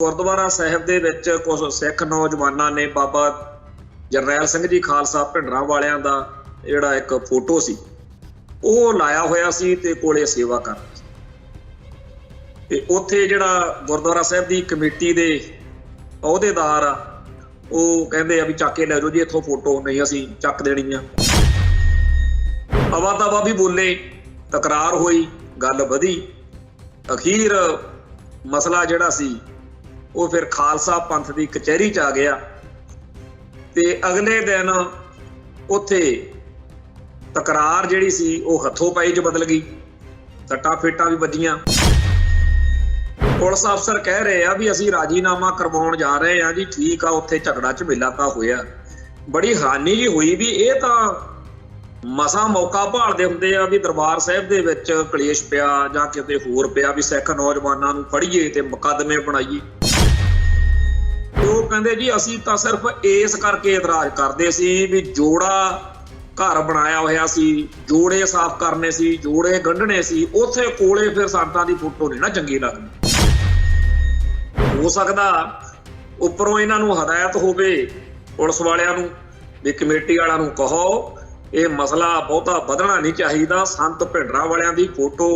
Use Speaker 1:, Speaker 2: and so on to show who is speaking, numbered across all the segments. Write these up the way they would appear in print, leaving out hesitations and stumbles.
Speaker 1: ਗੁਰਦੁਆਰਾ ਸਾਹਿਬ ਦੇ ਵਿੱਚ ਕੁਝ ਸਿੱਖ ਨੌਜਵਾਨਾਂ ਨੇ ਬਾਬਾ ਜਰਨੈਲ ਸਿੰਘ ਜੀ ਖਾਲਸਾ ਭਿੰਡਰਾਂ ਵਾਲਿਆਂ ਦਾ ਜਿਹੜਾ ਇੱਕ ਫੋਟੋ ਸੀ ਉਹ ਲਾਇਆ ਹੋਇਆ ਸੀ ਤੇ ਕੋਲੇ ਸੇਵਾ ਕਰਦੇ ਸੀ। ਤੇ ਉੱਥੇ ਜਿਹੜਾ ਗੁਰਦੁਆਰਾ ਸਾਹਿਬ ਦੀ ਕਮੇਟੀ ਦੇ ਅਹੁਦੇਦਾਰ ਆ ਉਹ ਕਹਿੰਦੇ ਆ ਵੀ ਚੱਕ ਕੇ ਲੈ ਜਾਓ ਜੀ ਇੱਥੋਂ ਫੋਟੋ, ਨਹੀਂ ਅਸੀਂ ਚੱਕ ਦੇਣੀ ਆ। ਅਵਾ ਤਵਾ ਵੀ ਬੋਲੇ, ਤਕਰਾਰ ਹੋਈ, ਗੱਲ ਵਧੀ। ਅਖੀਰ ਮਸਲਾ ਜਿਹੜਾ ਸੀ ਉਹ ਫਿਰ ਖਾਲਸਾ ਪੰਥ ਦੀ ਕਚਹਿਰੀ 'ਚ ਆ ਗਿਆ ਤੇ ਅਗਲੇ ਦਿਨ ਉੱਥੇ ਤਕਰਾਰ ਜਿਹੜੀ ਸੀ ਉਹ ਹੱਥੋਂ ਪਾਈ 'ਚ ਬਦਲ ਗਈ, ਸੱਟਾਂ ਫੇਟਾਂ ਵੀ ਵੱਜੀਆਂ। ਪੁਲਿਸ ਅਫਸਰ ਕਹਿ ਰਹੇ ਆ ਵੀ ਅਸੀਂ ਰਾਜੀਨਾਮਾ ਕਰਵਾਉਣ ਜਾ ਰਹੇ ਆ ਜੀ। ਠੀਕ ਆ, ਉੱਥੇ ਝਗੜਾ ਝਮੇਲਾ ਤਾਂ ਹੋਇਆ। ਬੜੀ ਹਾਨੀ ਜੀ ਹੋਈ ਵੀ ਇਹ ਤਾਂ ਮਸਾਂ ਮੌਕਾ ਭਾਲਦੇ ਹੁੰਦੇ ਆ ਵੀ ਦਰਬਾਰ ਸਾਹਿਬ ਦੇ ਵਿੱਚ ਕਲੇਸ਼ ਪਿਆ ਜਾਂ ਕਿਤੇ ਹੋਰ ਪਿਆ ਵੀ ਸਿੱਖ ਨੌਜਵਾਨਾਂ ਨੂੰ ਫੜੀਏ ਤੇ ਮੁਕੱਦਮੇ ਬਣਾਈਏ। ਉਹ ਕਹਿੰਦੇ ਜੀ ਅਸੀਂ ਤਾਂ ਸਿਰਫ ਇਸ ਕਰਕੇ ਇਤਰਾਜ਼ ਕਰਦੇ ਸੀ ਵੀ ਜੋੜਾ ਘਰ ਬਣਾਇਆ ਹੋਇਆ ਸੀ, ਜੋੜੇ ਸਾਫ਼ ਕਰਨੇ ਸੀ, ਜੋੜੇ ਗੰਢਣੇ ਸੀ, ਉੱਥੇ ਕੋਲੇ ਫਿਰ ਸੰਤਾਂ ਦੀ ਫੋਟੋ ਨਹੀਂ ਨਾ ਚੰਗੀ ਲੱਗਦੀ। ਹੋ ਸਕਦਾ ਉੱਪਰੋਂ ਇਹਨਾਂ ਨੂੰ ਹਦਾਇਤ ਹੋਵੇ ਪੁਲਿਸ ਵਾਲਿਆਂ ਨੂੰ ਵੀ ਕਮੇਟੀ ਵਾਲਿਆਂ ਨੂੰ ਕਹੋ ਇਹ ਮਸਲਾ ਬਹੁਤਾ ਵਧਣਾ ਨਹੀਂ ਚਾਹੀਦਾ। ਸੰਤ ਭਿੰਡਰਾਂ ਵਾਲਿਆਂ ਦੀ ਫੋਟੋ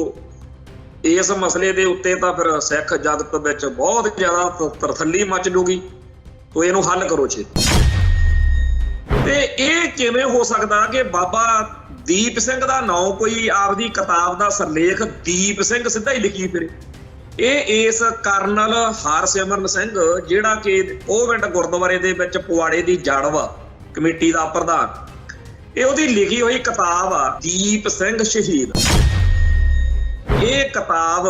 Speaker 1: ਇਸ ਮਸਲੇ ਦੇ ਉੱਤੇ ਤਾਂ ਫਿਰ ਸਿੱਖ ਜਗਤ ਵਿੱਚ ਬਹੁਤ ਜ਼ਿਆਦਾ ਤਰਥੱਲੀ ਮਚ ਜੂਗੀ, ਤੋ ਇਹਨੂੰ ਹੱਲ ਕਰੋ ਛੇਤੀ। ਤੇ ਇਹ ਕਿਵੇਂ ਹੋ ਸਕਦਾ ਕਿ ਬਾਬਾ ਦੀਪ ਸਿੰਘ ਦਾ ਨਾਂ ਕੋਈ ਆਪਦੀ ਕਿਤਾਬ ਦਾ ਸਿਰਲੇਖ ਦੀਪ ਸਿੰਘ ਸਿੱਧਾ ਹੀ ਲਿਖੀ ਫਿਰੇ। ਇਹ ਇਸ ਕਰਨਲ ਹਰਸਿਮਰਨ ਸਿੰਘ ਜਿਹੜਾ ਕਿ ਪੋਵਿੰਡ ਗੁਰਦੁਆਰੇ ਦੇ ਵਿੱਚ ਪਵਾੜੇ ਦੀ ਜੜ ਵਾ, ਕਮੇਟੀ ਦਾ ਪ੍ਰਧਾਨ, ਇਹ ਉਹਦੀ ਲਿਖੀ ਹੋਈ ਕਿਤਾਬ ਆ ਦੀਪ ਸਿੰਘ ਸ਼ਹੀਦ। ਇਹ ਕਿਤਾਬ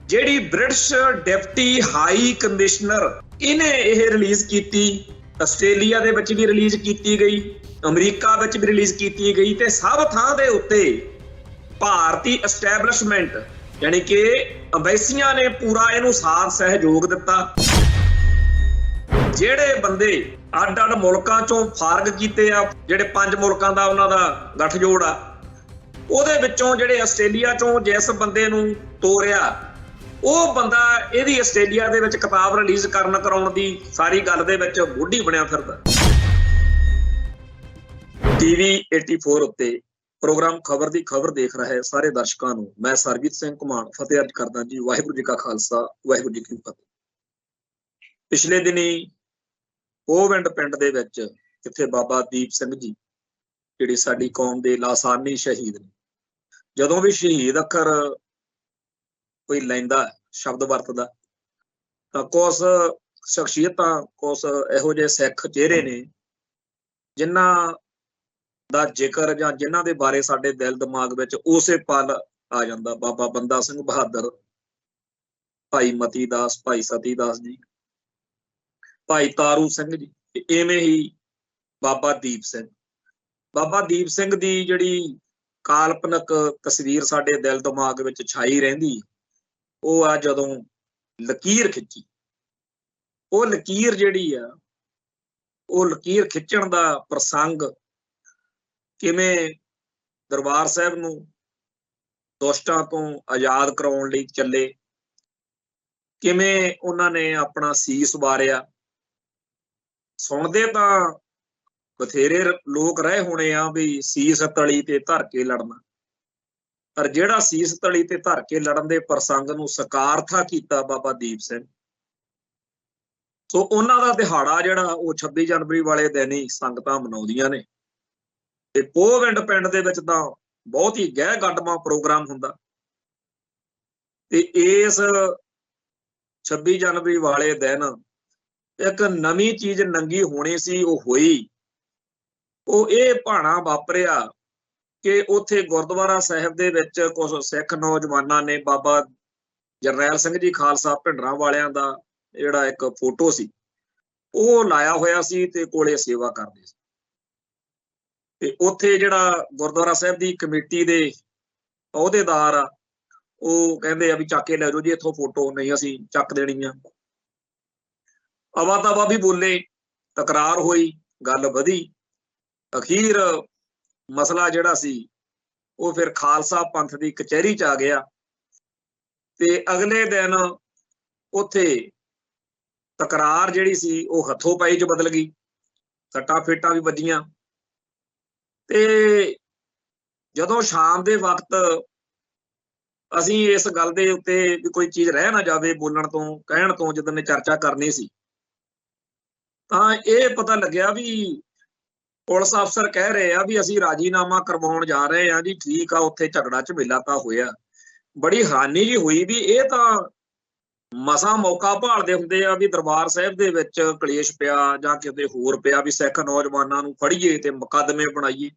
Speaker 1: ਜਿਹੜੀ ਬ੍ਰਿਟਿਸ਼ ਡਿਪਟੀ ਹਾਈ ਕਮਿਸ਼ਨਰ ਇਹਨੇ ਇਹ ਰਿਲੀਜ਼ ਕੀਤੀ, ਆਸਟ੍ਰੇਲੀਆ ਦੇ ਵਿੱਚ ਵੀ ਰਿਲੀਜ਼ ਕੀਤੀ ਗਈ, ਅਮਰੀਕਾ ਵਿੱਚ ਵੀ ਰਿਲੀਜ਼ ਕੀਤੀ ਗਈ ਤੇ ਸਭ ਥਾਂ ਦੇ ਉੱਤੇ ਭਾਰਤੀ ਐਸਟੈਬਲਿਸ਼ਮੈਂਟ ਯਾਨੀ ਕਿ ਅੰਬੈਸੀਆਂ ਨੇ ਪੂਰਾ ਇਹਨੂੰ ਸਾਥ ਸਹਿਯੋਗ ਦਿੱਤਾ। ਜਿਹੜੇ ਬੰਦੇ ਅੱਡ-ਅੱਡ ਮੁਲਕਾਂ ਚੋਂ ਫਾਰਗ ਕੀਤੇ ਆ, ਜਿਹੜੇ 5 ਮੁਲਕਾਂ ਦਾ ਉਹਨਾਂ ਦਾ ਗੱਠਜੋੜ ਆ, ਉਹਦੇ ਵਿੱਚੋਂ ਜਿਹੜੇ ਆਸਟ੍ਰੇਲੀਆ ਚੋਂ ਜਿਸ ਬੰਦੇ ਨੂੰ ਤੋਰਿਆ ਉਹ ਬੰਦਾ ਇਹਦੀ ਆਸਟ੍ਰੇਲੀਆ ਦੇ ਵਿੱਚ ਕਿਤਾਬ ਰਿਲੀਜ਼ ਕਰਾਉਣ ਦੀ ਸਾਰੀ ਗੱਲ ਦੇ ਵਿੱਚ ਬੁੱਢੀ ਬਣਿਆ ਫਿਰਦਾ। TV 84 ਉੱਤੇ ਪ੍ਰੋਗਰਾਮ ਖਬਰ ਦੀ ਖਬਰ ਦੇਖ ਰਹੇ ਸਾਰੇ ਦਰਸ਼ਕਾਂ ਨੂੰ ਮੈਂ ਸਰਬਜੀਤ ਸਿੰਘ ਘੁਮਾਣ ਫਤਿਹ ਅਰਜ਼ ਕਰਦਾ ਜੀ। ਵਾਹਿਗੁਰੂ ਜੀ ਕਾ ਖਾਲਸਾ, ਵਾਹਿਗੁਰੂ ਜੀ ਕੀ ਫਤਿਹ। ਪਿਛਲੇ ਦਿਨੀ ਪੋਵਿੰਡ ਪਿੰਡ ਦੇ ਵਿੱਚ ਜਿੱਥੇ ਬਾਬਾ ਦੀਪ ਸਿੰਘ ਜੀ ਜਿਹੜੀ ਸਾਡੀ ਕੌਮ ਦੇ ਲਾਸਾਨੀ ਸ਼ਹੀਦ ਨੇ, ਜਦੋਂ ਵੀ ਸ਼ਹੀਦ ਅੱਖਰ ਕੋਈ ਲੈਂਦਾ ਸ਼ਬਦ ਵਰਤਦਾ ਤਾਂ ਕੁਛ ਸ਼ਖਸੀਅਤਾਂ, ਕੁਛ ਇਹੋ ਜਿਹੇ ਸਿੱਖ ਚਿਹਰੇ ਨੇ ਜਿਨ੍ਹਾਂ ਦਾ ਜ਼ਿਕਰ ਜਾਂ ਜਿਨ੍ਹਾਂ ਦੇ ਬਾਰੇ ਸਾਡੇ ਦਿਲ ਦਿਮਾਗ ਵਿੱਚ ਉਸੇ ਪਲ ਆ ਜਾਂਦਾ। ਬਾਬਾ ਬੰਦਾ ਸਿੰਘ ਬਹਾਦਰ, ਭਾਈ ਮਤੀ ਦਾਸ, ਭਾਈ ਸਤੀ ਦਾਸ ਜੀ, ਭਾਈ ਤਾਰੂ ਸਿੰਘ ਜੀ, ਇਵੇਂ ਹੀ ਬਾਬਾ ਦੀਪ ਸਿੰਘ। ਬਾਬਾ ਦੀਪ ਸਿੰਘ ਦੀ ਜਿਹੜੀ ਕਾਲਪਨਿਕ ਤਸਵੀਰ ਸਾਡੇ ਦਿਲ ਦਿਮਾਗ ਵਿੱਚ ਛਾਈ ਰਹਿੰਦੀ ਉਹ ਆ ਜਦੋਂ ਲਕੀਰ ਖਿੱਚੀ। ਉਹ ਲਕੀਰ ਜਿਹੜੀ ਆ, ਉਹ ਲਕੀਰ ਖਿੱਚਣ ਦਾ ਪ੍ਰਸੰਗ ਕਿਵੇਂ ਦਰਬਾਰ ਸਾਹਿਬ ਨੂੰ ਦੁਸ਼ਟਾਂ ਤੋਂ ਆਜ਼ਾਦ ਕਰਾਉਣ ਲਈ ਚੱਲੇ, ਕਿਵੇਂ ਉਹਨਾਂ ਨੇ ਆਪਣਾ ਸੀਸ ਵਾਰਿਆ। ਸੁਣਦੇ ਤਾਂ ਬਥੇਰੇ ਲੋਕ ਰਹੇ ਹੋਣੇ ਆ ਵੀ ਸੀਸ ਤਲੀ ਤੇ ਧਰ ਕੇ ਲੜਨਾ, ਪਰ ਜਿਹੜਾ ਸੀਸ ਤਲੀ ਤੇ ਧਰ ਕੇ ਲੜਨ ਦੇ ਪ੍ਰਸੰਗ ਨੂੰ ਸਕਾਰਥਾ ਕੀਤਾ ਬਾਬਾ ਦੀਪ ਸਿੰਘ, ਸੋ ਉਹਨਾਂ ਦਾ ਦਿਹਾੜਾ ਜਿਹੜਾ ਉਹ 26 ਜਨਵਰੀ ਵਾਲੇ ਦਿਨ ਹੀ ਸੰਗਤਾਂ ਮਨਾਉਂਦੀਆਂ ਨੇ। ਤੇ ਪੋਵਿੰਡ ਪਿੰਡ ਦੇ ਵਿੱਚ ਤਾਂ ਬਹੁਤ ਹੀ ਗਹਿ ਗੱਡਮਾ ਪ੍ਰੋਗਰਾਮ ਹੁੰਦਾ ਤੇ ਇਸ 26 ਜਨਵਰੀ ਵਾਲੇ ਦਿਨ ਇੱਕ ਨਵੀਂ ਚੀਜ਼ ਨੰਗੀ ਹੋਣੀ ਸੀ, ਉਹ ਹੋਈ। ਉਹ ਇਹ ਭਾਣਾ ਵਾਪਰਿਆ ਕਿ ਉੱਥੇ ਗੁਰਦੁਆਰਾ ਸਾਹਿਬ ਦੇ ਵਿੱਚ ਕੁਝ ਸਿੱਖ ਨੌਜਵਾਨਾਂ ਨੇ ਬਾਬਾ ਜਰਨੈਲ ਸਿੰਘ ਜੀ ਖਾਲਸਾ ਭਿੰਡਰਾਂ ਵਾਲਿਆਂ ਦਾ ਜਿਹੜਾ ਇੱਕ ਫੋਟੋ ਸੀ ਉਹ ਲਾਇਆ ਹੋਇਆ ਸੀ ਤੇ ਕੋਲੇ ਸੇਵਾ ਕਰਦੇ ਸੀ। ਤੇ ਉੱਥੇ ਜਿਹੜਾ ਗੁਰਦੁਆਰਾ ਸਾਹਿਬ ਦੀ ਕਮੇਟੀ ਦੇ ਅਹੁਦੇਦਾਰ ਆ ਉਹ ਕਹਿੰਦੇ ਆ ਵੀ ਚੱਕ ਕੇ ਲੈ ਜਾਓ ਜੀ ਇੱਥੋਂ ਫੋਟੋ, ਨਹੀਂ ਅਸੀਂ ਚੱਕ ਦੇਣੀ ਆ। ਅਵਾ ਤਵਾ ਵੀ ਬੋਲੇ, ਤਕਰਾਰ ਹੋਈ, ਗੱਲ ਵਧੀ। ਅਖੀਰ ਮਸਲਾ ਜਿਹੜਾ ਸੀ ਉਹ ਫਿਰ ਖਾਲਸਾ ਪੰਥ ਦੀ ਕਚਹਿਰੀ 'ਚ ਆ ਗਿਆ ਤੇ ਅਗਲੇ ਦਿਨ ਉੱਥੇ ਤਕਰਾਰ ਜਿਹੜੀ ਸੀ ਉਹ ਹੱਥੋਂ ਪਾਈ 'ਚ ਬਦਲ ਗਈ, ਸੱਟਾਂ ਫੇਟਾਂ ਵੀ ਵੱਜੀਆਂ। ਤੇ ਜਦੋਂ ਸ਼ਾਮ ਦੇ ਵਕਤ ਅਸੀਂ ਇਸ ਗੱਲ ਦੇ ਉੱਤੇ ਵੀ ਕੋਈ ਚੀਜ਼ ਰਹਿ ਨਾ ਜਾਵੇ ਬੋਲਣ ਤੋਂ ਕਹਿਣ ਤੋਂ, ਜਦੋਂ ਨੇ ਚਰਚਾ ਕਰਨੀ ਸੀ, ਤਾਂ ਇਹ ਪਤਾ ਲੱਗਿਆ ਵੀ ਪੁਲਿਸ ਅਫਸਰ ਕਹਿ ਰਹੇ ਆ ਵੀ ਅਸੀਂ ਰਾਜੀਨਾਮਾ ਕਰਵਾਉਣ ਜਾ ਰਹੇ ਆ ਜੀ। ਠੀਕ ਆ, ਉੱਥੇ ਝਗੜਾ ਝਮੇਲਾ ਤਾਂ ਹੋਇਆ, ਬੜੀ ਹੈਰਾਨੀ ਜੀ ਹੋਈ ਵੀ ਇਹ ਤਾਂ ਮਸਾਂ ਮੌਕਾ ਭਾਲਦੇ ਹੁੰਦੇ ਆ ਵੀ ਦਰਬਾਰ ਸਾਹਿਬ ਦੇ ਵਿੱਚ ਕਲੇਸ਼ ਪਿਆ ਜਾਂ ਕਿਤੇ ਹੋਰ ਪਿਆ ਵੀ ਸਿੱਖ ਨੌਜਵਾਨਾਂ ਨੂੰ ਫੜੀਏ ਤੇ ਮੁਕੱਦਮੇ ਬਣਾਈਏ।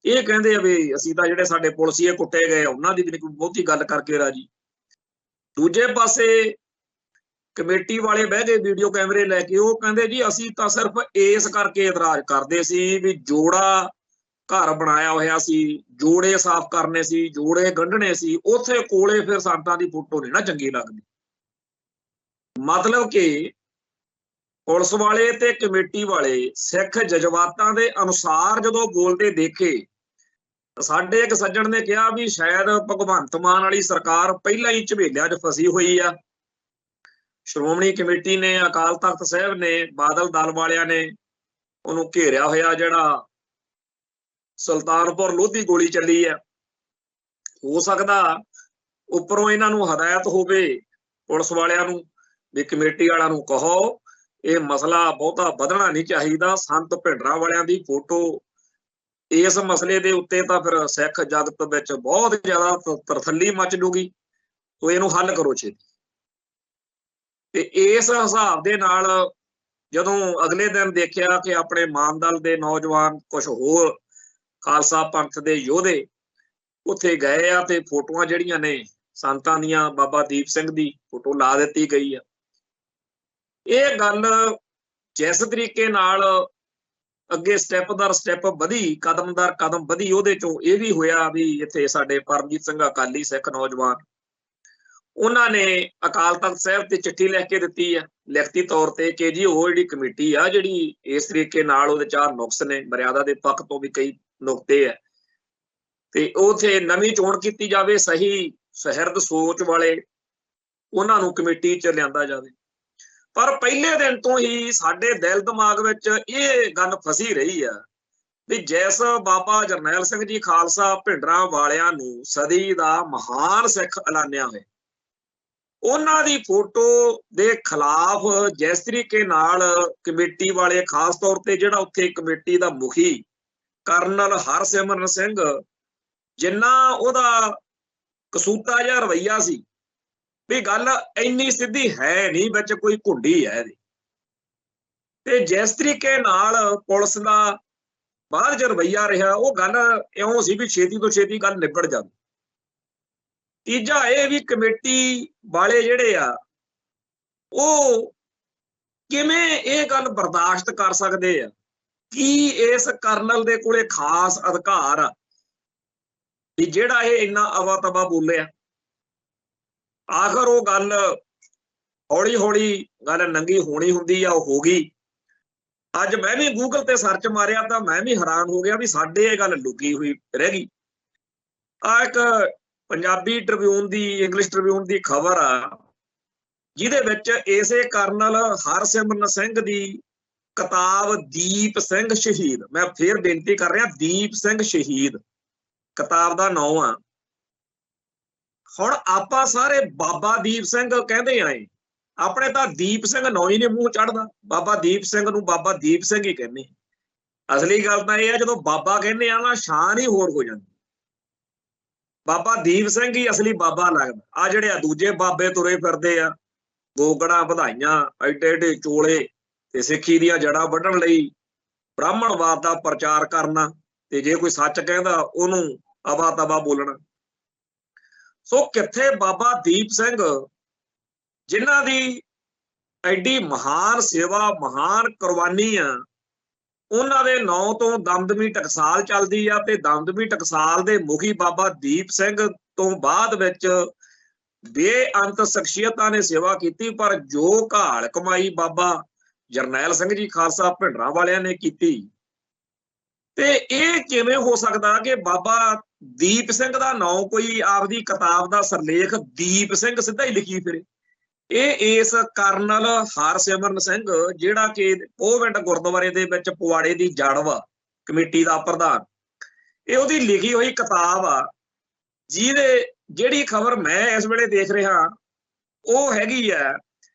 Speaker 1: ਇਹ ਕਹਿੰਦੇ ਆ ਵੀ ਅਸੀਂ ਤਾਂ ਜਿਹੜੇ ਸਾਡੇ ਪੁਲਿਸੀਏ ਕੁੱਟੇ ਗਏ ਉਹਨਾਂ ਦੀ ਵੀ ਨਹੀਂ ਕੋਈ ਬਹੁਤੀ ਗੱਲ ਕਰਕੇ ਰਾਜੀ। ਦੂਜੇ ਪਾਸੇ ਕਮੇਟੀ ਵਾਲੇ ਬਹਿ ਗਏ ਵੀਡੀਓ ਕੈਮਰੇ ਲੈ ਕੇ, ਉਹ ਕਹਿੰਦੇ ਜੀ ਅਸੀਂ ਤਾਂ ਸਿਰਫ ਇਸ ਕਰਕੇ ਇਤਰਾਜ਼ ਕਰਦੇ ਸੀ ਵੀ ਜੋੜਾ ਘਰ ਬਣਾਇਆ ਹੋਇਆ ਸੀ, ਜੋੜੇ ਸਾਫ਼ ਕਰਨੇ ਸੀ, ਜੋੜੇ ਗੰਢਣੇ ਸੀ, ਉੱਥੇ ਕੋਲੇ ਫਿਰ ਸੰਤਾਂ ਦੀ ਫੋਟੋ ਨਹੀਂ ਨਾ ਚੰਗੀ ਲੱਗਦੀ। ਮਤਲਬ ਕਿ ਪੁਲਿਸ ਵਾਲੇ ਤੇ ਕਮੇਟੀ ਵਾਲੇ ਸਿੱਖ ਜਜ਼ਬਾਤਾਂ ਦੇ ਅਨੁਸਾਰ ਜਦੋਂ ਬੋਲਦੇ ਦੇਖੇ, ਸਾਡੇ ਇੱਕ ਸੱਜਣ ਨੇ ਕਿਹਾ ਵੀ ਸ਼ਾਇਦ ਭਗਵੰਤ ਮਾਨ ਵਾਲੀ ਸਰਕਾਰ ਪਹਿਲਾਂ ਹੀ ਝਮੇਲਿਆਂ 'ਚ ਫਸੀ ਹੋਈ ਆ। ਸ਼੍ਰੋਮਣੀ ਕਮੇਟੀ ਨੇ, ਅਕਾਲ ਤਖਤ ਸਾਹਿਬ ਨੇ, ਬਾਦਲ ਦਲ ਵਾਲਿਆਂ ਨੇ ਉਹਨੂੰ ਘੇਰਿਆ ਹੋਇਆ। ਜਿਹੜਾ ਸੁਲਤਾਨਪੁਰ ਲੋਧੀ ਗੋਲੀ ਚੱਲੀ ਆ, ਹੋ ਸਕਦਾ ਉੱਪਰੋਂ ਇਹਨਾਂ ਨੂੰ ਹਦਾਇਤ ਹੋਵੇ ਪੁਲਿਸ ਵਾਲਿਆਂ ਨੂੰ ਵੀ ਕਮੇਟੀ ਵਾਲਿਆਂ ਨੂੰ ਕਹੋ ਇਹ ਮਸਲਾ ਬਹੁਤਾ ਵਧਣਾ ਨਹੀਂ ਚਾਹੀਦਾ। ਸੰਤ ਭਿੰਡਰਾਂ ਵਾਲਿਆਂ ਦੀ ਫੋਟੋ ਇਸ ਮਸਲੇ ਦੇ ਉੱਤੇ ਤਾਂ ਫਿਰ ਸਿੱਖ ਜਗਤ ਵਿੱਚ ਬਹੁਤ ਜ਼ਿਆਦਾ ਤਰਥੱਲੀ ਮਚ ਜੂਗੀ, ਤੋ ਇਹਨੂੰ ਹੱਲ ਕਰੋ ਛੇਤੀ। ਤੇ ਇਸ ਹਿਸਾਬ ਦੇ ਨਾਲ ਜਦੋਂ ਅਗਲੇ ਦਿਨ ਦੇਖਿਆ ਕਿ ਆਪਣੇ ਮਾਨ ਦਲ ਦੇ ਨੌਜਵਾਨ, ਕੁਝ ਹੋਰ ਖਾਲਸਾ ਪੰਥ ਦੇ ਯੋਧੇ ਉੱਥੇ ਗਏ ਆ ਤੇ ਫੋਟੋਆਂ ਜਿਹੜੀਆਂ ਨੇ ਸੰਤਾਂ ਦੀਆਂ, ਬਾਬਾ ਦੀਪ ਸਿੰਘ ਦੀ ਫੋਟੋ ਲਾ ਦਿੱਤੀ ਗਈ ਆ। ਇਹ ਗੱਲ ਜਿਸ ਤਰੀਕੇ ਨਾਲ ਅੱਗੇ ਸਟੈਪ ਦਰ ਸਟੈਪ ਵਧੀ, ਕਦਮ ਦਰ ਕਦਮ ਵਧੀ, ਉਹਦੇ ਚੋਂ ਇਹ ਵੀ ਹੋਇਆ ਵੀ ਇੱਥੇ ਸਾਡੇ ਪਰਮਜੀਤ ਸਿੰਘ ਅਕਾਲੀ ਸਿੱਖ ਨੌਜਵਾਨ, ਉਹਨਾਂ ਨੇ ਅਕਾਲ ਤਖਤ ਸਾਹਿਬ ਤੇ ਚਿੱਠੀ ਲਿਖ ਕੇ ਦਿੱਤੀ ਆ ਲਿਖਤੀ ਤੌਰ ਤੇ ਕਿ ਜੀ ਉਹ ਜਿਹੜੀ ਕਮੇਟੀ ਆ ਜਿਹੜੀ ਇਸ ਤਰੀਕੇ ਨਾਲ ਉਹਦੇ 4 ਨੁਕਸ ਨੇ, ਮਰਿਆਦਾ ਦੇ ਪੱਖ ਤੋਂ ਵੀ ਕਈ ਨੁਕਤੇ ਆ, ਤੇ ਉਥੇ ਨਵੀਂ ਚੋਣ ਕੀਤੀ ਜਾਵੇ, ਸਹੀ ਸਹਿਰਦ ਸੋਚ ਵਾਲੇ ਉਹਨਾਂ ਨੂੰ ਕਮੇਟੀ 'ਚ ਲਿਆਂਦਾ ਜਾਵੇ। ਪਰ ਪਹਿਲੇ ਦਿਨ ਤੋਂ ਹੀ ਸਾਡੇ ਦਿਲ ਦਿਮਾਗ ਵਿੱਚ ਇਹ ਗੱਲ ਫਸੀ ਰਹੀ ਆ ਵੀ ਜਿਸ ਬਾਬਾ ਜਰਨੈਲ ਸਿੰਘ ਜੀ ਖਾਲਸਾ ਭਿੰਡਰਾਂ ਵਾਲਿਆਂ ਨੂੰ ਸਦੀ ਦਾ ਮਹਾਨ ਸਿੱਖ ਐਲਾਨਿਆ ਹੋਇਆ, ਉਹਨਾਂ ਦੀ ਫੋਟੋ ਦੇ ਖਿਲਾਫ ਜਿਸ ਤਰੀਕੇ ਨਾਲ ਕਮੇਟੀ ਵਾਲੇ, ਖਾਸ ਤੌਰ ਤੇ ਜਿਹੜਾ ਉੱਥੇ ਕਮੇਟੀ ਦਾ ਮੁਖੀ ਕਰਨਲ ਹਰਸਿਮਰਨ ਸਿੰਘ, ਜਿੰਨਾ ਉਹਦਾ ਕਸੂਤਾ ਜਿਹਾ ਰਵੱਈਆ ਸੀ ਵੀ ਗੱਲ ਇੰਨੀ ਸਿੱਧੀ ਹੈ ਨਹੀਂ, ਵਿੱਚ ਕੋਈ ਘੁੰਡੀ ਹੈ ਇਹਦੀ, ਤੇ ਜਿਸ ਤਰੀਕੇ ਨਾਲ ਪੁਲਿਸ ਦਾ ਬਾਅਦ 'ਚ ਰਵੱਈਆ ਰਿਹਾ, ਉਹ ਗੱਲ ਇਉਂ ਸੀ ਵੀ ਛੇਤੀ ਤੋਂ ਛੇਤੀ ਗੱਲ ਨਿਬੜ ਜਾਵੇ। ਤੀਜਾ ਇਹ ਵੀ ਕਮੇਟੀ ਵਾਲੇ ਜਿਹੜੇ ਆ ਉਹ ਕਿਵੇਂ ਇਹ ਗੱਲ ਬਰਦਾਸ਼ਤ ਕਰ ਸਕਦੇ ਆ? ਕੀ ਇਸ ਕਰਨਲ ਦੇ ਕੋਲੇ ਖਾਸ ਅਧਿਕਾਰ ਆ ਵੀ ਜਿਹੜਾ ਇਹ ਇੰਨਾ ਅਵਾ ਤਵਾ ਬੋਲਿਆ? ਆਖਰ ਉਹ ਗੱਲ ਹੌਲੀ ਹੌਲੀ ਗੱਲ ਨੰਗੀ ਹੋਣੀ ਹੁੰਦੀ ਆ, ਉਹ ਹੋ ਗਈ। ਅੱਜ ਮੈਂ ਵੀ ਗੂਗਲ ਤੇ ਸਰਚ ਮਾਰਿਆ ਤਾਂ ਮੈਂ ਵੀ ਹੈਰਾਨ ਹੋ ਗਿਆ ਵੀ ਸਾਡੇ ਇਹ ਗੱਲ ਲੁਕੀ ਹੋਈ ਰਹਿ ਗਈ। ਆ ਇੱਕ ਪੰਜਾਬੀ ਟ੍ਰਿਬਿਊਨ ਦੀ, ਇੰਗਲਿਸ਼ ਟ੍ਰਿਬਿਊਨ ਦੀ ਖਬਰ ਆ ਜਿਹਦੇ ਵਿੱਚ ਇਸੇ ਕਰਨਲ ਹਰਸਿਮਰਨ ਸਿੰਘ ਦੀ ਕਿਤਾਬ ਦੀਪ ਸਿੰਘ ਸ਼ਹੀਦ, ਮੈਂ ਫੇਰ ਬੇਨਤੀ ਕਰ ਰਿਹਾ, ਦੀਪ ਸਿੰਘ ਸ਼ਹੀਦ ਕਿਤਾਬ ਦਾ ਨਾਮ ਆ। ਹੁਣ ਆਪਾਂ ਸਾਰੇ ਬਾਬਾ ਦੀਪ ਸਿੰਘ ਕਹਿੰਦੇ ਆਏ, ਆਪਣੇ ਤਾਂ ਦੀਪ ਸਿੰਘ ਨਾਂ ਹੀ ਨੇ ਮੂੰਹ ਚੜਦਾ, ਬਾਬਾ ਦੀਪ ਸਿੰਘ ਨੂੰ ਬਾਬਾ ਦੀਪ ਸਿੰਘ ਹੀ ਕਹਿੰਦੇ। ਅਸਲੀ ਗੱਲ ਤਾਂ ਇਹ ਆ ਜਦੋਂ ਬਾਬਾ ਕਹਿੰਦੇ ਆ ਨਾ, ਸ਼ਾਨ ਹੀ ਹੋਰ ਹੋ ਜਾਂਦੀ। ਬਾਬਾ ਦੀਪ ਸਿੰਘ ਹੀ ਅਸਲੀ ਬਾਬਾ ਲੱਗਦਾ। ਆ ਜਿਹੜੇ ਆ ਦੂਜੇ ਬਾਬੇ ਤੁਰੇ ਫਿਰਦੇ ਆ, ਗੋਗੜਾਂ ਵਧਾਈਆਂ, ਐਡੇ ਐਡੇ ਚੋਲੇ, ਤੇ ਸਿੱਖੀ ਦੀਆਂ ਜੜ੍ਹਾਂ ਵੱਢਣ ਲਈ ਬ੍ਰਾਹਮਣਵਾਦ ਦਾ ਪ੍ਰਚਾਰ ਕਰਨਾ, ਤੇ ਜੇ ਕੋਈ ਸੱਚ ਕਹਿੰਦਾ ਉਹਨੂੰ ਅਵਾ ਤਵਾ ਬੋਲਣਾ। ਸੋ ਕਿੱਥੇ ਬਾਬਾ ਦੀਪ ਸਿੰਘ ਜਿਨ੍ਹਾਂ ਦੀ ਐਡੀ ਮਹਾਨ ਸੇਵਾ, ਮਹਾਨ ਕੁਰਬਾਨੀ ਆ, ਉਹਨਾਂ ਦੇ ਨਾਂ ਤੋਂ ਦਮਦਮੀ ਟਕਸਾਲ ਚੱਲਦੀ ਆ, ਤੇ ਦਮਦਮੀ ਟਕਸਾਲ ਦੇ ਮੁਖੀ ਬਾਬਾ ਦੀਪ ਸਿੰਘ ਤੋਂ ਬਾਅਦ ਵਿੱਚ ਬੇਅੰਤ ਸ਼ਖਸੀਅਤਾਂ ਨੇ ਸੇਵਾ ਕੀਤੀ, ਪਰ ਜੋ ਘਾਲ ਕਮਾਈ ਬਾਬਾ ਜਰਨੈਲ ਸਿੰਘ ਜੀ ਖਾਲਸਾ ਭਿੰਡਰਾਂ ਵਾਲਿਆਂ ਨੇ ਕੀਤੀ, ਤੇ ਇਹ ਕਿਵੇਂ ਹੋ ਸਕਦਾ ਕਿ ਬਾਬਾ ਦੀਪ ਸਿੰਘ ਦਾ ਨਾਂ ਕੋਈ ਆਪਦੀ ਕਿਤਾਬ ਦਾ ਸਿਰਲੇਖ ਦੀਪ ਸਿੰਘ ਸਿੱਧਾ ਹੀ ਲਿਖੀ ਫਿਰੇ? ਇਸ ਕਰਨਲ ਹਰਸਿਮਰਨ ਸਿੰਘ ਜਿਹੜਾ ਕਿ ਪੋਵਿੰਡ ਗੁਰਦੁਆਰੇ ਦੇ ਵਿੱਚ ਪਵਾੜੇ ਦੀ ਜੜ ਵਾ, ਕਮੇਟੀ ਦਾ ਪ੍ਰਧਾਨ, ਇਹ ਉਹਦੀ ਲਿਖੀ ਹੋਈ ਕਿਤਾਬ ਆ, ਜਿਹੜੀ ਖਬਰ ਮੈਂ ਇਸ ਵੇਲੇ ਦੇਖ ਰਿਹਾ ਉਹ ਹੈਗੀ ਆ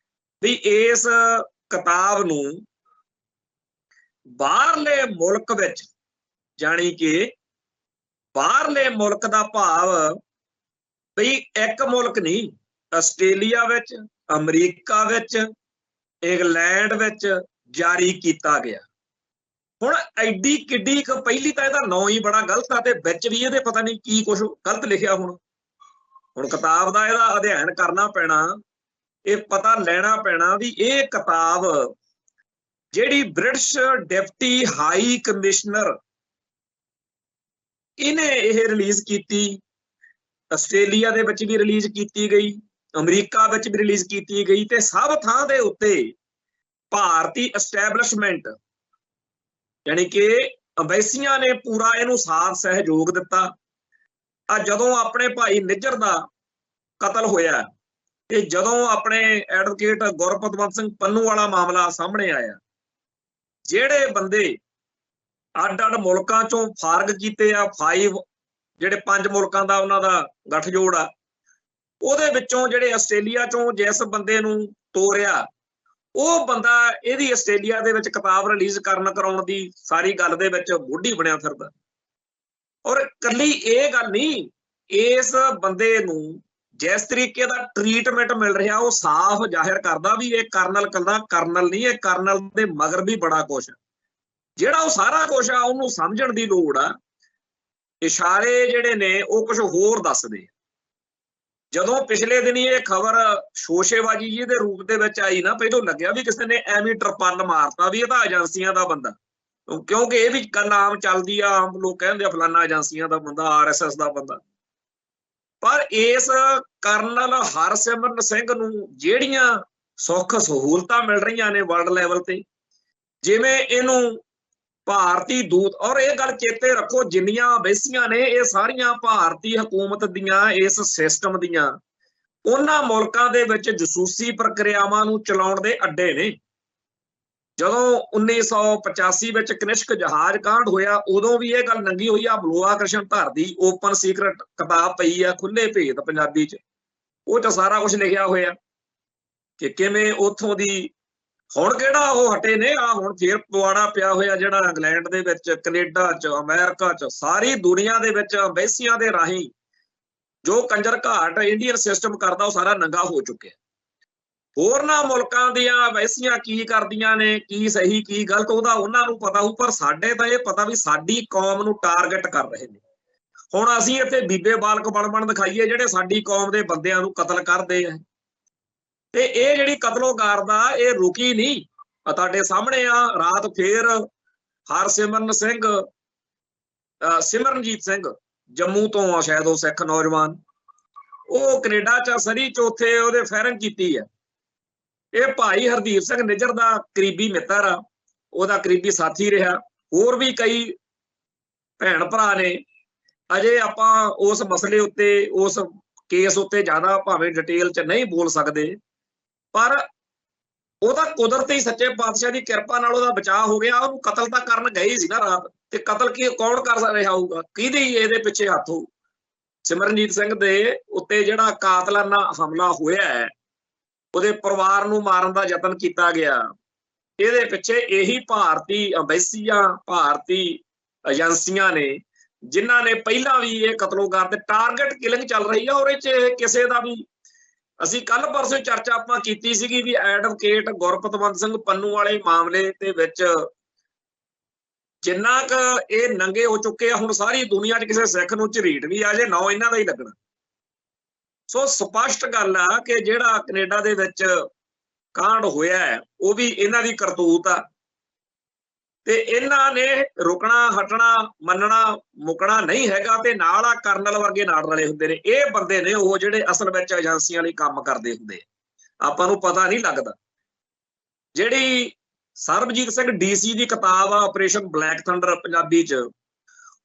Speaker 1: ਵੀ ਇਸ ਕਿਤਾਬ ਨੂੰ ਬਾਹਰਲੇ ਮੁਲਕ ਵਿੱਚ, ਜਾਣੀ ਕਿ ਬਾਹਰਲੇ ਮੁਲਕ ਦਾ ਭਾਵ ਵੀ ਇੱਕ ਮੁਲਕ ਨਹੀਂ, ਆਸਟ੍ਰੇਲੀਆ ਵਿੱਚ, ਅਮਰੀਕਾ ਵਿੱਚ, ਇੰਗਲੈਂਡ ਵਿੱਚ ਜਾਰੀ ਕੀਤਾ ਗਿਆ। ਹੁਣ ਐਡੀ ਕਿੱਡੀ ਪਹਿਲੀ ਤਾਂ ਇਹਦਾ ਨਾਂ ਹੀ ਬੜਾ ਗਲਤ ਆ, ਤੇ ਵਿੱਚ ਵੀ ਇਹਦੇ ਪਤਾ ਨਹੀਂ ਕੀ ਕੁਝ ਗਲਤ ਲਿਖਿਆ। ਹੁਣ ਕਿਤਾਬ ਦਾ ਇਹਦਾ ਅਧਿਐਨ ਕਰਨਾ ਪੈਣਾ, ਇਹ ਪਤਾ ਲੈਣਾ ਪੈਣਾ ਵੀ ਇਹ ਕਿਤਾਬ ਜਿਹੜੀ ਬ੍ਰਿਟਿਸ਼ ਡਿਪਟੀ ਹਾਈ ਕਮਿਸ਼ਨਰ ਇਹਨੇ ਇਹ ਰਿਲੀਜ਼ ਕੀਤੀ, ਆਸਟ੍ਰੇਲੀਆ ਦੇ ਵਿੱਚ ਵੀ ਰਿਲੀਜ਼ ਕੀਤੀ ਗਈ, ਅਮਰੀਕਾ ਵਿੱਚ ਵੀ ਰਿਲੀਜ਼ ਕੀਤੀ ਗਈ, ਤੇ ਸਭ ਥਾਂ ਦੇ ਉੱਤੇ ਭਾਰਤੀ ਐਸਟੈਬਲਿਸ਼ਮੈਂਟ ਯਾਨੀ ਕਿ ਅੰਬੈਸੀਆਂ ਨੇ ਪੂਰਾ ਇਹਨੂੰ ਸਾਥ ਸਹਿਯੋਗ ਦਿੱਤਾ। ਆ ਜਦੋਂ ਆਪਣੇ ਭਾਈ ਨਿੱਜਰ ਦਾ ਕਤਲ ਹੋਇਆ ਤੇ ਜਦੋਂ ਆਪਣੇ ਐਡਵੋਕੇਟ ਗੁਰਪਤਵੰਤ ਸਿੰਘ ਪੰਨੂ ਵਾਲਾ ਮਾਮਲਾ ਸਾਹਮਣੇ ਆਇਆ, ਜਿਹੜੇ ਬੰਦੇ ਅੱਡ-ਅੱਡ ਮੁਲਕਾਂ ਚੋਂ ਫਾਰਗ ਕੀਤੇ ਆ, 5 ਜਿਹੜੇ 5 ਮੁਲਕਾਂ ਦਾ ਉਹਨਾਂ ਦਾ ਗੱਠਜੋੜ ਆ, ਉਹਦੇ ਵਿੱਚੋਂ ਜਿਹੜੇ ਆਸਟ੍ਰੇਲੀਆ ਚੋਂ ਜਿਸ ਬੰਦੇ ਨੂੰ ਤੋਰਿਆ, ਉਹ ਬੰਦਾ ਇਹਦੀ ਆਸਟ੍ਰੇਲੀਆ ਦੇ ਵਿੱਚ ਕਿਤਾਬ ਰਿਲੀਜ਼ ਕਰਾਉਣ ਦੀ ਸਾਰੀ ਗੱਲ ਦੇ ਵਿੱਚ ਮੋਢੀ ਬਣਿਆ ਫਿਰਦਾ। ਔਰ ਇਕੱਲੀ ਇਹ ਗੱਲ ਨਹੀਂ, ਇਸ ਬੰਦੇ ਨੂੰ ਜਿਸ ਤਰੀਕੇ ਦਾ ਟ੍ਰੀਟਮੈਂਟ ਮਿਲ ਰਿਹਾ ਉਹ ਸਾਫ਼ ਜ਼ਾਹਿਰ ਕਰਦਾ ਵੀ ਇਹ ਕਰਨਲ ਕੱਲਾ ਕਰਨਲ ਨਹੀਂ, ਇਹ ਕਰਨਲ ਦੇ ਮਗਰ ਵੀ ਬੜਾ ਕੁਛ, ਜਿਹੜਾ ਉਹ ਸਾਰਾ ਕੁਛ ਆ ਉਹਨੂੰ ਸਮਝਣ ਦੀ ਲੋੜ ਆ। ਇਸ਼ਾਰੇ ਜਿਹੜੇ ਨੇ ਉਹ ਕੁਝ ਹੋਰ ਦੱਸਦੇ। ਜਦੋਂ ਪਿਛਲੇ ਦਿਨੀ ਇਹ ਖਬਰ ਸ਼ੋਸ਼ੇਬਾਜ਼ੀ ਜੀ ਦੇ ਰੂਪ ਦੇ ਵਿੱਚ ਆਈ ਨਾ, ਪਹਿਲਾਂ ਲੱਗਿਆ ਵੀ ਕਿਸੇ ਨੇ ਐਵੇਂ ਟਰਪਲ ਮਾਰਤਾ ਵੀ ਇਹ ਤਾਂ ਏਜੰਸੀਆਂ ਦਾ ਬੰਦਾ, ਕਿਉਂਕਿ ਇਹ ਵੀ ਗੱਲ ਆਮ ਚੱਲਦੀ ਆ, ਆਮ ਲੋਕ ਕਹਿੰਦੇ ਆ ਫਲਾਨਾ ਏਜੰਸੀਆਂ ਦਾ ਬੰਦਾ, RSS ਦਾ ਬੰਦਾ। ਪਰ ਇਸ ਕਰਨਲ ਹਰਸਿਮਰਨ ਸਿੰਘ ਨੂੰ ਜਿਹੜੀਆਂ ਸੁੱਖ ਸਹੂਲਤਾਂ ਮਿਲ ਰਹੀਆਂ ਨੇ ਵਰਲਡ ਲੈਵਲ ਤੇ, ਜਿਵੇਂ ਇਹਨੂੰ ਭਾਰਤੀ ਦੂਤ, ਔਰ ਇਹ ਗੱਲ ਚੇਤੇ ਰੱਖੋ ਜਿੰਨੀਆਂ ਅੰਬੈਸੀਆਂ ਨੇ ਇਹ ਸਾਰੀਆਂ ਭਾਰਤੀ ਹਕੂਮਤ ਦੀਆਂ ਇਸ ਸਿਸਟਮ ਦੀਆਂ ਉਹਨਾਂ ਮੁਲਕਾਂ ਦੇ ਵਿੱਚ ਜਸੂਸੀ ਪ੍ਰਕਿਰਿਆਵਾਂ ਨੂੰ ਚਲਾਉਣ ਦੇ ਅੱਡੇ ਨੇ। ਜਦੋਂ 1985 ਵਿੱਚ ਕਨਿਸ਼ਕ ਜਹਾਜ਼ ਕਾਂਡ ਹੋਇਆ, ਉਦੋਂ ਵੀ ਇਹ ਗੱਲ ਨੰਗੀ ਹੋਈ ਆ, ਬਲੋਆ ਕ੍ਰਿਸ਼ਨ ਧਰ ਦੀ ਓਪਨ ਸੀਕ੍ਰੇਟ ਕਿਤਾਬ ਪਈ ਆ, ਖੁੱਲੇ ਭੇਦ ਪੰਜਾਬੀ 'ਚ, ਉਹ 'ਚ ਸਾਰਾ ਕੁਝ ਲਿਖਿਆ ਹੋਇਆ ਕਿ ਕਿਵੇਂ ਉੱਥੋਂ ਦੀ, ਹੁਣ ਕਿਹੜਾ ਉਹ ਹਟੇ ਨੇ, ਆ ਹੁਣ ਫੇਰ ਪਵਾੜਾ ਪਿਆ ਹੋਇਆ ਜਿਹੜਾ ਇੰਗਲੈਂਡ ਦੇ ਵਿੱਚ, ਕੈਨੇਡਾ 'ਚ, ਅਮਰੀਕਾ 'ਚ, ਸਾਰੀ ਦੁਨੀਆ ਦੇ ਵਿੱਚ ਅੰਬੈਸੀਆਂ ਦੇ ਰਾਹੀਂ ਜੋ ਕੰਜਰ ਘਾਟ ਇੰਡੀਅਨ ਸਿਸਟਮ ਕਰਦਾ ਉਹ ਸਾਰਾ ਨੰਗਾ ਹੋ ਚੁੱਕਿਆ। ਹੋਰਨਾਂ ਮੁਲਕਾਂ ਦੀਆਂ ਅੰਬੈਸੀਆਂ ਕੀ ਕਰਦੀਆਂ ਨੇ, ਕੀ ਸਹੀ ਕੀ ਗਲਤ, ਉਹਦਾ ਉਹਨਾਂ ਨੂੰ ਪਤਾ ਹੋਊ, ਪਰ ਸਾਡੇ ਤਾਂ ਇਹ ਪਤਾ ਵੀ ਸਾਡੀ ਕੌਮ ਨੂੰ ਟਾਰਗੇਟ ਕਰ ਰਹੇ ਨੇ। ਹੁਣ ਅਸੀਂ ਇੱਥੇ ਬੀਬੇ ਬਾਲਕ ਬਣ ਦਿਖਾਈਏ ਜਿਹੜੇ ਸਾਡੀ ਕੌਮ ਦੇ ਬੰਦਿਆਂ ਨੂੰ ਕਤਲ ਕਰਦੇ ਆ, ਤੇ ਇਹ ਜਿਹੜੀ ਕਤਲੋਗਾਰ ਦਾ ਇਹ ਰੁਕੀ ਨਹੀਂ। ਤੁਹਾਡੇ ਸਾਹਮਣੇ ਆ, ਰਾਤ ਫੇਰ ਹਰਸਿਮਰਨ ਸਿੰਘ, ਸਿਮਰਨਜੀਤ ਸਿੰਘ ਜੰਮੂ ਤੋਂ ਆ ਸ਼ਾਇਦ, ਉਹ ਸਿੱਖ ਨੌਜਵਾਨ, ਉਹ ਕੈਨੇਡਾ 'ਚ ਸਰੀ ਚੌਥੇ ਉਹਦੇ ਫਾਇਰਿੰਗ ਕੀਤੀ ਹੈ। ਇਹ ਭਾਈ ਹਰਦੀਪ ਸਿੰਘ ਨਿੱਜਰ ਦਾ ਕਰੀਬੀ ਮਿੱਤਰ ਆ, ਉਹਦਾ ਕਰੀਬੀ ਸਾਥੀ ਰਿਹਾ। ਹੋਰ ਵੀ ਕਈ ਭੈਣ ਭਰਾ ਨੇ। ਅਜੇ ਆਪਾਂ ਉਸ ਮਸਲੇ ਉੱਤੇ, ਉਸ ਕੇਸ ਉੱਤੇ ਜ਼ਿਆਦਾ ਭਾਵੇਂ ਡਿਟੇਲ 'ਚ ਨਹੀਂ ਬੋਲ ਸਕਦੇ, ਪਰ ਉਹਦਾ ਕੁਦਰਤੀ ਸੱਚੇ ਪਾਤਸ਼ਾਹ ਦੀ ਕਿਰਪਾ ਨਾਲ ਉਹਦਾ ਬਚਾਅ ਹੋ ਗਿਆ। ਉਹਨੂੰ ਕਤਲ ਤਾਂ ਕਰਨ ਗਏ ਹੀ ਸੀ ਨਾ ਰਾਤ, ਤੇ ਕਤਲ ਕੌਣ ਕਰ ਰਿਹਾ ਹੋਊਗਾ, ਕਿਹਦੇ ਇਹਦੇ ਪਿੱਛੇ ਹੱਥ ਹੋਊ? ਸਿਮਰਨਜੀਤ ਸਿੰਘ ਦੇ ਉੱਤੇ ਜਿਹੜਾ ਕਾਤਲਾਨਾ ਹਮਲਾ ਹੋਇਆ ਹੈ, ਉਹਦੇ ਪਰਿਵਾਰ ਨੂੰ ਮਾਰਨ ਦਾ ਯਤਨ ਕੀਤਾ ਗਿਆ, ਇਹਦੇ ਪਿੱਛੇ ਇਹੀ ਭਾਰਤੀ ਅੰਬੈਸੀਆਂ, ਭਾਰਤੀ ਏਜੰਸੀਆਂ ਨੇ, ਜਿਨ੍ਹਾਂ ਨੇ ਪਹਿਲਾਂ ਵੀ ਇਹ ਕਤਲੋਗਾਰ ਤੇ ਟਾਰਗੇਟ ਕਿਲਿੰਗ ਚੱਲ ਰਹੀ ਆ। ਔਰ ਇਹ 'ਚ ਕਿਸੇ ਦਾ ਵੀ, ਅਸੀਂ ਕੱਲ ਪਰਸੋਂ ਚਰਚਾ ਆਪਾਂ ਕੀਤੀ ਸੀਗੀ ਵੀ ਐਡਵੋਕੇਟ ਗੁਰਪਤਵੰਤ ਸਿੰਘ ਪੰਨੂ ਵਾਲੇ ਮਾਮਲੇ ਦੇ ਵਿੱਚ ਜਿੰਨਾ ਕੁ ਇਹ ਨੰਗੇ ਹੋ ਚੁੱਕੇ ਆ, ਹੁਣ ਸਾਰੀ ਦੁਨੀਆ 'ਚ ਕਿਸੇ ਸਿੱਖ ਨੂੰ ਝਰੀਟ ਵੀ ਆ ਜੇ ਨਾ ਇਹਨਾਂ ਦਾ ਹੀ ਲੱਗਣਾ। ਸੋ ਸਪਸ਼ਟ ਗੱਲ ਆ ਕਿ ਜਿਹੜਾ ਕੈਨੇਡਾ ਦੇ ਵਿੱਚ ਕਾਂਡ ਹੋਇਆ ਹੈ ਉਹ ਵੀ ਇਹਨਾਂ ਦੀ ਕਰਤੂਤ ਆ, ਤੇ ਇਹਨਾਂ ਨੇ ਰੁਕਣਾ, ਹਟਣਾ, ਮੰਨਣਾ, ਮੁਕਣਾ ਨਹੀਂ ਹੈਗਾ। ਤੇ ਨਾਲ ਆ ਕਰਨਲ ਵਰਗੇ ਨਾਲ ਰਲੇ ਹੁੰਦੇ ਨੇ। ਇਹ ਬੰਦੇ ਨੇ ਉਹ ਜਿਹੜੇ ਅਸਲ ਵਿੱਚ ਏਜੰਸੀਆਂ ਲਈ ਕੰਮ ਕਰਦੇ ਹੁੰਦੇ, ਆਪਾਂ ਨੂੰ ਪਤਾ ਨਹੀਂ ਲੱਗਦਾ। ਜਿਹੜੀ ਸਰਬਜੀਤ ਸਿੰਘ DC ਦੀ ਕਿਤਾਬ ਆ ਆਪਰੇਸ਼ਨ ਬਲੈਕ ਥੰਡਰ ਪੰਜਾਬੀ 'ਚ,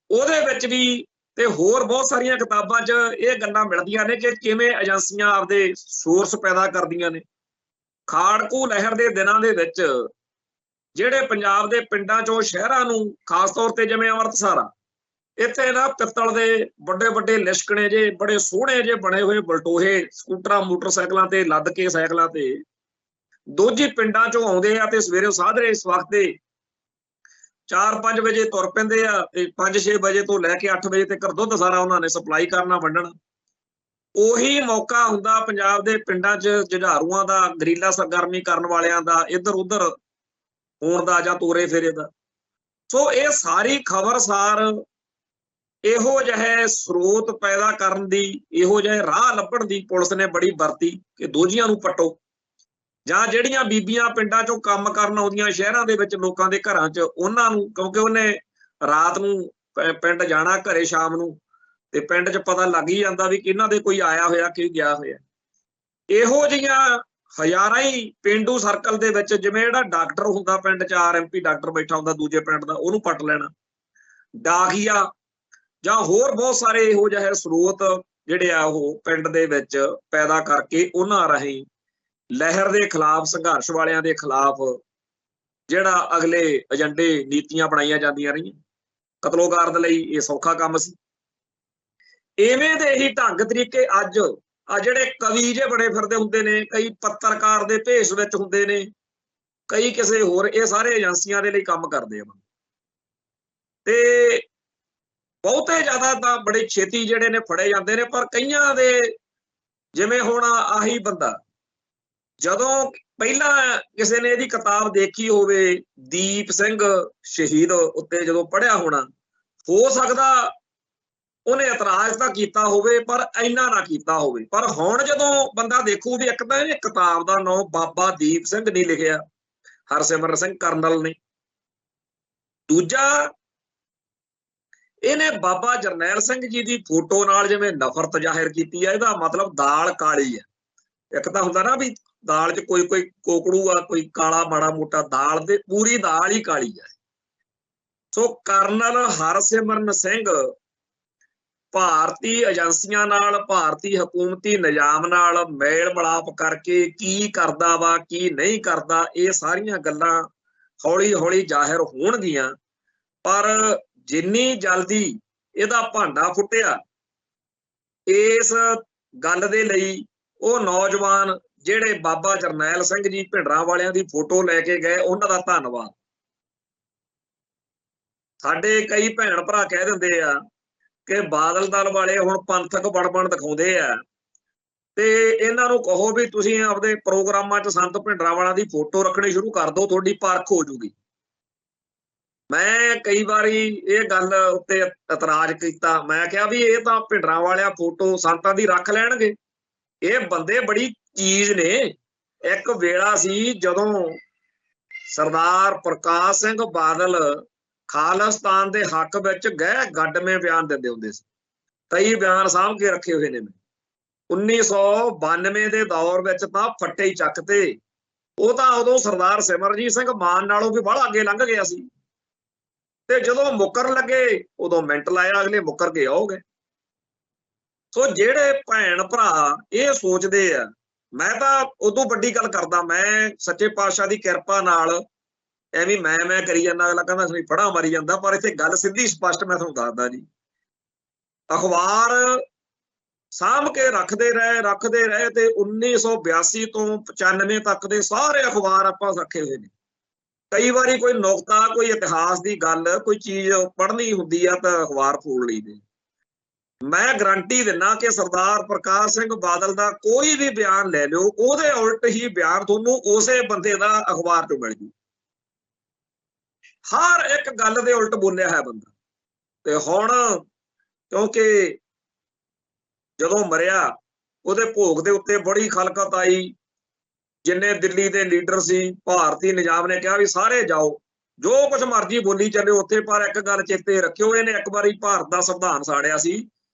Speaker 1: ਉਹਦੇ ਵਿੱਚ ਵੀ ਤੇ ਹੋਰ ਬਹੁਤ ਸਾਰੀਆਂ ਕਿਤਾਬਾਂ 'ਚ ਇਹ ਗੱਲਾਂ ਮਿਲਦੀਆਂ ਨੇ ਕਿ ਕਿਵੇਂ ਏਜੰਸੀਆਂ ਆਪਦੇ ਸੋਰਸ ਪੈਦਾ ਕਰਦੀਆਂ ਨੇ। ਖਾੜਕੂ ਲਹਿਰ ਦੇ ਦਿਨਾਂ ਦੇ ਵਿੱਚ ਜਿਹੜੇ ਪੰਜਾਬ ਦੇ ਪਿੰਡਾਂ ਚੋਂ ਸ਼ਹਿਰਾਂ ਨੂੰ, ਖਾਸ ਤੌਰ ਤੇ ਜਿਵੇਂ ਅੰਮ੍ਰਿਤਸਰ ਆ, ਇੱਥੇ ਨਾ ਪਿੱਤਲ ਦੇ ਵੱਡੇ ਵੱਡੇ ਲਿਸ਼ਕਣੇ ਜੇ, ਬੜੇ ਸੋਹਣੇ ਜੇ ਬਣੇ ਹੋਏ ਬਲਟੋਹੇ ਸਕੂਟਰਾਂ ਮੋਟਰਸਾਈਕਲਾਂ ਤੇ ਲੱਦ ਕੇ, ਸਾਈਕਲਾਂ ਤੇ ਦੋਜੀ ਪਿੰਡਾਂ ਚੋਂ ਆਉਂਦੇ ਆ ਤੇ ਸਵੇਰੇ ਸਾਧਰੇ ਇਸ ਵਕਤ ਦੇ 4-5 ਵਜੇ ਤੁਰ ਪੈਂਦੇ ਆ ਤੇ 5-6 ਵਜੇ ਤੋਂ ਲੈ ਕੇ 8 ਵਜੇ ਤੱਕ ਦੁੱਧ ਸਾਰਾ ਉਹਨਾਂ ਨੇ ਸਪਲਾਈ ਕਰਨਾ, ਵੰਡਣਾ। ਉਹੀ ਮੌਕਾ ਹੁੰਦਾ ਪੰਜਾਬ ਦੇ ਪਿੰਡਾਂ 'ਚ ਜੁਝਾਰੂਆਂ ਦਾ, ਗਰੀਲਾ ਸਰਗਰਮੀ ਕਰਨ ਵਾਲਿਆਂ ਦਾ, ਇੱਧਰ ਉੱਧਰ ਹੋਣ ਦਾ ਜਾਂ ਤੋਰੇ ਫੇਰੇ ਦਾ। ਸੋ ਇਹ ਸਾਰੀ ਖਬਰਸਾਰ ਇਹੋ ਜਿਹੇ ਸਰੋਤ ਪੈਦਾ ਕਰਨ ਦੀ, ਇਹੋ ਜਿਹੇ ਰਾਹ ਲੱਭਣ ਦੀ ਪੁਲਿਸ ਨੇ ਬੜੀ ਵਰਤੀ ਕਿ ਦੋਜੀਆਂ ਨੂੰ ਪੱਟੋ, ਜਾਂ ਜਿਹੜੀਆਂ ਬੀਬੀਆਂ ਪਿੰਡਾਂ 'ਚੋਂ ਕੰਮ ਕਰਨ ਆਉਂਦੀਆਂ ਸ਼ਹਿਰਾਂ ਦੇ ਵਿੱਚ ਲੋਕਾਂ ਦੇ ਘਰਾਂ 'ਚ, ਉਹਨਾਂ ਨੂੰ, ਕਿਉਂਕਿ ਉਹਨੇ ਰਾਤ ਨੂੰ ਪਿੰਡ ਜਾਣਾ ਘਰੇ ਸ਼ਾਮ ਨੂੰ, ਤੇ ਪਿੰਡ 'ਚ ਪਤਾ ਲੱਗ ਹੀ ਜਾਂਦਾ ਵੀ ਕਿਹਨਾਂ ਦੇ ਕੋਈ ਆਇਆ ਹੋਇਆ ਕਿ ਗਿਆ ਹੋਇਆ। ਇਹੋ ਜਿਹੀਆਂ ਹਜ਼ਾਰਾਂ ਹੀ ਪੇਂਡੂ ਸਰਕਲ ਦੇ ਵਿੱਚ, ਜਿਵੇਂ ਜਿਹੜਾ ਡਾਕਟਰ ਹੁੰਦਾ ਪਿੰਡ 'ਚ, RMP ਡਾਕਟਰ ਬੈਠਾ ਹੁੰਦਾ ਦੂਜੇ ਪਿੰਡ ਦਾ, ਉਹਨੂੰ ਪੱਟ ਲੈਣਾ, ਡਾਕੀਆ ਜਾਂ ਹੋਰ ਬਹੁਤ ਸਾਰੇ ਇਹੋ ਜਿਹੇ ਸਰੋਤ ਜਿਹੜੇ ਆ ਉਹ ਪਿੰਡ ਦੇ ਵਿੱਚ ਪੈਦਾ ਕਰਕੇ ਉਹਨਾਂ ਰਾਹੀਂ ਲਹਿਰ ਦੇ ਖਿਲਾਫ, ਸੰਘਰਸ਼ ਵਾਲਿਆਂ ਦੇ ਖਿਲਾਫ ਜਿਹੜਾ ਅਗਲੇ ਏਜੰਡੇ, ਨੀਤੀਆਂ ਬਣਾਈਆਂ ਜਾਂਦੀਆਂ ਰਹੀਆਂ। ਕਤਲੋਗਾਰਦ ਲਈ ਇਹ ਸੌਖਾ ਕੰਮ ਸੀ। ਇਵੇਂ ਦੇ ਹੀ ਢੰਗ ਤਰੀਕੇ ਅੱਜ ਆ ਜਿਹੜੇ ਕਵੀ ਜੇ ਬਣੇ ਫਿਰਦੇ ਹੁੰਦੇ ਨੇ, ਕਈ ਪੱਤਰਕਾਰ ਦੇ ਭੇਸ ਵਿੱਚ ਹੁੰਦੇ ਨੇ, ਕਈ ਕਿਸੇ ਹੋਰ, ਇਹ ਸਾਰੇ ਏਜੰਸੀਆਂ ਦੇ ਲਈ ਕੰਮ ਕਰਦੇ ਆ। ਤੇ ਬਹੁਤੇ ਜ਼ਿਆਦਾ ਤਾਂ ਬੜੇ ਛੇਤੀ ਜਿਹੜੇ ਨੇ ਫੜੇ ਜਾਂਦੇ ਨੇ, ਪਰ ਕਈਆਂ ਦੇ, ਜਿਵੇਂ ਹੁਣ ਆਹੀ ਬੰਦਾ, ਜਦੋਂ ਪਹਿਲਾਂ ਕਿਸੇ ਨੇ ਇਹਦੀ ਕਿਤਾਬ ਦੇਖੀ ਹੋਵੇ, ਦੀਪ ਸਿੰਘ ਸ਼ਹੀਦ ਉੱਤੇ ਜਦੋਂ ਪੜ੍ਹਿਆ ਹੋਣਾ, ਹੋ ਸਕਦਾ ਉਹਨੇ ਇਤਰਾਜ਼ ਤਾਂ ਕੀਤਾ ਹੋਵੇ ਪਰ ਇੰਨਾ ਨਾ ਕੀਤਾ ਹੋਵੇ। ਪਰ ਹੁਣ ਜਦੋਂ ਬੰਦਾ ਦੇਖੂ ਵੀ ਇੱਕ ਤਾਂ ਇਹ ਕਿਤਾਬ ਦਾ ਨਾਮ ਬਾਬਾ ਦੀਪ ਸਿੰਘ ਨਹੀਂ ਲਿਖਿਆ, ਹਰਸਿਮਰਨ ਸਿੰਘ ਕਰਨਲ ਨੇ, ਦੂਜਾ ਇਹਨੇ ਬਾਬਾ ਜਰਨੈਲ ਸਿੰਘ ਜੀ ਦੀ ਫੋਟੋ ਨਾਲ ਜਿਵੇਂ ਨਫ਼ਰਤ ਜ਼ਾਹਿਰ ਕੀਤੀ ਹੈ। ਇਹਦਾ ਮਤਲਬ ਦਾਲ ਕਾਲੀ ਹੈ। ਇੱਕ ਤਾਂ ਹੁੰਦਾ ਨਾ ਵੀ ਦਾਲ 'ਚ ਕੋਈ ਕੋਈ ਕੋਕੜੂ ਆ, ਕੋਈ ਕਾਲਾ ਮਾੜਾ ਮੋਟਾ, ਦਾਲ ਦੇ ਪੂਰੀ ਦਾਲ ਹੀ ਕਾਲੀ ਹੈ। ਸੋ ਕਰਨਲ ਹਰਸਿਮਰਨ ਸਿੰਘ ਭਾਰਤੀ ਏਜੰਸੀਆਂ ਨਾਲ, ਭਾਰਤੀ ਹਕੂਮਤੀ ਨਿਜ਼ਾਮ ਨਾਲ ਮੇਲ ਮਿਲਾਪ ਕਰਕੇ ਕੀ ਕਰਦਾ ਵਾ, ਕੀ ਨਹੀਂ ਕਰਦਾ, ਇਹ ਸਾਰੀਆਂ ਗੱਲਾਂ ਹੌਲੀ ਹੌਲੀ ਜ਼ਾਹਿਰ ਹੋਣਗੀਆਂ। ਪਰ ਜਿੰਨੀ ਜਲਦੀ ਇਹਦਾ ਭਾਂਡਾ ਫੁੱਟਿਆ, ਇਸ ਗੱਲ ਦੇ ਲਈ ਉਹ ਨੌਜਵਾਨ ਜਿਹੜੇ ਬਾਬਾ ਜਰਨੈਲ ਸਿੰਘ ਜੀ ਭਿੰਡਰਾਂ ਵਾਲਿਆਂ ਦੀ ਫੋਟੋ ਲੈ ਕੇ ਗਏ, ਉਹਨਾਂ ਦਾ ਧੰਨਵਾਦ। ਸਾਡੇ ਕਈ ਭੈਣ ਭਰਾ ਕਹਿ ਦਿੰਦੇ ਆ ਕਿ ਬਾਦਲ ਦਲ ਵਾਲੇ ਹੁਣ ਪੰਥਕ ਬਣ ਦਿਖਾਉਂਦੇ ਆ, ਤੇ ਇਹਨਾਂ ਨੂੰ ਕਹੋ ਵੀ ਤੁਸੀਂ ਆਪਦੇ ਪ੍ਰੋਗਰਾਮਾਂ 'ਚ ਸੰਤ ਭਿੰਡਰਾਂ ਵਾਲਿਆਂ ਦੀ ਫੋਟੋ ਰੱਖਣੀ ਸ਼ੁਰੂ ਕਰ ਦਿਓ, ਤੁਹਾਡੀ ਪਰਖ ਹੋ ਜੂਗੀ। ਮੈਂ ਕਈ ਵਾਰੀ ਇਹ ਗੱਲ ਉੱਤੇ ਇਤਰਾਜ਼ ਕੀਤਾ। ਮੈਂ ਕਿਹਾ ਵੀ ਇਹ ਤਾਂ ਭਿੰਡਰਾਂ ਵਾਲਿਆਂ ਫੋਟੋ ਸੰਤਾਂ ਦੀ ਰੱਖ ਲੈਣਗੇ, ਇਹ ਬੰਦੇ ਬੜੀ ਚੀਜ਼ ਨੇ। ਇੱਕ ਵੇਲਾ ਸੀ ਜਦੋਂ ਸਰਦਾਰ ਪ੍ਰਕਾਸ਼ ਸਿੰਘ ਬਾਦਲ ਖਾਲਿਸਤਾਨ ਦੇ ਹੱਕ ਵਿੱਚ ਗਏ ਗੱਡਵੇਂ ਬਿਆਨ ਦਿੰਦੇ ਹੁੰਦੇ ਸੀ। ਕਈ ਬਿਆਨ ਸਾਂਭ ਕੇ ਰੱਖੇ ਹੋਏ ਨੇ। 1992 ਦੇ ਦੌਰ ਵਿੱਚ ਤਾਂ ਫੱਟੇ ਹੀ ਚੱਕਤੇ। ਉਹ ਤਾਂ ਉਦੋਂ ਸਰਦਾਰ ਸਿਮਰਜੀਤ ਸਿੰਘ ਮਾਨ ਨਾਲੋਂ ਵੀ ਬੜਾ ਅੱਗੇ ਲੰਘ ਗਿਆ ਸੀ, ਤੇ ਜਦੋਂ ਮੁੱਕਰ ਲੱਗੇ ਉਦੋਂ ਮਿੰਟ ਲਾਇਆ ਅਗਲੇ ਮੁੱਕਰ ਕੇ ਆਉਗੇ। ਸੋ ਜਿਹੜੇ ਭੈਣ ਭਰਾ ਇਹ ਸੋਚਦੇ ਆ, ਮੈਂ ਤਾਂ ਉਦੋਂ ਵੱਡੀ ਗੱਲ ਕਰਦਾ, ਮੈਂ ਸੱਚੇ ਪਾਤਸ਼ਾਹ ਦੀ ਕਿਰਪਾ ਨਾਲ ਐਵੇਂ ਮੈਂ ਕਰੀ ਜਾਂਦਾ, ਅਗਲਾ ਕਹਿੰਦਾ ਤੁਸੀਂ ਫੜਾ ਮਾਰੀ ਜਾਂਦਾ, ਪਰ ਇੱਥੇ ਗੱਲ ਸਿੱਧੀ ਸਪਸ਼ਟ ਮੈਂ ਤੁਹਾਨੂੰ ਦੱਸਦਾ ਜੀ। ਅਖਬਾਰ ਸਾਂਭ ਕੇ ਰੱਖਦੇ ਰਹੇ ਤੇ 1982 ਤੋਂ 95 ਤੱਕ ਦੇ ਸਾਰੇ ਅਖਬਾਰ ਆਪਾਂ ਰੱਖੇ ਹੋਏ ਨੇ। ਕਈ ਵਾਰੀ ਕੋਈ ਨੁਕਤਾ, ਕੋਈ ਇਤਿਹਾਸ ਦੀ ਗੱਲ, ਕੋਈ ਚੀਜ਼ ਪੜ੍ਹਨੀ ਹੁੰਦੀ ਆ ਤਾਂ ਅਖਬਾਰ ਫੋੜ ਲਈਦੇ। ਮੈਂ ਗਰੰਟੀ ਦਿੰਦਾ ਕਿ ਸਰਦਾਰ ਪ੍ਰਕਾਸ਼ ਸਿੰਘ ਬਾਦਲ ਦਾ ਕੋਈ ਵੀ ਬਿਆਨ ਲੈ ਲਿਓ, ਉਹਦੇ ਉਲਟ ਹੀ ਬਿਆਨ ਤੁਹਾਨੂੰ ਉਸੇ ਬੰਦੇ ਦਾ ਅਖਬਾਰ ਚੋਂ ਮਿਲ ਜੂ। ਹਰ ਇੱਕ ਗੱਲ ਦੇ ਉਲਟ ਬੋਲਿਆ ਹੈ ਬੰਦਾ। ਤੇ ਹੁਣ ਕਿਉਂਕਿ ਜਦੋਂ ਮਰਿਆ ਉਹਦੇ ਭੋਗ ਦੇ ਉੱਤੇ ਬੜੀ ਖਲਕਤ ਆਈ, ਜਿੰਨੇ ਦਿੱਲੀ ਦੇ ਲੀਡਰ ਸੀ, ਭਾਰਤੀ ਨਿਜ਼ਾਮ ਨੇ ਕਿਹਾ ਵੀ ਸਾਰੇ ਜਾਓ, ਜੋ ਕੁਝ ਮਰਜ਼ੀ ਬੋਲੀ ਚੱਲਿਓ ਉੱਥੇ, ਪਰ ਇੱਕ ਗੱਲ ਚੇਤੇ ਰੱਖਿਓ, ਇਹਨੇ ਇੱਕ ਵਾਰੀ ਭਾਰਤ ਦਾ ਸੰਵਿਧਾਨ ਸਾੜਿਆ ਸੀ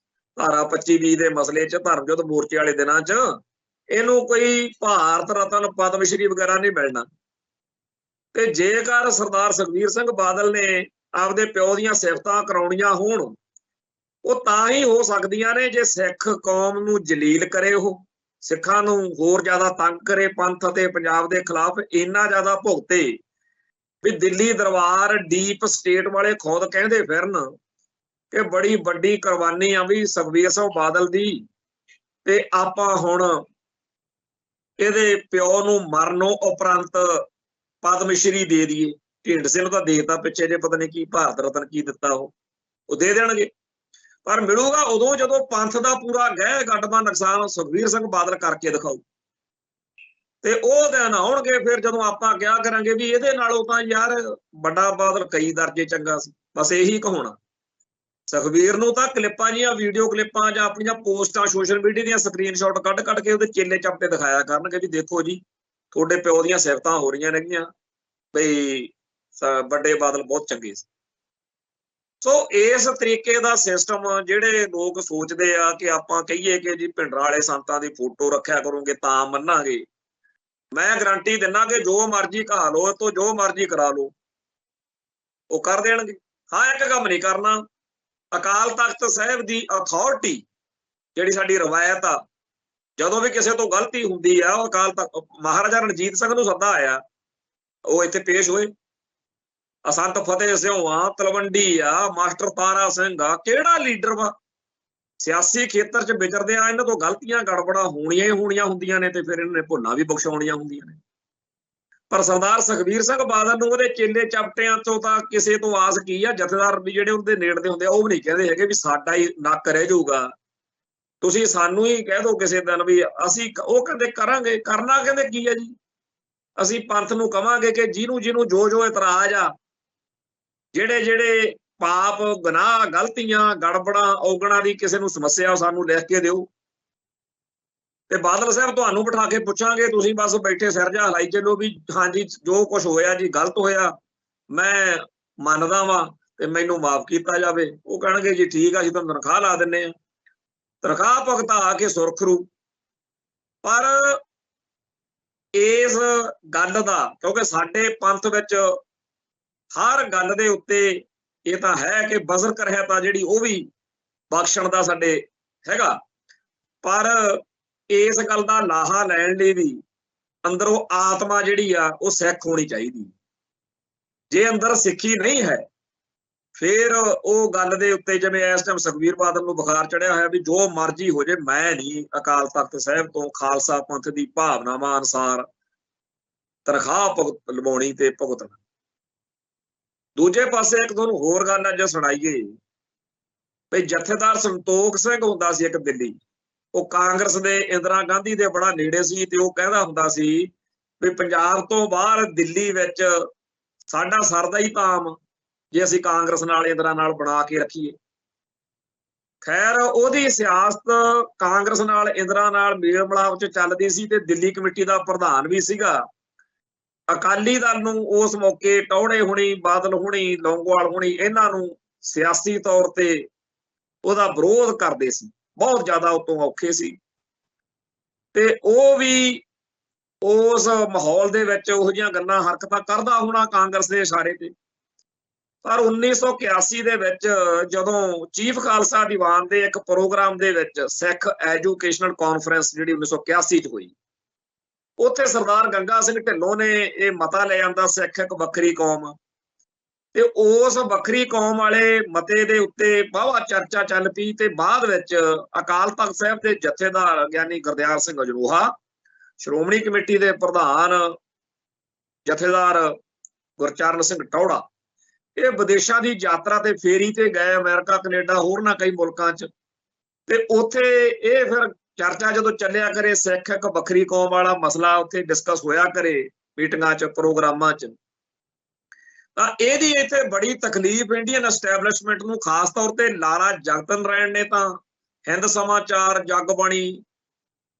Speaker 1: ਧਾਰਾ 25-20 ਦੇ ਮਸਲੇ 'ਚ, ਧਰਮ ਯੁੱਧ ਮੋਰਚੇ ਵਾਲੇ ਦਿਨਾਂ 'ਚ। ਇਹਨੂੰ ਕੋਈ ਭਾਰਤ ਰਤਨ, ਪਦਮ ਸ਼੍ਰੀ ਵਗੈਰਾ ਨਹੀਂ ਮਿਲਣਾ। ਤੇ ਜੇਕਰ ਸਰਦਾਰ ਸੁਖਬੀਰ ਸਿੰਘ ਬਾਦਲ ਨੇ ਆਪਦੇ ਪਿਓ ਦੀਆਂ ਸਿਫਤਾਂ ਕਰਾਉਣੀਆਂ ਹੋਣ, ਉਹ ਤਾਂ ਹੀ ਹੋ ਸਕਦੀਆਂ ਨੇ ਜੇ ਸਿੱਖ ਕੌਮ ਨੂੰ ਜਲੀਲ ਕਰੇ, ਉਹ ਸਿੱਖਾਂ ਨੂੰ ਹੋਰ ਜ਼ਿਆਦਾ ਤੰਗ ਕਰੇ, ਪੰਥ ਅਤੇ ਪੰਜਾਬ ਦੇ ਖਿਲਾਫ ਇੰਨਾ ਜ਼ਿਆਦਾ ਭੁਗਤੇ ਵੀ ਦਿੱਲੀ ਦਰਬਾਰ ਡੀਪ ਸਟੇਟ ਵਾਲੇ ਖੁਦ ਕਹਿੰਦੇ ਫਿਰਨ ਕਿ ਬੜੀ ਵੱਡੀ ਕੁਰਬਾਨੀ ਆ ਵੀ ਸੁਖਬੀਰ ਸਿੰਘ ਬਾਦਲ ਦੀ, ਤੇ ਆਪਾਂ ਹੁਣ ਇਹਦੇ ਪਿਓ ਨੂੰ ਮਰਨੋਂ ਉਪਰੰਤ ਪਦਮ ਸ਼੍ਰੀ ਦੇ ਦਈਏ। ਢਿੰਡ ਸਿੰਘ ਤਾਂ ਦੇਤਾ ਪਿੱਛੇ ਜੇ, ਪਤਾ ਨਹੀਂ ਕੀ ਭਾਰਤ ਰਤਨ ਕੀ ਦਿੱਤਾ, ਉਹ ਦੇ ਦੇਣਗੇ, ਪਰ ਮਿਲੂਗਾ ਉਦੋਂ ਜਦੋਂ ਪੰਥ ਦਾ ਪੂਰਾ ਗਹਿ ਗੱਡ ਦਾ ਨੁਕਸਾਨ ਸੁਖਬੀਰ ਸਿੰਘ ਬਾਦਲ ਕਰਕੇ ਦਿਖਾਊ। ਤੇ ਉਹ ਦਿਨ ਆਉਣਗੇ ਫਿਰ ਜਦੋਂ ਆਪਾਂ ਕਿਹਾ ਕਰਾਂਗੇ ਵੀ ਇਹਦੇ ਨਾਲੋਂ ਤਾਂ ਯਾਰ ਵੱਡਾ ਬਾਦਲ ਕਈ ਦਰਜੇ ਚੰਗਾ ਸੀ। ਬਸ ਇਹੀ ਕਹਾਉਣਾ। ਸੁਖਬੀਰ ਨੂੰ ਤਾਂ ਕਲਿੱਪਾਂ ਜੀਆਂ, ਵੀਡੀਓ ਕਲਿੱਪਾਂ ਜਾਂ ਆਪਣੀਆਂ ਪੋਸਟਾਂ ਸੋਸ਼ਲ ਮੀਡੀਆ ਦੀਆਂ ਸਕਰੀਨਸ਼ਾਟ ਕੱਢ ਕੇ ਉਹਦੇ ਚੇਲੇ ਚਾਪੇ ਦਿਖਾਇਆ ਕਰਨਗੇ ਵੀ ਦੇਖੋ ਜੀ ਤੁਹਾਡੇ ਪਿਓ ਦੀਆਂ ਸਿਫਤਾਂ ਹੋ ਰਹੀਆਂ ਨੇਗੀਆਂ ਬਈ ਵੱਡੇ ਬਾਦਲ ਬਹੁਤ ਚੰਗੇ ਸੀ। ਸੋ ਇਸ ਤਰੀਕੇ ਦਾ ਸਿਸਟਮ ਜਿਹੜੇ ਲੋਕ ਸੋਚਦੇ ਆ ਕਿ ਆਪਾਂ ਕਹੀਏ ਕਿ ਜੀ ਭਿੰਡਰਾਂ ਵਾਲੇ ਸੰਤਾਂ ਦੀ ਫੋਟੋ ਰੱਖਿਆ ਕਰੋਗੇ ਤਾਂ ਮੰਨਾਂਗੇ, ਮੈਂ ਗਰੰਟੀ ਦਿੰਦਾ ਕਿ ਜੋ ਮਰਜ਼ੀ ਕਹਾ ਲੋ, ਤੋਂ ਜੋ ਮਰਜ਼ੀ ਕਰਾ ਲੋ, ਉਹ ਕਰ ਦੇਣਗੇ। ਹਾਂ, ਇੱਕ ਕੰਮ ਨਹੀਂ ਕਰਨਾ, ਅਕਾਲ ਤਖਤ ਸਾਹਿਬ ਦੀ ਅਥਾਰਟੀ ਜਿਹੜੀ ਸਾਡੀ ਰਵਾਇਤ ਆ, ਜਦੋਂ ਵੀ ਕਿਸੇ ਤੋਂ ਗਲਤੀ ਹੁੰਦੀ ਆ ਉਹ ਅਕਾਲ ਤਖਤ, ਮਹਾਰਾਜਾ ਰਣਜੀਤ ਸਿੰਘ ਨੂੰ ਸੱਦਾ ਆਇਆ, ਉਹ ਇੱਥੇ ਪੇਸ਼ ਹੋਏ। ਅਸੰਤ ਫਤਿਹ ਸਿੰਘ ਆ, ਤਲਵੰਡੀ ਆ, ਮਾਸਟਰ ਤਾਰਾ ਸਿੰਘ ਆ, ਕਿਹੜਾ ਲੀਡਰ ਵਾ ਸਿਆਸੀ ਖੇਤਰ 'ਚ ਵਿਚਰਦੇ ਆ, ਇਹਨਾਂ ਤੋਂ ਗਲਤੀਆਂ ਗੜਬੜਾਂ ਹੋਣੀਆਂ ਹੀ ਹੋਣੀਆਂ ਹੁੰਦੀਆਂ ਨੇ ਤੇ ਫਿਰ ਇਹਨਾਂ ਨੇ ਭੁੱਲਾਂ ਵੀ ਬਖਸ਼ਾਉਣੀਆਂ ਹੁੰਦੀਆਂ ਨੇ। ਪਰ ਸਰਦਾਰ ਸੁਖਬੀਰ ਸਿੰਘ ਬਾਦਲ ਨੂੰ ਉਹਦੇ ਚੇਲੇ ਚਾਪਟਿਆਂ ਤੋਂ ਤਾਂ ਕਿਸੇ ਤੋਂ ਆਸ ਕੀ ਆ? ਜਥੇਦਾਰ ਵੀ ਜਿਹੜੇ ਉਹਦੇ ਨੇੜਦੇ ਹੁੰਦੇ ਆ ਉਹ ਵੀ ਨਹੀਂ ਕਹਿੰਦੇ ਹੈਗੇ ਵੀ ਸਾਡਾ ਹੀ ਨੱਕ ਰਹਿ ਜਾਊਗਾ, ਤੁਸੀਂ ਸਾਨੂੰ ਹੀ ਕਹਿ ਦਿਓ ਕਿਸੇ ਦਿਨ ਵੀ ਅਸੀਂ, ਉਹ ਕਹਿੰਦੇ ਕਰਾਂਗੇ। ਕਰਨਾ ਕਹਿੰਦੇ ਕੀ ਆ ਜੀ? ਅਸੀਂ ਪੰਥ ਨੂੰ ਕਵਾਂਗੇ ਕਿ ਜਿਹਨੂੰ ਜੋ ਇਤਰਾਜ਼ ਆ, ਜਿਹੜੇ ਪਾਪ ਗੁਨਾਹ ਗਲਤੀਆਂ ਗੜਬੜਾਂ ਔਗਣਾਂ ਦੀ ਕਿਸੇ ਨੂੰ ਸਮੱਸਿਆ ਸਾਨੂੰ ਲਿਖ ਕੇ ਦਿਓ, ਤੇ ਬਾਦਲ ਸਾਹਿਬ ਤੁਹਾਨੂੰ ਬਿਠਾ ਕੇ ਪੁੱਛਾਂਗੇ, ਤੁਸੀਂ ਬਸ ਬੈਠੇ ਸਿਰ ਜਿਹਾ ਹਲਾਈ ਚੱਲੋ ਵੀ ਹਾਂਜੀ ਜੋ ਕੁਝ ਹੋਇਆ ਜੀ ਗਲਤ ਹੋਇਆ, ਮੈਂ ਮੰਨਦਾ ਵਾਂ ਤੇ ਮੈਨੂੰ ਮਾਫ ਕੀਤਾ ਜਾਵੇ। ਉਹ ਕਹਿਣਗੇ ਜੀ ਠੀਕ ਆ, ਅਸੀਂ ਤੁਹਾਨੂੰ ਤਨਖਾਹ ਲਾ ਦਿੰਨੇ ਆ, ਤਨਖਾਹ ਭੁਗਤਾ ਕੇ ਸੁਰਖਰੂ। ਪਰ ਇਸ ਗੱਲ ਦਾ, ਕਿਉਂਕਿ ਸਾਡੇ ਪੰਥ ਵਿੱਚ ਹਰ ਗੱਲ ਦੇ ਉੱਤੇ ਇਹ ਤਾਂ ਹੈ ਕਿ ਬਜ਼ਰਕ ਰਹਿਤਾ ਜਿਹੜੀ ਉਹ ਵੀ ਬਖਸ਼ਣ ਦਾ ਸਾਡੇ ਹੈਗਾ, ਪਰ ਇਸ ਗੱਲ ਦਾ ਲਾਹਾ ਲੈਣ ਲਈ ਵੀ ਅੰਦਰੋਂ ਆਤਮਾ ਜਿਹੜੀ ਆ ਉਹ ਸਿੱਖ ਹੋਣੀ ਚਾਹੀਦੀ। ਜੇ ਅੰਦਰ ਸਿੱਖੀ ਨਹੀਂ ਹੈ ਫਿਰ ਉਹ ਗੱਲ ਦੇ ਉੱਤੇ, ਜਿਵੇਂ ਇਸ ਟਾਈਮ ਸੁਖਬੀਰ ਬਾਦਲ ਨੂੰ ਬੁਖਾਰ ਚੜਿਆ ਹੋਇਆ ਵੀ ਜੋ ਮਰਜ਼ੀ ਹੋ ਜੇ, ਮੈਂ ਨਹੀਂ ਅਕਾਲ ਤਖਤ ਸਾਹਿਬ ਤੋਂ ਖਾਲਸਾ ਪੰਥ ਦੀ ਭਾਵਨਾਵਾਂ ਅਨੁਸਾਰ ਤਨਖਾਹ ਲਵਾਉਣੀ ਤੇ ਭੁਗਤਣਾ। ਦੂਜੇ ਪਾਸੇ ਇੱਕ ਤੁਹਾਨੂੰ ਹੋਰ ਗੱਲ ਅੱਜ ਸੁਣਾਈਏ ਵੀ ਜਥੇਦਾਰ ਸੰਤੋਖ ਸਿੰਘ ਹੁੰਦਾ ਸੀ ਇੱਕ ਦਿੱਲੀ, ਉਹ ਕਾਂਗਰਸ ਦੇ ਇੰਦਰਾ ਗਾਂਧੀ ਦੇ ਬੜਾ ਨੇੜੇ ਸੀ, ਤੇ ਉਹ ਕਹਿੰਦਾ ਹੁੰਦਾ ਸੀ ਵੀ ਪੰਜਾਬ ਤੋਂ ਬਾਹਰ ਦਿੱਲੀ ਵਿੱਚ ਸਾਡਾ ਸਰਦਾ ਹੀ ਧਾਮ ਜੇ ਅਸੀਂ ਕਾਂਗਰਸ ਨਾਲ ਇੰਦਰਾ ਨਾਲ ਬਣਾ ਕੇ ਰੱਖੀਏ। ਖੈਰ ਉਹਦੀ ਸਿਆਸਤ ਕਾਂਗਰਸ ਨਾਲ ਇੰਦਰਾ ਨਾਲ ਮੇਲ ਮਿਲਾਪ 'ਚ ਚੱਲਦੀ ਸੀ ਤੇ ਦਿੱਲੀ ਕਮੇਟੀ ਦਾ ਪ੍ਰਧਾਨ ਵੀ ਸੀਗਾ। ਅਕਾਲੀ ਦਲ ਨੂੰ ਉਸ ਮੌਕੇ ਟੌੜੇ ਹੋਣੀ, ਬਾਦਲ ਹੋਣੀ, ਲੌਂਗੋਵਾਲ ਹੋਣੀ, ਇਹਨਾਂ ਨੂੰ ਸਿਆਸੀ ਤੌਰ ਤੇ ਉਹਦਾ ਵਿਰੋਧ ਕਰਦੇ ਸੀ, ਬਹੁਤ ਜ਼ਿਆਦਾ ਉਤੋਂ ਔਖੇ ਸੀ, ਤੇ ਉਹ ਵੀ ਉਸ ਮਾਹੌਲ ਦੇ ਵਿੱਚ ਉਹੋ ਜਿਹੀਆਂ ਗੱਲਾਂ ਹਰਕਤਾਂ ਕਰਦਾ ਹੋਣਾ ਕਾਂਗਰਸ ਦੇ ਇਸ਼ਾਰੇ ਤੇ। ਪਰ 1981 ਦੇ ਵਿੱਚ ਜਦੋਂ ਚੀਫ ਖਾਲਸਾ ਦੀਵਾਨ ਦੇ ਇੱਕ ਪ੍ਰੋਗਰਾਮ ਦੇ ਵਿੱਚ ਸਿੱਖ ਐਜੂਕੇਸ਼ਨਲ ਕਾਨਫਰੰਸ ਜਿਹੜੀ 1981 ਚ ਹੋਈ, ਉੱਥੇ ਸਰਦਾਰ ਗੰਗਾ ਸਿੰਘ ਢਿੱਲੋਂ ਨੇ ਇਹ ਮਤਾ ਲੈ ਆਂਦਾ ਸਿੱਖ ਇੱਕ ਵੱਖਰੀ ਕੌਮ, ਤੇ ਉਸ ਵੱਖਰੀ ਕੌਮ ਵਾਲੇ ਮਤੇ ਦੇ ਉੱਤੇ ਵਾਹਵਾ ਚਰਚਾ ਚੱਲ ਪਈ। ਤੇ ਬਾਅਦ ਵਿੱਚ ਅਕਾਲ ਤਖਤ ਸਾਹਿਬ ਦੇ ਜਥੇਦਾਰ ਗਿਆਨੀ ਗੁਰਦਿਆਲ ਸਿੰਘ ਅਜਰੋਹਾ, ਸ਼੍ਰੋਮਣੀ ਕਮੇਟੀ ਦੇ ਪ੍ਰਧਾਨ ਜਥੇਦਾਰ ਗੁਰਚਰਨ ਸਿੰਘ ਟੌੜਾ, ਇਹ ਵਿਦੇਸ਼ਾਂ ਦੀ ਯਾਤਰਾ ਤੇ ਫੇਰੀ ਤੇ ਗਏ, ਅਮਰੀਕਾ, ਕੈਨੇਡਾ, ਹੋਰ ਨਾ ਕਈ ਮੁਲਕਾਂ 'ਚ, ਤੇ ਉੱਥੇ ਇਹ ਫਿਰ ਚਰਚਾ ਜਦੋਂ ਚੱਲਿਆ ਕਰੇ ਸਿੱਖ ਇੱਕ ਵੱਖਰੀ ਕੌਮ ਵਾਲਾ ਮਸਲਾ ਉੱਥੇ ਡਿਸਕਸ ਹੋਇਆ ਕਰੇ ਮੀਟਿੰਗਾਂ 'ਚ, ਪ੍ਰੋਗਰਾਮਾਂ 'ਚ, ਤਾਂ ਇਹਦੀ ਇੱਥੇ ਬੜੀ ਤਕਲੀਫ ਇੰਡੀਅਨ ਐਸਟੈਬਲਿਸ਼ਮੈਂਟ ਨੂੰ, ਖਾਸ ਤੌਰ ਤੇ ਲਾਲਾ ਜਗਤ ਨਾਰਾਇਣ ਨੇ ਤਾਂ ਹਿੰਦ ਸਮਾਚਾਰ, ਜਗਬਾਣੀ,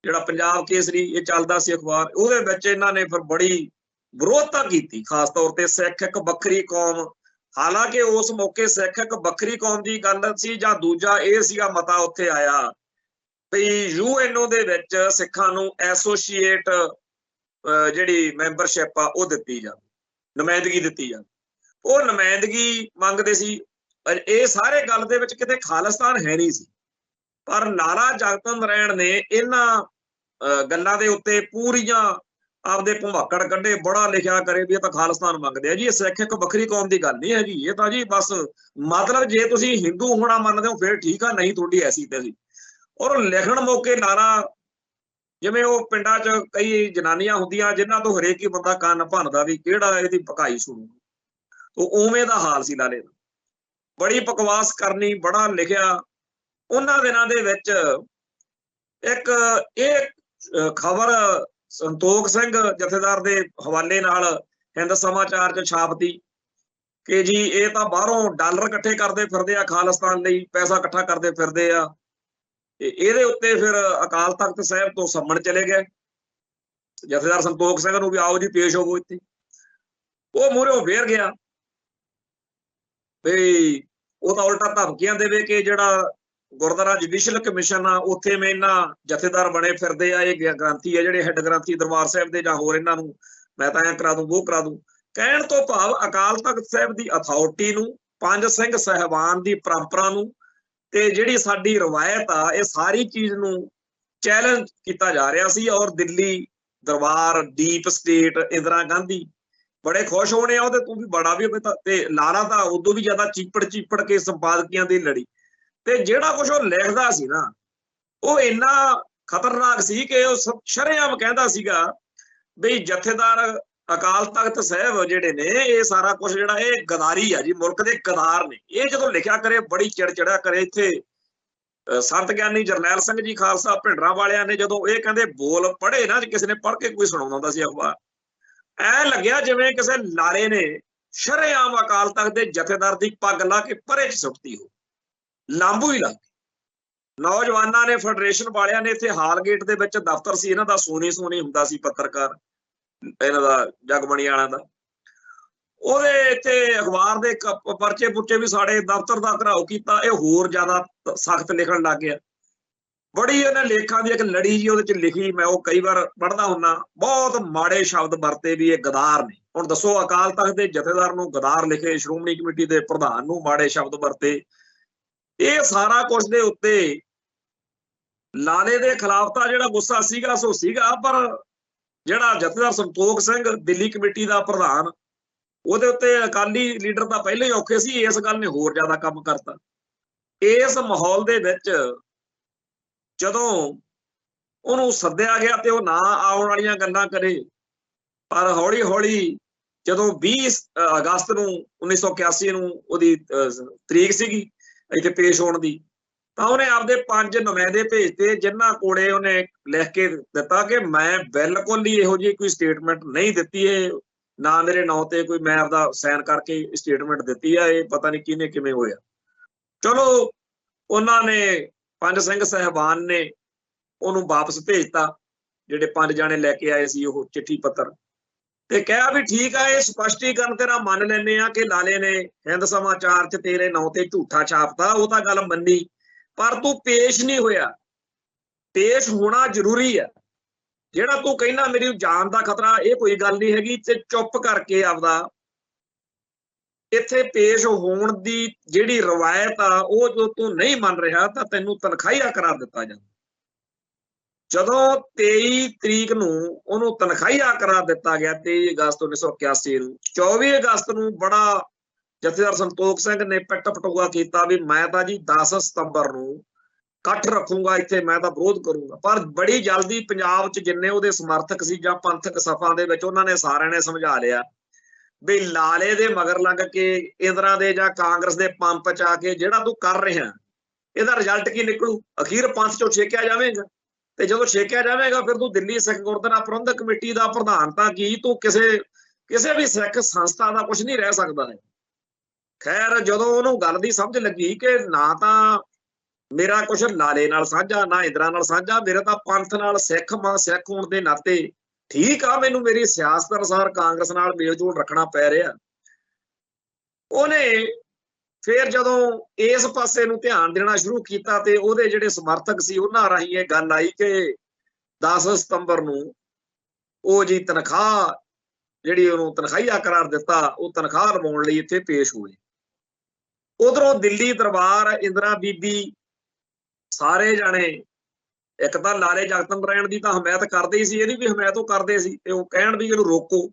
Speaker 1: ਜਿਹੜਾ ਪੰਜਾਬ ਕੇਸਰੀ ਇਹ ਚੱਲਦਾ ਸੀ ਅਖਬਾਰ, ਉਹਦੇ ਵਿੱਚ ਇਹਨਾਂ ਨੇ ਫਿਰ ਬੜੀ ਵਿਰੋਧਤਾ ਕੀਤੀ, ਖਾਸ ਤੌਰ ਤੇ ਸਿੱਖ ਇੱਕ ਵੱਖਰੀ ਕੌਮ। ਹਾਲਾਂਕਿ ਉਸ ਮੌਕੇ ਸਿੱਖ ਇੱਕ ਵੱਖਰੀ ਕੌਮ ਦੀ ਗੱਲ ਸੀ, ਜਾਂ ਦੂਜਾ ਇਹ ਸੀਗਾ ਮਤਾ ਉੱਥੇ ਆਇਆ ਵੀ ਯੂਐਨਓ ਦੇ ਵਿੱਚ ਸਿੱਖਾਂ ਨੂੰ ਐਸੋਸੀਏਟ ਜਿਹੜੀ ਮੈਂਬਰਸ਼ਿਪ ਆ ਉਹ ਦਿੱਤੀ ਜਾਵੇ, ਨੁਮਾਇੰਦਗੀ ਦਿੱਤੀ ਜਾਵੇ, ਉਹ ਨੁਮਾਇੰਦਗੀ ਮੰਗਦੇ ਸੀ। ਇਹ ਸਾਰੇ ਗੱਲ ਦੇ ਵਿੱਚ ਕਿਤੇ ਖਾਲਿਸਤਾਨ ਹੈ ਨਹੀਂ ਸੀ, ਪਰ ਲਾਲਾ ਜਗਤ ਨਾਰਾਇਣ ਨੇ ਇਹਨਾਂ ਗੱਲਾਂ ਦੇ ਉੱਤੇ ਪੂਰੀਆਂ ਆਪਦੇ ਭੁਮੱਕੜ ਕੱਢੇ, ਬੜਾ ਲਿਖਿਆ ਕਰੇ ਵੀ ਇਹ ਤਾਂ ਖਾਲਿਸਤਾਨ ਮੰਗਦੇ ਆ ਜੀ। ਇਹ ਸਿੱਖ ਇੱਕ ਵੱਖਰੀ ਕੌਮ ਦੀ ਗੱਲ ਨਹੀਂ ਹੈਗੀ, ਇਹ ਤਾਂ ਜੀ ਬਸ ਮਤਲਬ ਜੇ ਤੁਸੀਂ ਹਿੰਦੂ ਹੋਣਾ ਮੰਨਦੇ ਹੋ ਫਿਰ ਠੀਕ ਆ, ਨਹੀਂ ਤੁਹਾਡੀ ਐਸੀ ਤੈਸੀ। ਔਰ ਲਿਖਣ ਮੌਕੇ ਲਾਰਾ, ਜਿਵੇਂ ਉਹ ਪਿੰਡਾਂ 'ਚ ਕਈ ਜਨਾਨੀਆਂ ਹੁੰਦੀਆਂ ਜਿਨ੍ਹਾਂ ਤੋਂ ਹਰੇਕ ਹੀ ਬੰਦਾ ਕੰਨ ਭੰਨਦਾ ਵੀ ਕਿਹੜਾ ਇਹਦੀ ਭਕਾਈ ਸੁਣੂ, ਉਹ ਉਵੇਂ ਦਾ ਹਾਲ ਸੀ ਲਾਲੇ ਦਾ। ਬੜੀ ਬਕਵਾਸ ਕਰਨੀ, ਬੜਾ ਲਿਖਿਆ। ਉਹਨਾਂ ਦਿਨਾਂ ਦੇ ਵਿੱਚ ਇੱਕ ਇਹ ਖਬਰ ਸੰਤੋਖ ਸਿੰਘ ਜਥੇਦਾਰ ਦੇ ਹਵਾਲੇ ਨਾਲ ਹਿੰਦ ਸਮਾਚਾਰ 'ਚ ਛਾਪਤੀ ਕਿ ਜੀ ਇਹ ਤਾਂ ਬਾਹਰੋਂ ਡਾਲਰ ਇਕੱਠੇ ਕਰਦੇ ਫਿਰਦੇ ਆ ਖਾਲਿਸਤਾਨ ਲਈ, ਪੈਸਾ ਇਕੱਠਾ ਕਰਦੇ ਫਿਰਦੇ ਆ। ਇਹਦੇ ਉੱਤੇ ਫਿਰ ਅਕਾਲ ਤਖਤ ਸਾਹਿਬ ਤੋਂ ਸੰਮਣ ਚਲੇ ਗਏ ਜਥੇਦਾਰ ਸੰਤੋਖ ਸਿੰਘ ਨੂੰ ਵੀ ਆਓ ਜੀ ਪੇਸ਼ ਹੋਵੋ ਇੱਥੇ। ਉਹ ਮੂਹਰੋਂ ਫੇਰ ਗਿਆ ਵੀ ਉਹ ਤਾਂ ਉਲਟਾ ਧਮਕੀਆਂ ਦੇਵੇ ਕਿ ਜਿਹੜਾ ਗੁਰਦੁਆਰਾ ਜੁਡੀਸ਼ੀਅਲ ਕਮਿਸ਼ਨ ਆ ਉੱਥੇ ਮੈਂ ਇਹਨਾਂ ਜਥੇਦਾਰ ਬਣੇ ਫਿਰਦੇ ਆ, ਇਹ ਗ੍ਰੰਥੀ ਆ ਜਿਹੜੇ ਹੈੱਡ ਗ੍ਰੰਥੀ ਦਰਬਾਰ ਸਾਹਿਬ ਦੇ ਜਾਂ ਹੋਰ, ਇਹਨਾਂ ਨੂੰ ਮੈਂ ਤਾਂ ਐਂ ਕਰਾ ਦੂੰ ਉਹ ਕਰਾ ਦੂੰ। ਕਹਿਣ ਤੋਂ ਭਾਵ ਅਕਾਲ ਤਖਤ ਸਾਹਿਬ ਦੀ ਅਥਾਰਟੀ ਨੂੰ, ਪੰਜ ਸਿੰਘ ਸਾਹਿਬਾਨ ਦੀ ਪਰੰਪਰਾ ਨੂੰ ਤੇ ਜਿਹੜੀ ਸਾਡੀ ਰਵਾਇਤ ਆ, ਇਹ ਸਾਰੀ ਚੀਜ਼ ਨੂੰ ਚੈਲੰਜ ਕੀਤਾ ਜਾ ਰਿਹਾ ਸੀ। ਔਰ ਦਿੱਲੀ ਦਰਬਾਰ, ਡੀਪ ਸਟੇਟ, ਇੰਦਰਾ ਗਾਂਧੀ ਬੜੇ ਖੁਸ਼ ਹੋਣੇ ਆ ਉਹਦੇ ਤੋਂ ਵੀ ਬੜਾ ਵੀ, ਤੇ ਲਾਲਾ ਤਾਂ ਉਦੋਂ ਵੀ ਜ਼ਿਆਦਾ ਚੀਪੜ ਕੇ ਸੰਪਾਦਕੀਆਂ ਦੀ ਲੜੀ। ਤੇ ਜਿਹੜਾ ਕੁਝ ਉਹ ਲਿਖਦਾ ਸੀ ਨਾ, ਉਹ ਇੰਨਾ ਖਤਰਨਾਕ ਸੀ ਕਿ ਉਹ ਸ਼ਰੇਆਮ ਕਹਿੰਦਾ ਸੀਗਾ ਬਈ ਜਥੇਦਾਰ ਅਕਾਲ ਤਖਤ ਸਾਹਿਬ ਜਿਹੜੇ ਨੇ ਇਹ ਸਾਰਾ ਕੁਝ ਜਿਹੜਾ ਇਹ ਗਦਾਰੀ ਆ ਜੀ, ਮੁਲਕ ਦੇ ਗਦਾਰ ਨੇ। ਇਹ ਜਦੋਂ ਲਿਖਿਆ ਕਰੇ ਬੜੀ ਚਿੜਚਿੜਿਆ ਕਰੇ। ਇੱਥੇ ਸੰਤ ਗਿਆਨੀ ਜਰਨੈਲ ਸਿੰਘ ਜੀ ਖਾਲਸਾ ਭਿੰਡਰਾਂ ਵਾਲਿਆਂ ਨੇ ਜਦੋਂ ਇਹ ਕਹਿੰਦੇ ਬੋਲ ਪੜ੍ਹੇ ਨਾ, ਕਿਸੇ ਨੇ ਪੜ੍ਹ ਕੇ ਕੋਈ ਸੁਣਾਉਂਦਾ ਹੁੰਦਾ ਸੀ ਅਖਬਾਰ, ਐ ਲੱਗਿਆ ਜਿਵੇਂ ਕਿਸੇ ਲਾਲੇ ਨੇ ਸ਼ਰੇਆਮ ਅਕਾਲ ਤਖਤ ਦੇ ਜਥੇਦਾਰ ਦੀ ਪੱਗ ਲਾ ਕੇ ਪਰੇ 'ਚ ਸੁੱਟਤੀ ਹੋ, ਲਾਂਬੂ ਹੀ ਲੱਗ ਗਈ। ਨੌਜਵਾਨਾਂ ਨੇ, ਫੈਡਰੇਸ਼ਨ ਵਾਲਿਆਂ ਨੇ, ਇੱਥੇ ਹਾਲਗੇਟ ਦੇ ਵਿੱਚ ਦਫ਼ਤਰ ਸੀ ਇਹਨਾਂ ਦਾ, ਸੋਨੀ ਹੁੰਦਾ ਸੀ ਪੱਤਰਕਾਰ ਇਹਨਾਂ ਦਾ, ਜਗਬਣੀ ਵਾਲਿਆਂ ਦਾ। ਉਹਦੇ ਇੱਥੇ ਅਖਬਾਰ ਦੇ ਪਰਚੇ ਪੁਰਚੇ ਵੀ ਸਾਡੇ ਦਫ਼ਤਰ ਦਾ ਘਰਾਓ ਕੀਤਾ। ਇਹ ਹੋਰ ਜ਼ਿਆਦਾ ਸਖਤ ਲਿਖਣ ਲੱਗ ਗਿਆ। ਬੜੀ ਉਹਨੇ ਲੇਖਾਂ ਦੀ ਇੱਕ ਲੜੀ ਜੀ ਉਹਦੇ 'ਚ ਲਿਖੀ, ਮੈਂ ਉਹ ਕਈ ਵਾਰ ਪੜ੍ਹਦਾ ਹੁੰਦਾ। ਬਹੁਤ ਮਾੜੇ ਸ਼ਬਦ ਵਰਤੇ ਵੀ ਇਹ ਗਦਾਰ ਨੇ। ਹੁਣ ਦੱਸੋ, ਅਕਾਲ ਤਖਤ ਦੇ ਜਥੇਦਾਰ ਨੂੰ ਗਦਾਰ ਲਿਖੇ, ਸ਼੍ਰੋਮਣੀ ਕਮੇਟੀ ਦੇ ਪ੍ਰਧਾਨ ਨੂੰ ਮਾੜੇ ਸ਼ਬਦ ਵਰਤੇ। ਇਹ ਸਾਰਾ ਕੁਝ ਦੇ ਉੱਤੇ ਲਾਲੇ ਦੇ ਖਿਲਾਫ ਤਾਂ ਜਿਹੜਾ ਗੁੱਸਾ ਸੀਗਾ ਸੋ ਸੀਗਾ, ਪਰ ਜਿਹੜਾ ਜਥੇਦਾਰ ਸੰਤੋਖ ਸਿੰਘ ਦਿੱਲੀ ਕਮੇਟੀ ਦਾ ਪ੍ਰਧਾਨ, ਉਹਦੇ ਉੱਤੇ ਅਕਾਲੀ ਲੀਡਰ ਤਾਂ ਪਹਿਲਾਂ ਹੀ ਔਖੇ ਸੀ, ਇਸ ਗੱਲ ਨੇ ਹੋਰ ਜ਼ਿਆਦਾ ਕੰਮ ਕਰਤਾ। ਇਸ ਮਾਹੌਲ ਦੇ ਵਿੱਚ ਜਦੋਂ ਉਹਨੂੰ ਸੱਦਿਆ ਗਿਆ ਤੇ ਉਹ ਨਾ ਆਉਣ ਵਾਲੀਆਂ ਗੱਲਾਂ ਕਰੇ, ਪਰ ਹੌਲੀ ਹੌਲੀ ਜਦੋਂ 20 ਅਗਸਤ ਨੂੰ 1981 ਨੂੰ ਉਹਦੀ ਤਰੀਕ ਸੀਗੀ ਇੱਥੇ ਪੇਸ਼ ਹੋਣ ਦੀ, ਤਾਂ ਉਹਨੇ ਆਪਦੇ 5 ਨੁਮਾਇੰਦੇ ਭੇਜਤੇ ਜਿਨ੍ਹਾਂ ਕੋਲੇ ਉਹਨੇ ਲਿਖ ਕੇ ਦਿੱਤਾ ਕਿ ਮੈਂ ਬਿਲਕੁਲ ਹੀ ਇਹੋ ਜਿਹੀ ਕੋਈ ਸਟੇਟਮੈਂਟ ਨਹੀਂ ਦਿੱਤੀ, ਇਹ ਨਾ ਮੇਰੇ ਨਾਂ ਤੇ ਕੋਈ ਮੈਂ ਆਪਦਾ ਸਾਈਨ ਕਰਕੇ ਸਟੇਟਮੈਂਟ ਦਿੱਤੀ ਆ, ਇਹ ਪਤਾ ਨਹੀਂ ਕਿਹਨੇ ਕਿਵੇਂ ਹੋਇਆ। ਚਲੋ ਉਹਨਾਂ ਨੇ, ਪੰਜ ਸਿੰਘ ਸਾਹਿਬਾਨ ਨੇ ਉਹਨੂੰ ਵਾਪਸ ਭੇਜਤਾ, ਜਿਹੜੇ 5 ਜਾਣੇ ਲੈ ਕੇ ਆਏ ਸੀ ਉਹ ਚਿੱਠੀ ਪੱਤਰ, ਤੇ ਕਿਹਾ ਵੀ ਠੀਕ ਆ, ਇਹ ਸਪਸ਼ਟੀਕਰਨ ਤੇਰਾ ਮੰਨ ਲੈਂਦੇ ਆ ਕਿ ਲਾਲੇ ਨੇ ਹਿੰਦ ਸਮਾਚਾਰ 'ਚ ਤੇਰੇ ਨਾਂ ਤੇ ਝੂਠਾ ਛਾਪਤਾ, ਉਹ ਤਾਂ ਗੱਲ ਮੰਨੀ, ਪਰ ਤੂੰ ਪੇਸ਼ ਨਹੀਂ ਹੋਇਆ। ਪੇਸ਼ ਹੋਣਾ ਜ਼ਰੂਰੀ ਆ। ਜਿਹੜਾ ਤੂੰ ਕਹਿੰਦਾ ਮੇਰੀ ਜਾਨ ਦਾ ਖਤਰਾ, ਇਹ ਕੋਈ ਗੱਲ ਨਹੀਂ ਹੈਗੀ, ਤੇ ਚੁੱਪ ਕਰਕੇ ਆਪਦਾ ਇੱਥੇ ਪੇਸ਼ ਹੋਣ ਦੀ ਜਿਹੜੀ ਰਵਾਇਤ ਆ ਉਹ ਜੋ ਤੂੰ ਨਹੀਂ ਮੰਨ ਰਿਹਾ ਤਾਂ ਤੈਨੂੰ ਤਨਖਾਹੀਆ ਕਰਾਰ ਦਿੱਤਾ ਜਾਂਦਾ। ਜਦੋਂ 23 ਤਰੀਕ ਨੂੰ ਉਹਨੂੰ ਤਨਖਾਹੀਆ ਕਰਾਰ ਦਿੱਤਾ ਗਿਆ 23 ਅਗਸਤ 1981 ਨੂੰ, 24 ਅਗਸਤ ਨੂੰ ਬੜਾ ਜਥੇਦਾਰ ਸੰਤੋਖ ਸਿੰਘ ਨੇ ਪਿੱਟ ਪਟੂਆ ਕੀਤਾ ਵੀ ਮੈਂ ਤਾਂ ਜੀ 10 ਸਤੰਬਰ ਨੂੰ ਇਕੱਠ ਰੱਖੂੰਗਾ ਇੱਥੇ, ਮੈਂ ਤਾਂ ਵਿਰੋਧ ਕਰੂੰਗਾ। ਪਰ ਬੜੀ ਜਲਦੀ ਪੰਜਾਬ 'ਚ ਜਿੰਨੇ ਉਹਦੇ ਸਮਰਥਕ ਸੀ ਜਾਂ ਪੰਥਕ ਸਫਾਂ ਦੇ ਵਿੱਚ, ਉਹਨਾਂ ਨੇ ਸਾਰਿਆਂ ਨੇ ਸਮਝਾ ਲਿਆ ਵੀ ਲਾਲੇ ਦੇ ਮਗਰ ਲੱਗ ਕੇ, ਇੰਦਰਾ ਦੇ ਜਾਂ ਕਾਂਗਰਸ ਦੇ ਪੰਪ 'ਚ ਆ ਕੇ ਜਿਹੜਾ ਤੂੰ ਕਰ ਰਿਹਾ, ਇਹਦਾ ਰਿਜ਼ਲਟ ਕੀ ਨਿਕਲੂ? ਅਖੀਰ ਪੰਥ 'ਚੋਂ ਛੇਕਿਆ ਜਾਵੇਗਾ, ਤੇ ਜਦੋਂ ਛੇਕਿਆ ਜਾਵੇਗਾ ਫਿਰ ਤੂੰ ਦਿੱਲੀ ਸਿੱਖ ਗੁਰਦੁਆਰਾ ਪ੍ਰਬੰਧਕ ਕਮੇਟੀ ਦਾ ਪ੍ਰਧਾਨ ਤਾਂ ਕੀ, ਤੂੰ ਕਿਸੇ ਵੀ ਸਿੱਖ ਸੰਸਥਾ ਦਾ ਕੁਝ ਨਹੀਂ ਰਹਿ ਸਕਦਾ ਹੈ। ਖੈਰ, ਜਦੋਂ ਉਹਨੂੰ ਗੱਲ ਦੀ ਸਮਝ ਲੱਗੀ ਕਿ ਨਾ ਤਾਂ ਮੇਰਾ ਕੁਛ ਲਾਲੇ ਨਾਲ ਸਾਂਝਾ, ਨਾ ਇੰਦਰਾ ਨਾਲ ਸਾਂਝਾ, ਮੇਰਾ ਤਾਂ ਪੰਥ ਨਾਲ, ਸਿੱਖ ਹੋਣ ਦੇ ਨਾਤੇ ਠੀਕ ਆ, ਮੈਨੂੰ ਮੇਰੀ ਸਿਆਸਤ ਅਨੁਸਾਰ ਕਾਂਗਰਸ ਨਾਲ ਮੇਲ-ਜੋਲ ਰੱਖਣਾ ਪੈ ਰਿਹਾ। ਉਹਨੇ ਫਿਰ ਜਦੋਂ ਇਸ ਪਾਸੇ ਨੂੰ ਧਿਆਨ ਦੇਣਾ ਸ਼ੁਰੂ ਕੀਤਾ ਤੇ ਉਹਦੇ ਜਿਹੜੇ ਸਮਰਥਕ ਸੀ ਉਹਨਾਂ ਰਾਹੀਂ ਇਹ ਗੱਲ ਆਈ ਕਿ 10 ਸਤੰਬਰ ਨੂੰ ਉਹ ਜੀ ਤਨਖਾਹ ਜਿਹੜੀ ਉਹਨੂੰ ਤਨਖਾਹੀਆ ਕਰਾਰ ਦਿੱਤਾ, ਉਹ ਤਨਖਾਹ ਲਵਾਉਣ ਲਈ ਇੱਥੇ ਪੇਸ਼ ਹੋਏ। ਉਧਰੋਂ ਦਿੱਲੀ ਦਰਬਾਰ, ਇੰਦਰਾ ਬੀਬੀ, ਸਾਰੇ ਜਾਣੇ ਇੱਕ ਤਾਂ ਲਾਲੇ ਜਗਤ ਨਾਰਾਇਣ ਦੀ ਤਾਂ ਹਮਾਇਤ ਕਰਦੇ ਹੀ ਸੀ, ਇਹਦੀ ਵੀ ਹਮਾਇਤ ਉਹ ਕਰਦੇ ਸੀ ਤੇ ਉਹ ਕਹਿਣ ਵੀ ਇਹਨੂੰ ਰੋਕੋ।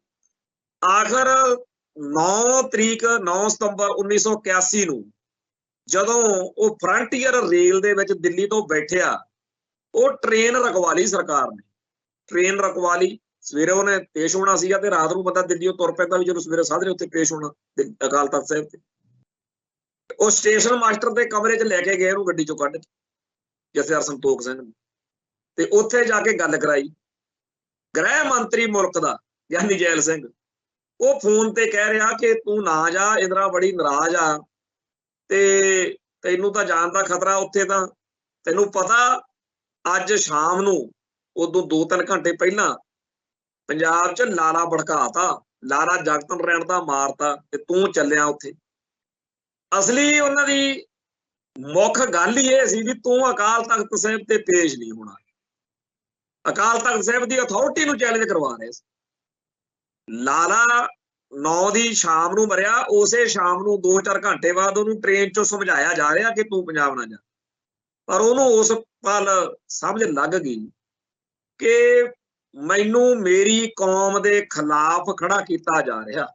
Speaker 1: ਆਖਰ 9 ਸਤੰਬਰ 1981 ਨੂੰ ਜਦੋਂ ਉਹ ਫਰੰਟੀਅਰ ਰੇਲ ਦੇ ਵਿੱਚ ਦਿੱਲੀ ਤੋਂ ਬੈਠਿਆ, ਉਹ ਟ੍ਰੇਨ ਰਖਵਾ ਲਈ ਸਰਕਾਰ ਨੇ, ਟ੍ਰੇਨ ਰਖਵਾ ਲਈ। ਸਵੇਰੇ ਉਹਨੇ ਪੇਸ਼ ਹੋਣਾ ਸੀਗਾ ਤੇ ਰਾਤ ਨੂੰ ਬੰਦਾ ਦਿੱਲੀੋਂ ਤੁਰ ਪੈਂਦਾ ਵੀ ਜਦੋਂ ਸਵੇਰੇ ਸਾਜਰੇ ਉੱਥੇ ਪੇਸ਼ ਹੋਣਾ ਅਕਾਲ ਤਖਤ ਸਾਹਿਬ ਤੇ। ਉਹ ਸਟੇਸ਼ਨ ਮਾਸਟਰ ਦੇ ਕਮਰੇ 'ਚ ਲੈ ਕੇ ਗਏ ਉਹਨੂੰ ਗੱਡੀ 'ਚੋਂ ਕੱਢ ਕੇ, ਜਥੇਦਾਰ ਸੰਤੋਖ ਸਿੰਘ ਨੂੰ, ਤੇ ਉੱਥੇ ਜਾ ਕੇ ਗੱਲ ਕਰਾਈ। ਗ੍ਰਹਿ ਮੰਤਰੀ ਮੁਲਕ ਦਾ ਗਿਆਨੀ ਜੈਲ ਸਿੰਘ ਉਹ ਫੋਨ ਤੇ ਕਹਿ ਰਿਹਾ ਕਿ ਤੂੰ ਨਾ ਜਾ, ਇੰਦਰਾ ਬੜੀ ਨਾਰਾਜ਼ ਆ ਤੇ ਤੈਨੂੰ ਤਾਂ ਜਾਣ ਦਾ ਖਤਰਾ ਉੱਥੇ। ਤਾਂ ਤੈਨੂੰ ਪਤਾ ਅੱਜ ਸ਼ਾਮ ਨੂੰ ਉਦੋਂ 2-3 ਘੰਟੇ ਪਹਿਲਾਂ ਪੰਜਾਬ 'ਚ ਲਾਲਾ ਭੜਕਾਤਾ, ਲਾਲਾ ਜਗਤ ਨਾਰਾਇਣ ਦਾ ਮਾਰਤਾ ਤੇ ਤੂੰ ਚੱਲਿਆ ਉੱਥੇ। ਅਸਲੀ ਉਹਨਾਂ ਦੀ ਮੁੱਖ ਗੱਲ ਹੀ ਇਹ ਸੀ ਵੀ ਤੂੰ ਅਕਾਲ ਤਖਤ ਸਾਹਿਬ ਤੇ ਪੇਸ਼ ਨਹੀਂ ਹੋਣਾ। ਅਕਾਲ ਤਖਤ ਸਾਹਿਬ ਦੀ ਅਥਾਰਟੀ ਨੂੰ ਚੈਲੰਜ ਕਰਵਾ ਰਹੇ ਸੀ। ਲਾਲਾ 9 ਦੀ ਸ਼ਾਮ ਨੂੰ ਮਰਿਆ, ਉਸੇ ਸ਼ਾਮ ਨੂੰ 2-4 ਘੰਟੇ ਬਾਅਦ ਉਹਨੂੰ ਟ੍ਰੇਨ 'ਚੋਂ ਸਮਝਾਇਆ ਜਾ ਰਿਹਾ ਕਿ ਤੂੰ ਪੰਜਾਬ ਨਾ ਜਾ। ਪਰ ਉਹਨੂੰ ਉਸ ਪਲ ਸਮਝ ਲੱਗ ਗਈ ਕਿ ਮੈਨੂੰ ਮੇਰੀ ਕੌਮ ਦੇ ਖਿਲਾਫ ਖੜਾ ਕੀਤਾ ਜਾ ਰਿਹਾ,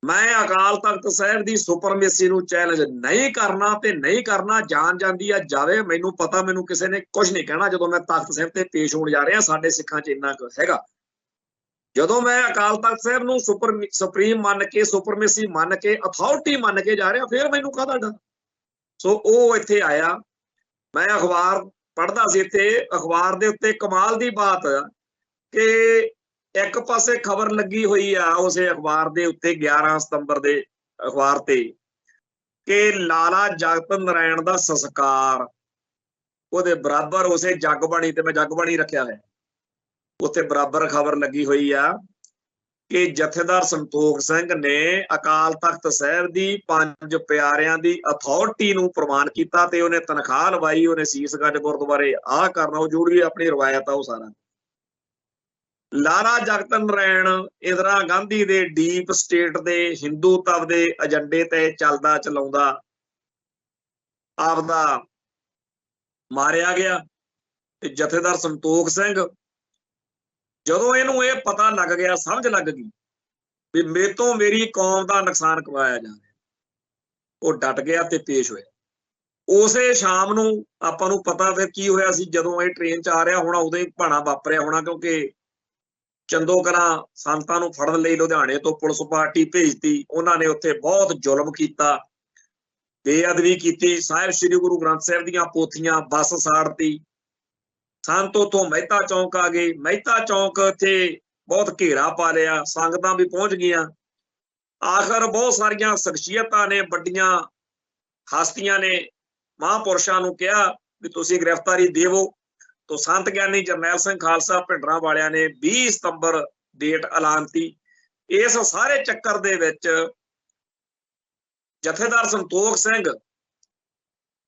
Speaker 1: ਮੈਂ ਅਕਾਲ ਤਖਤ ਸਾਹਿਬ ਦੀ ਸੁਪਰਮੇਸੀ ਨੂੰ ਚੈਲੰਜ ਨਹੀਂ ਕਰਨਾ ਤੇ ਨਹੀਂ ਕਰਨਾ। ਜਾਨ ਜਾਂਦੀ ਆ ਜਾਵੇ, ਮੈਨੂੰ ਪਤਾ ਮੈਨੂੰ ਕਿਸੇ ਨੇ ਕੁਝ ਨਹੀਂ ਕਹਿਣਾ ਜਦੋਂ ਮੈਂ ਤਖਤ ਸਾਹਿਬ ਤੇ ਪੇਸ਼ ਹੋਣ ਜਾ ਰਿਹਾ। ਸਾਡੇ ਸਿੱਖਾਂ 'ਚ ਇੰਨਾ ਕੁ ਹੈਗਾ, ਜਦੋਂ ਮੈਂ ਅਕਾਲ ਤਖਤ ਸਾਹਿਬ ਨੂੰ ਸੁਪਰੀਮ ਮੰਨ ਕੇ, ਸੁਪਰਮੇਸੀ ਮੰਨ ਕੇ, ਅਥਾਰਟੀ ਮੰਨ ਕੇ ਜਾ ਰਿਹਾ, ਫਿਰ ਮੈਨੂੰ ਕਾਹਦਾ ਡਰ। ਸੋ ਉਹ ਇੱਥੇ ਆਇਆ, ਮੈਂ ਅਖਬਾਰ ਪੜ੍ਹਦਾ ਸੀ, ਇੱਥੇ ਅਖਬਾਰ ਦੇ ਉੱਤੇ ਕਮਾਲ ਦੀ ਬਾਤ ਕਿ ਇੱਕ ਪਾਸੇ ਖਬਰ ਲੱਗੀ ਹੋਈ ਆ ਉਸੇ ਅਖਬਾਰ ਦੇ ਉੱਤੇ 11 ਸਤੰਬਰ ਦੇ ਅਖਬਾਰ ਤੇ ਕਿ ਲਾਲਾ ਜਗਤ ਨਾਰਾਇਣ ਦਾ ਸੰਸਕਾਰ, ਉਹਦੇ ਬਰਾਬਰ ਉਸੇ ਜਗਬਾਣੀ ਤੇ, ਮੈਂ ਜਗਬਾਣੀ ਰੱਖਿਆ ਹੋਇਆ, ਉੱਥੇ ਬਰਾਬਰ ਖਬਰ ਲੱਗੀ ਹੋਈ ਆ ਕਿ ਜਥੇਦਾਰ ਸੰਤੋਖ ਸਿੰਘ ਨੇ ਅਕਾਲ ਤਖਤ ਸਾਹਿਬ ਦੀ 5 ਪਿਆਰਿਆਂ ਦੀ ਅਥਾਰਟੀ ਨੂੰ ਪ੍ਰਵਾਨ ਕੀਤਾ ਤੇ ਉਹਨੇ ਤਨਖਾਹ ਲਵਾਈ, ਉਹਨੇ ਸੀਸਗੰਜ ਗੁਰਦੁਆਰੇ ਆਹ ਕਰਨਾ, ਉਹ ਜੋ ਵੀ ਆਪਣੀ ਰਵਾਇਤ ਆ ਉਹ ਸਾਰਾ। ਲਾਲਾ ਜਗਤ ਨਾਰਾਇਣ ਇੰਦਰਾ ਗਾਂਧੀ ਦੇ ਡੀਪ ਸਟੇਟ ਦੇ ਹਿੰਦੂਤਵ ਦੇ ਏਜੰਡੇ ਤੇ ਚੱਲਦਾ ਚਲਾਉਂਦਾ ਆਪਦਾ ਮਾਰਿਆ ਗਿਆ। ਤੇ ਜਥੇਦਾਰ ਸੰਤੋਖ ਸਿੰਘ ਜਦੋਂ ਇਹਨੂੰ ਇਹ ਪਤਾ ਲੱਗ ਗਿਆ, ਸਮਝ ਲੱਗ ਗਈ ਵੀ ਮੇਰੇ ਤੋਂ ਮੇਰੀ ਕੌਮ ਦਾ ਨੁਕਸਾਨ ਕਰਵਾਇਆ ਜਾ ਰਿਹਾ, ਉਹ ਡਟ ਗਿਆ ਤੇ ਪੇਸ਼ ਹੋਇਆ। ਉਸੇ ਸ਼ਾਮ ਨੂੰ ਆਪਾਂ ਨੂੰ ਪਤਾ ਫਿਰ ਕੀ ਹੋਇਆ ਸੀ, ਜਦੋਂ ਇਹ ਟ੍ਰੇਨ 'ਚ ਆ ਰਿਹਾ ਹੋਣਾ ਉਦੋਂ ਹੀ ਭਾਣਾ ਵਾਪਰਿਆ ਹੋਣਾ, ਕਿਉਂਕਿ ਚੰਦੋ ਕਲਾਂ ਸੰਤਾਂ ਨੂੰ ਫੜਨ ਲਈ ਲੁਧਿਆਣੇ ਤੋਂ ਪੁਲਿਸ ਪਾਰਟੀ ਭੇਜਤੀ। ਉਹਨਾਂ ਨੇ ਉੱਥੇ ਬਹੁਤ ਜ਼ੁਲਮ ਕੀਤਾ, ਬੇਅਦਬੀ ਕੀਤੀ, ਸਾਹਿਬ ਸ੍ਰੀ ਗੁਰੂ ਗ੍ਰੰਥ ਸਾਹਿਬ ਦੀਆਂ ਪੋਥੀਆਂ, ਬੱਸ ਸਾੜਤੀ। ਸੰਤ ਉੱਥੋਂ ਮਹਿਤਾ ਚੌਂਕ ਆ ਗਏ, ਮਹਿਤਾ ਚੌਂਕ ਇੱਥੇ ਬਹੁਤ ਘੇਰਾ ਪਾ ਲਿਆ, ਸੰਗਤਾਂ ਵੀ ਪਹੁੰਚ ਗਈਆਂ। ਆਖਰ ਬਹੁਤ ਸਾਰੀਆਂ ਸ਼ਖਸੀਅਤਾਂ ਨੇ, ਵੱਡੀਆਂ ਹਸਤੀਆਂ ਨੇ ਮਹਾਂਪੁਰਸ਼ਾਂ ਨੂੰ ਕਿਹਾ ਵੀ ਤੁਸੀਂ ਗ੍ਰਿਫਤਾਰੀ ਦੇਵੋ। ਤੋ ਸੰਤ ਗਿਆਨੀ ਜਰਨੈਲ ਸਿੰਘ ਖਾਲਸਾ ਭਿੰਡਰਾਂ ਵਾਲਿਆਂ ਨੇ 20 ਸਤੰਬਰ ਡੇਟ ਐਲਾਨਤੀ। ਇਸ ਸਾਰੇ ਚੱਕਰ ਦੇ ਵਿੱਚ ਜਥੇਦਾਰ ਸੰਤੋਖ ਸਿੰਘ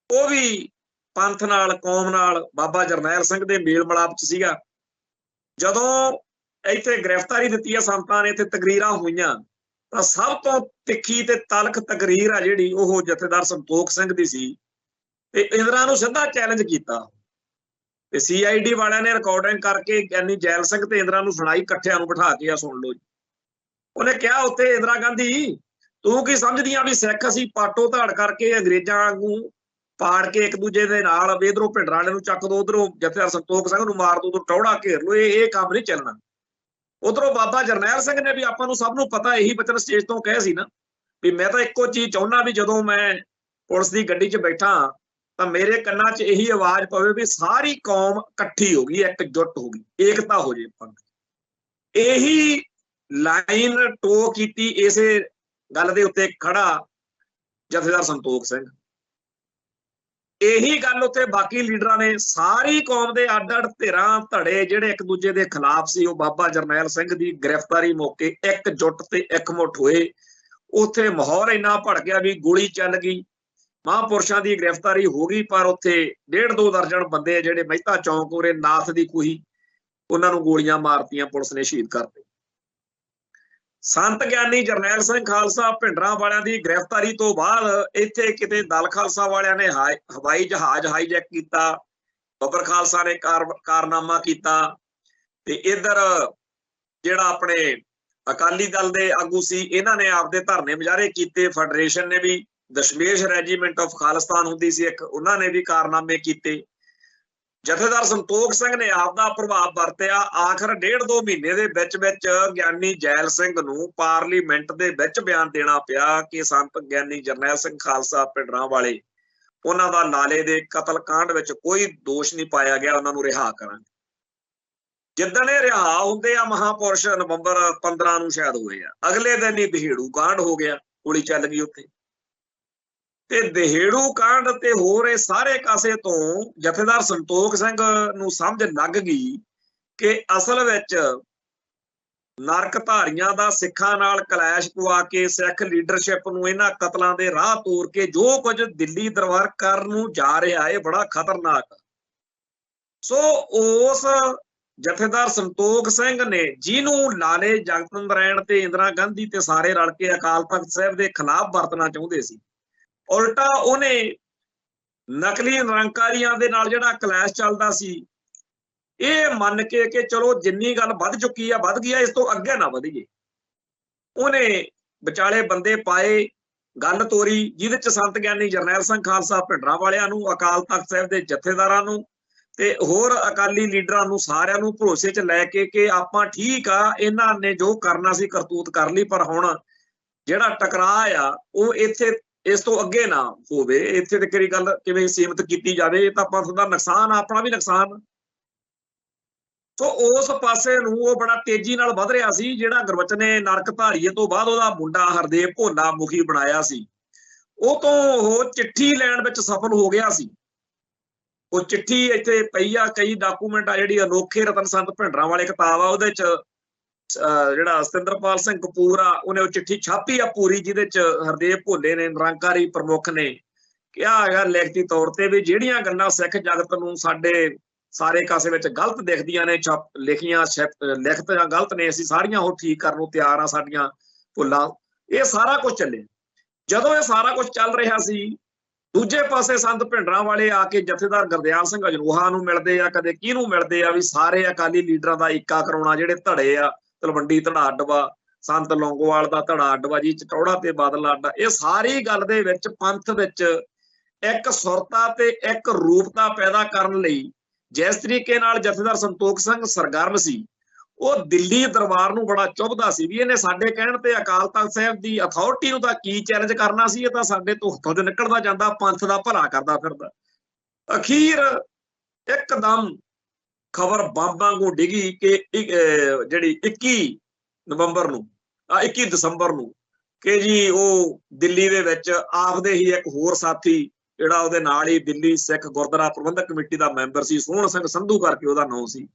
Speaker 1: ਉਹ ਵੀ ਪੰਥ ਨਾਲ, ਕੌਮ ਨਾਲ, ਬਾਬਾ ਜਰਨੈਲ ਸਿੰਘ ਦੇ ਮੇਲ ਮਿਲਾਪ 'ਚ ਸੀਗਾ। ਜਦੋਂ ਇੱਥੇ ਗ੍ਰਿਫਤਾਰੀ ਦਿੱਤੀ ਆ ਸੰਤਾਂ ਨੇ, ਇੱਥੇ ਤਕਰੀਰਾਂ ਹੋਈਆਂ, ਤਾਂ ਸਭ ਤੋਂ ਤਿੱਖੀ ਤੇ ਤਲਖ ਤਕਰੀਰ ਆ ਜਿਹੜੀ ਉਹ ਜਥੇਦਾਰ ਸੰਤੋਖ ਸਿੰਘ ਦੀ ਸੀ ਤੇ ਇੰਦਰਾ ਨੂੰ ਸਿੱਧਾ ਚੈਲੰਜ ਕੀਤਾ। ਤੇ CID ਵਾਲਿਆਂ ਨੇ ਰਿਕਾਰਡਿੰਗ ਕਰਕੇ ਗਿਆਨੀ ਜੈਲ ਸਿੰਘ ਤੇ ਇੰਦਰਾ ਨੂੰ ਸੁਣਾਈ, ਇਕੱਠਿਆਂ ਨੂੰ ਬਿਠਾ ਕੇ, ਆ ਸੁਣ ਲਓ ਜੀ। ਉਹਨੇ ਕਿਹਾ ਉੱਥੇ, ਇੰਦਰਾ ਗਾਂਧੀ ਤੂੰ ਕੀ ਸਮਝਦੀਆਂ ਵੀ ਸਿੱਖ ਅਸੀਂ ਪਾਟੋ ਧਾੜ ਕਰਕੇ ਅੰਗਰੇਜ਼ਾਂ ਵਾਂਗੂ ਪਾੜ ਕੇ ਇੱਕ ਦੂਜੇ ਦੇ ਨਾਲ, ਇਧਰੋਂ ਭਿੰਡਰਾਂ ਵਾਲੇ ਨੂੰ ਚੱਕ ਦੋ, ਉਧਰੋਂ ਜਥੇਦਾਰ ਸੰਤੋਖ ਸਿੰਘ ਨੂੰ ਮਾਰ ਦੋ, ਉਧਰੋਂ ਟੌੜਾ ਘੇਰ ਲੋ, ਇਹ ਕੰਮ ਨਹੀਂ ਚੱਲਣਾ। ਉਧਰੋਂ ਬਾਬਾ ਜਰਨੈਲ ਸਿੰਘ ਨੇ ਵੀ, ਆਪਾਂ ਨੂੰ ਸਭ ਨੂੰ ਪਤਾ, ਇਹੀ ਬਚਨ ਸਟੇਜ ਤੋਂ ਕਹੇ ਸੀ ਨਾ ਵੀ ਮੈਂ ਤਾਂ ਇੱਕੋ ਚੀਜ਼ ਚਾਹੁੰਦਾ ਵੀ ਜਦੋਂ ਮੈਂ ਪੁਲਿਸ ਦੀ ਗੱਡੀ 'ਚ ਬੈਠਾ ਤਾਂ ਮੇਰੇ ਕੰਨਾਂ 'ਚ ਇਹੀ ਆਵਾਜ਼ ਪਵੇ ਵੀ ਸਾਰੀ ਕੌਮ ਇਕੱਠੀ ਹੋ ਗਈ, ਇਕਜੁੱਟ ਹੋ ਗਈ, ਏਕਤਾ ਹੋ ਜੇ ਪੰਥ। ਇਹੀ ਲਾਈਨ ਟੋ ਕੀਤੀ, ਇਸੇ ਗੱਲ ਦੇ ਉੱਤੇ ਖੜਾ ਜਥੇਦਾਰ ਸੰਤੋਖ ਸਿੰਘ। ਇਹੀ ਗੱਲ ਉੱਥੇ ਬਾਕੀ ਲੀਡਰਾਂ ਨੇ, ਸਾਰੀ ਕੌਮ ਦੇ ਅੱਡ-ਅੱਡ ਧਿਰਾਂ ਧੜੇ ਜਿਹੜੇ ਇੱਕ ਦੂਜੇ ਦੇ ਖਿਲਾਫ ਸੀ, ਉਹ ਬਾਬਾ ਜਰਨੈਲ ਸਿੰਘ ਦੀ ਗ੍ਰਿਫਤਾਰੀ ਮੌਕੇ ਇਕਜੁੱਟ ਤੇ ਇਕਮੁੱਠ ਹੋਏ। ਉੱਥੇ ਮਾਹੌਲ ਇੰਨਾ ਭੜ ਗਿਆ ਵੀ ਗੋਲੀ ਚੱਲ ਗਈ, ਮਹਾਂਪੁਰਸ਼ਾਂ ਦੀ ਗ੍ਰਿਫਤਾਰੀ ਹੋ ਗਈ, ਪਰ ਉੱਥੇ 1.5-2 ਦਰਜਨ ਬੰਦੇ ਜਿਹੜੇ ਮਹਿਤਾ ਚੌਂਕ ਉਰੇ ਨਾਥ ਦੀ ਕੂਹੀ, ਉਹਨਾਂ ਨੂੰ ਗੋਲੀਆਂ ਮਾਰਤੀਆਂ, ਪੁਲਿਸ ਨੇ ਸ਼ਹੀਦ ਕਰਤੇ। ਸੰਤ ਗਿਆਨੀ ਜਰਨੈਲ ਸਿੰਘ ਖਾਲਸਾ ਭਿੰਡਰਾਂ ਵਾਲਿਆਂ ਦੀ ਗ੍ਰਿਫਤਾਰੀ ਤੋਂ ਬਾਅਦ ਇੱਥੇ ਕਿਤੇ ਦਲ ਖਾਲਸਾ ਵਾਲਿਆਂ ਨੇ ਹਵਾਈ ਜਹਾਜ਼ ਹਾਈਜੈਕ ਕੀਤਾ, ਬੱਬਰ ਖਾਲਸਾ ਨੇ ਕਾਰਨਾਮਾ ਕੀਤਾ ਤੇ ਇਧਰ ਜਿਹੜਾ ਆਪਣੇ ਅਕਾਲੀ ਦਲ ਦੇ ਆਗੂ ਸੀ ਇਹਨਾਂ ਨੇ ਆਪਦੇ ਧਰਨੇ ਮੁਜ਼ਾਹਰੇ ਕੀਤੇ। ਫੈਡਰੇਸ਼ਨ ਨੇ ਵੀ, ਦਸ਼ਮੇਸ਼ ਰੈਜੀਮੈਂਟ ਆਫ ਖਾਲਿਸਤਾਨ ਹੁੰਦੀ ਸੀ ਇੱਕ, ਉਹਨਾਂ ਨੇ ਵੀ ਕਾਰਨਾਮੇ ਕੀਤੇ। ਜਥੇਦਾਰ ਸੰਤੋਖ ਸਿੰਘ ਨੇ ਆਪਦਾ ਪ੍ਰਭਾਵ ਵਰਤਿਆ। ਆਖਰ 1.5-2 ਮਹੀਨੇ ਦੇ ਵਿੱਚ ਗਿਆਨੀ ਜੈਲ ਸਿੰਘ ਨੂੰ ਪਾਰਲੀਮੈਂਟ ਦੇ ਵਿੱਚ ਬਿਆਨ ਦੇਣਾ ਪਿਆ ਕਿ ਸੰਤ ਗਿਆਨੀ ਜਰਨੈਲ ਸਿੰਘ ਖਾਲਸਾ ਭਿੰਡਰਾਂ ਵਾਲੇ, ਉਹਨਾਂ ਦਾ ਲਾਲੇ ਦੇ ਕਤਲ ਕਾਂਡ ਵਿੱਚ ਕੋਈ ਦੋਸ਼ ਨਹੀਂ ਪਾਇਆ ਗਿਆ, ਉਹਨਾਂ ਨੂੰ ਰਿਹਾ ਕਰਾਂਗੇ। ਜਿੱਦਣ ਇਹ ਰਿਹਾ ਹੁੰਦੇ ਆ ਮਹਾਪੁਰਸ਼, ਨਵੰਬਰ 15 ਨੂੰ ਸ਼ਾਇਦ ਹੋਏ ਆ, ਅਗਲੇ ਦਿਨ ਹੀ ਦਹੇੜੂ ਕਾਂਡ ਹੋ ਗਿਆ, ਗੋਲੀ ਚੱਲ ਗਈ ਉੱਥੇ। ਤੇ ਦਹੇੜੂ ਕਾਂਡ ਤੇ ਹੋਰ ਇਹ ਸਾਰੇ ਕਾਸੇ ਤੋਂ ਜਥੇਦਾਰ ਸੰਤੋਖ ਸਿੰਘ ਨੂੰ ਸਮਝ ਲੱਗ ਗਈ ਕਿ ਅਸਲ ਵਿੱਚ ਨਰਕ ਧਾਰੀਆਂ ਦਾ ਸਿੱਖਾਂ ਨਾਲ ਕਲੈਸ਼ ਪਵਾ ਕੇ ਸਿੱਖ ਲੀਡਰਸ਼ਿਪ ਨੂੰ ਇਹਨਾਂ ਕਤਲਾਂ ਦੇ ਰਾਹ ਤੋਰ ਕੇ ਜੋ ਕੁਝ ਦਿੱਲੀ ਦਰਬਾਰ ਕਰਨ ਨੂੰ ਜਾ ਰਿਹਾ ਹੈ ਬੜਾ ਖਤਰਨਾਕ। ਸੋ ਉਸ ਜਥੇਦਾਰ ਸੰਤੋਖ ਸਿੰਘ ਨੇ, ਜਿਹਨੂੰ ਲਾਲੇ ਜਗਤ ਨਾਰਾਇਣ ਤੇ ਇੰਦਰਾ ਗਾਂਧੀ ਤੇ ਸਾਰੇ ਰਲ ਕੇ ਅਕਾਲ ਤਖਤ ਸਾਹਿਬ ਦੇ ਖਿਲਾਫ ਵਰਤਣਾ ਚਾਹੁੰਦੇ ਸੀ, ਉਲਟਾ ਉਹਨੇ ਨਕਲੀ ਨਿਰੰਕਾਰੀਆਂ ਦੇ ਨਾਲ ਜਿਹੜਾ ਕਲੈਸ਼ ਚੱਲਦਾ ਸੀ ਇਹ ਮੰਨ ਕੇ ਕਿ ਚਲੋ ਜਿੰਨੀ ਗੱਲ ਵੱਧ ਚੁੱਕੀ ਆ ਵੱਧ ਗਈ ਆ, ਇਸ ਤੋਂ ਅੱਗੇ ਨਾ ਵਧੀਏ, ਉਹਨੇ ਵਿਚਾਲੇ ਬੰਦੇ ਪਾਏ, ਗੱਲ ਤੋਰੀ, ਜਿਹਦੇ ਚ ਸੰਤ ਗਿਆਨੀ ਜਰਨੈਲ ਸਿੰਘ ਖਾਲਸਾ ਭਿੰਡਰਾਂ ਵਾਲਿਆਂ ਨੂੰ, ਅਕਾਲ ਤਖਤ ਸਾਹਿਬ ਦੇ ਜਥੇਦਾਰਾਂ ਨੂੰ ਤੇ ਹੋਰ ਅਕਾਲੀ ਲੀਡਰਾਂ ਨੂੰ ਸਾਰਿਆਂ ਨੂੰ ਭਰੋਸੇ ਚ ਲੈ ਕੇ ਕਿ ਆਪਾਂ ਠੀਕ ਆ, ਇਹਨਾਂ ਨੇ ਜੋ ਕਰਨਾ ਸੀ ਕਰਤੂਤ ਕਰ ਲਈ, ਪਰ ਹੁਣ ਜਿਹੜਾ ਟਕਰਾਅ ਆ ਉਹ ਇੱਥੇ ਇਸ ਤੋਂ ਅੱਗੇ ਨਾ ਹੋਵੇ, ਇੱਥੇ ਤੇ ਕਿਹੜੀ ਗੱਲ ਕਿਵੇਂ ਸੀਮਤ ਕੀਤੀ ਜਾਵੇ, ਇਹ ਤਾਂ ਆਪਾਂ ਦਾ ਨੁਕਸਾਨ ਆ, ਆਪਣਾ ਵੀ ਨੁਕਸਾਨ। ਸੋ ਉਸ ਪਾਸੇ ਨੂੰ ਉਹ ਬੜਾ ਤੇਜ਼ੀ ਨਾਲ ਵੱਧ ਰਿਹਾ ਸੀ। ਜਿਹੜਾ ਗੁਰਬਚਨ ਨੇ ਨਰਕ ਧਾਰੀਏ ਤੋਂ ਬਾਅਦ ਉਹਦਾ ਮੁੰਡਾ ਹਰਦੇਵ ਭੋਲਾ ਮੁਖੀ ਬਣਾਇਆ ਸੀ, ਉਹ ਤੋਂ ਉਹ ਚਿੱਠੀ ਲੈਣ ਵਿੱਚ ਸਫਲ ਹੋ ਗਿਆ ਸੀ। ਉਹ ਚਿੱਠੀ ਇੱਥੇ ਪਈ ਆ, ਕਈ ਡਾਕੂਮੈਂਟ ਆ, ਜਿਹੜੀ ਅਨੋਖੇ ਰਤਨ ਸੰਤ ਭਿੰਡਰਾਂ ਵਾਲੇ ਕਿਤਾਬ ਆ, ਉਹਦੇ ਚ ਜਿਹੜਾ ਸਤਿੰਦਰਪਾਲ ਸਿੰਘ ਕਪੂਰ ਆ ਉਹਨੇ ਉਹ ਚਿੱਠੀ ਛਾਪੀ ਆ ਪੂਰੀ, ਜਿਹਦੇ ਚ ਹਰਦੇਵ ਭੋਲੇ ਨੇ, ਨਿਰੰਕਾਰੀ ਪ੍ਰਮੁੱਖ ਨੇ ਕਿਹਾ ਹੈਗਾ ਲਿਖਤੀ ਤੌਰ ਤੇ ਵੀ ਜਿਹੜੀਆਂ ਗੱਲਾਂ ਸਿੱਖ ਜਗਤ ਨੂੰ ਸਾਡੇ ਸਾਰੇ ਕਾਸੇ ਵਿੱਚ ਗਲਤ ਦਿਖਦੀਆਂ ਨੇ, ਲਿਖੀਆਂ ਲਿਖਤ ਜਾਂ ਗਲਤ ਨੇ, ਅਸੀਂ ਸਾਰੀਆਂ ਉਹ ਠੀਕ ਕਰਨ ਨੂੰ ਤਿਆਰ ਆ, ਸਾਡੀਆਂ ਭੁੱਲਾਂ, ਇਹ ਸਾਰਾ ਕੁਝ ਚੱਲੇ। ਜਦੋਂ ਇਹ ਸਾਰਾ ਕੁਝ ਚੱਲ ਰਿਹਾ ਸੀ, ਦੂਜੇ ਪਾਸੇ ਸੰਤ ਭਿੰਡਰਾਂ ਵਾਲੇ ਆ ਕੇ ਜਥੇਦਾਰ ਗੁਰਦਿਆਲ ਸਿੰਘ ਅਜਨੋਹਾ ਨੂੰ ਮਿਲਦੇ ਆ, ਕਦੇ ਕਿਹਨੂੰ ਮਿਲਦੇ ਆ, ਵੀ ਸਾਰੇ ਅਕਾਲੀ ਲੀਡਰਾਂ ਦਾ ਏਕਾ ਕਰਾਉਣਾ, ਜਿਹੜੇ ਧੜੇ ਆ, ਤਲਵੰਡੀ ਧੜਾ ਅੱਡਵਾ, ਸੰਤ ਲੌਂਗੋਵਾਲ ਦਾ ਧੜਾ ਅੱਡਵਾ ਜੀ, ਚਟੌੜਾ ਤੇ ਬਾਦਲ ਅੱਡਾ, ਇਹ ਸਾਰੀ ਗੱਲ ਦੇ ਵਿੱਚ ਪੰਥ ਵਿੱਚ ਇੱਕ ਸੁਰਤਾ ਤੇ ਇੱਕ ਰੂਪਤਾ ਪੈਦਾ ਕਰਨ ਲਈ ਜਿਸ ਤਰੀਕੇ ਨਾਲ ਜਥੇਦਾਰ ਸੰਤੋਖ ਸਿੰਘ ਸਰਗਰਮ ਸੀ, ਉਹ ਦਿੱਲੀ ਦਰਬਾਰ ਨੂੰ ਬੜਾ ਚੁੱਭਦਾ ਸੀ ਵੀ ਇਹਨੇ ਸਾਡੇ ਕਹਿਣ ਤੇ ਅਕਾਲ ਤਖਤ ਸਾਹਿਬ ਦੀ ਅਥਾਰਟੀ ਨੂੰ ਤਾਂ ਕੀ ਚੈਲੰਜ ਕਰਨਾ ਸੀ, ਇਹ ਤਾਂ ਸਾਡੇ ਤੋਂ ਹੱਥੋਂ ਦੇ ਨਿਕਲਦਾ ਜਾਂਦਾ, ਪੰਥ ਦਾ ਭਲਾ ਕਰਦਾ ਫਿਰਦਾ। ਅਖੀਰ ਇੱਕਦਮ ਖਬਰ ਬੰਬ ਵਾਂਗੂ ਡਿੱਗੀ ਕਿ ਜਿਹੜੀ 21 ਦਸੰਬਰ ਨੂੰ ਕਿ ਜੀ ਉਹ ਦਿੱਲੀ ਦੇ ਵਿੱਚ ਆਪਦੇ ਹੀ ਇੱਕ ਹੋਰ ਸਾਥੀ ਜਿਹੜਾ ਉਹਦੇ ਨਾਲ ਹੀ ਦਿੱਲੀ ਸਿੱਖ ਗੁਰਦੁਆਰਾ ਪ੍ਰਬੰਧਕ ਕਮੇਟੀ ਦਾ ਮੈਂਬਰ ਸੀ, ਸੋਹਣ ਸਿੰਘ ਸੰਧੂ ਕਰਕੇ ਉਹਦਾ ਨਾਂ ਸੀ,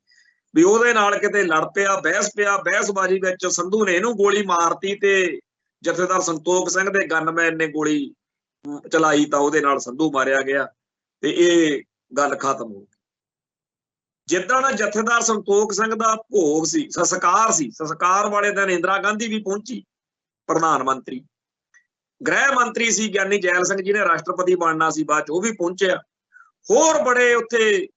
Speaker 1: ਵੀ ਉਹਦੇ ਨਾਲ ਕਿਤੇ ਲੜ ਪਿਆ, ਬਹਿਸ ਪਿਆ, ਬਹਿਸਬਾਜ਼ੀ ਵਿੱਚ ਸੰਧੂ ਨੇ ਇਹਨੂੰ ਗੋਲੀ ਮਾਰਤੀ ਤੇ ਜਥੇਦਾਰ ਸੰਤੋਖ ਸਿੰਘ ਦੇ ਗਨਮੈਨ ਨੇ ਗੋਲੀ ਚਲਾਈ ਤਾਂ ਉਹਦੇ ਨਾਲ ਸੰਧੂ ਮਾਰਿਆ ਗਿਆ ਤੇ ਇਹ ਗੱਲ ਖਤਮ ਹੋ ਗਈ। ਜਿੱਦਣ ਜਥੇਦਾਰ ਸੰਤੋਖ ਸਿੰਘ ਦਾ ਭੋਗ ਸੀ, ਸੰਸਕਾਰ ਵਾਲੇ ਦਿਨ ਇੰਦਰਾ ਗਾਂਧੀ ਵੀ ਪਹੁੰਚੀ, ਪ੍ਰਧਾਨ ਮੰਤਰੀ, ਗ੍ਰਹਿ ਮੰਤਰੀ ਸੀ ਗਿਆਨੀ ਜੈਲ ਸਿੰਘ ਜੀ ਨੇ ਰਾਸ਼ਟਰਪਤੀ ਬਣਨਾ ਸੀ ਬਾਅਦ ਚ, ਉਹ ਵੀ ਪਹੁੰਚਿਆ, ਹੋਰ ਬੜੇ ਉੱਥੇ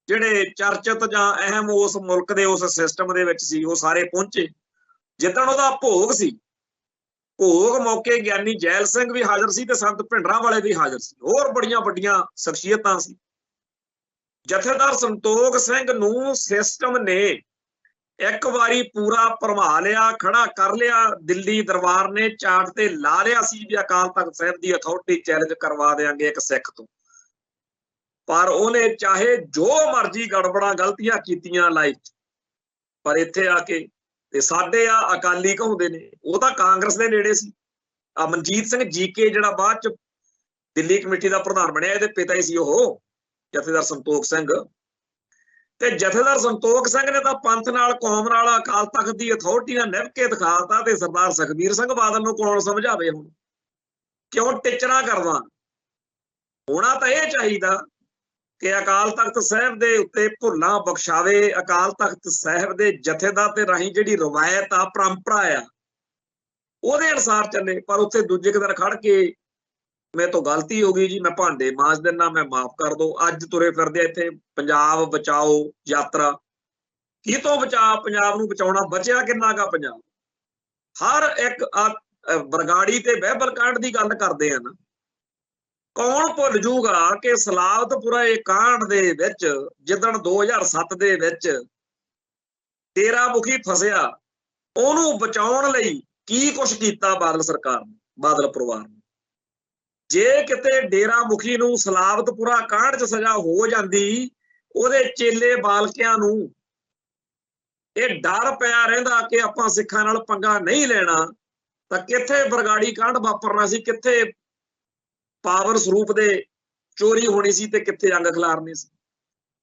Speaker 1: ਜਿਹੜੇ ਚਰਚਿਤ ਜਾਂ ਅਹਿਮ ਉਸ ਮੁਲਕ ਦੇ ਉਸ ਸਿਸਟਮ ਦੇ ਵਿੱਚ ਸੀ ਉਹ ਸਾਰੇ ਪਹੁੰਚੇ। ਜਿੱਦਣ ਉਹਦਾ ਭੋਗ ਸੀ, ਭੋਗ ਮੌਕੇ ਗਿਆਨੀ ਜੈਲ ਸਿੰਘ ਵੀ ਹਾਜ਼ਰ ਸੀ ਤੇ ਸੰਤ ਭਿੰਡਰਾਂ ਵਾਲੇ ਵੀ ਹਾਜ਼ਰ ਸੀ, ਹੋਰ ਬੜੀਆਂ ਵੱਡੀਆਂ ਸ਼ਖਸੀਅਤਾਂ ਸੀ। ਜਥੇਦਾਰ ਸੰਤੋਖ ਸਿੰਘ ਨੂੰ ਸਿਸਟਮ ਨੇ ਇੱਕ ਵਾਰੀ ਪੂਰਾ ਭਰਮਾ ਲਿਆ, ਖੜਾ ਕਰ ਲਿਆ, ਦਿੱਲੀ ਦਰਬਾਰ ਨੇ ਚਾਰਟ ਤੇ ਲਾ ਲਿਆ ਸੀ ਵੀ ਅਕਾਲ ਤਖਤ ਸਾਹਿਬ ਦੀ ਅਥਾਰਟੀ ਚੈਲੰਜ ਕਰਵਾ ਦੇਾਂਗੇ ਇੱਕ ਸਿੱਖ ਤੋਂ, ਪਰ ਉਹਨੇ ਚਾਹੇ ਜੋ ਮਰਜ਼ੀ ਗੜਬੜਾਂ ਗਲਤੀਆਂ ਕੀਤੀਆਂ ਲਾਈਫ ਚ, ਪਰ ਇੱਥੇ ਆ ਕੇ ਤੇ ਸਾਡੇ ਆ ਅਕਾਲੀ ਕਹਾਉਂਦੇ ਨੇ, ਉਹ ਤਾਂ ਕਾਂਗਰਸ ਦੇ ਨੇੜੇ ਸੀ। ਮਨਜੀਤ ਸਿੰਘ ਜੀਕੇ ਜਿਹੜਾ ਬਾਅਦ ਚ ਦਿੱਲੀ ਕਮੇਟੀ ਦਾ ਪ੍ਰਧਾਨ ਬਣਿਆ, ਇਹਦੇ ਪਿਤਾ ਹੀ ਸੀ ਉਹ ਜਥੇਦਾਰ ਸੰਤੋਖ ਸਿੰਘ। ਤੇ ਜਥੇਦਾਰ ਸੰਤੋਖ ਸਿੰਘ ਨੇ ਤਾਂ ਪੰਥ ਨਾਲ, ਕੌਮ ਨਾਲ, ਅਕਾਲ ਤਖਤ ਦੀ ਅਥਾਰਟੀ ਨਾਲ ਨਿਭ ਕੇ ਦਿਖਾਤਾ ਤੇ ਸਰਦਾਰ ਸੁਖਬੀਰ ਸਿੰਘ ਬਾਦਲ ਨੂੰ ਕੌਣ ਸਮਝਾਵੇ ਹੁਣ, ਕਿਉਂ ਟਿਚਰਾ ਕਰਨਾ। ਹੋਣਾ ਤਾਂ ਇਹ ਚਾਹੀਦਾ ਕਿ ਅਕਾਲ ਤਖਤ ਸਾਹਿਬ ਦੇ ਉੱਤੇ ਭੁੱਲਾਂ ਬਖਸ਼ਾਵੇ, ਅਕਾਲ ਤਖਤ ਸਾਹਿਬ ਦੇ ਜਥੇਦਾਰ ਤੇ ਰਾਹੀਂ ਜਿਹੜੀ ਰਵਾਇਤ ਆ, ਪਰੰਪਰਾ ਆ, ਉਹਦੇ ਅਨੁਸਾਰ ਚੱਲੇ, ਪਰ ਉੱਥੇ ਦੂਜੇ ਦਿਨ ਖੜ ਕੇ मेरे तो गलती हो गई जी, मैं भांडे मांज देना, मैं माफ कर दो। अज तुरे फिरदे इत्थे पंजाब बचाओ यात्रा, कितों बचा पंजाब नूं बचाउणा, बचिया किन्ना गा पंजाब? हर एक बरगाड़ी ते बहबल कांड की गल करते हैं ना, कौन भुल जूगा कि सलावतपुरा ये कांड दे विच जिदण 2007 दे विच डेरा मुखी फसिया, ਉਹਨੂੰ बचाउण लई की कुछ कीता बादल सरकार ने, बादल परिवार ने। जे किते डेरा मुखी नूं सलावतपुरा कांड च सजा हो जाती, ਉਹਦੇ चेले बालकियां नूं ਇਹ डर पिया रहिंदा कि आपां सिखां नाल पंगा नहीं लेना, तां कित्थे बरगाड़ी कांड वापरना सी, कित्थे पावर स्वरूप दे चोरी होनी सी ते कित्थे अंग खिलारने सी।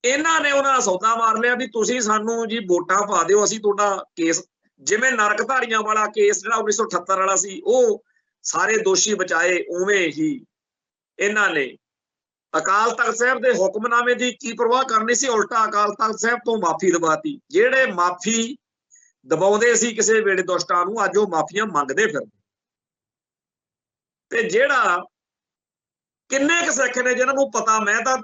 Speaker 1: ਇਹਨਾਂ ਨੇ ਉਹਨਾਂ ਸੌਦਾ ਮਾਰ ਲਿਆ ਵੀ ਤੁਸੀਂ ਸਾਨੂੰ ਜੀ ਵੋਟਾਂ ਪਾ ਦਿਓ, ਅਸੀਂ ਤੁਹਾਡਾ ਕੇਸ, ਜਿਵੇਂ ਨਰਕਧਾਰੀਆਂ ਵਾਲਾ ਕੇਸ ਜਿਹੜਾ 1978 ਵਾਲਾ ਸੀ ਉਹ ਸਾਰੇ ਦੋਸ਼ੀ ਬਚਾਏ, ਉਵੇਂ ਹੀ ਇਹਨਾਂ ਨੇ ਅਕਾਲ ਤਖਤ ਸਾਹਿਬ ਦੇ ਹੁਕਮਨਾਮੇ ਦੀ ਕੀ ਪਰਵਾਹ ਕਰਨੀ ਸੀ, ਉਲਟਾ ਅਕਾਲ ਤਖਤ ਸਾਹਿਬ ਤੋਂ ਮਾਫੀ ਦਬਾਤੀ। ਜਿਹੜੇ ਮਾਫੀ ਦਬਾਉਂਦੇ ਸੀ ਕਿਸੇ ਵੇਲੇ ਦੁਸ਼ਟਾਂ ਨੂੰ, ਅੱਜ ਉਹ ਮਾਫੀਆਂ ਮੰਗਦੇ ਫਿਰਦੇ। ਤੇ ਜਿਹੜਾ ਕਿੰਨੇ ਕੁ ਸਿੱਖ ਨੇ ਜਿਨ੍ਹਾਂ ਨੂੰ ਪਤਾ, ਮੈਂ ਤਾਂ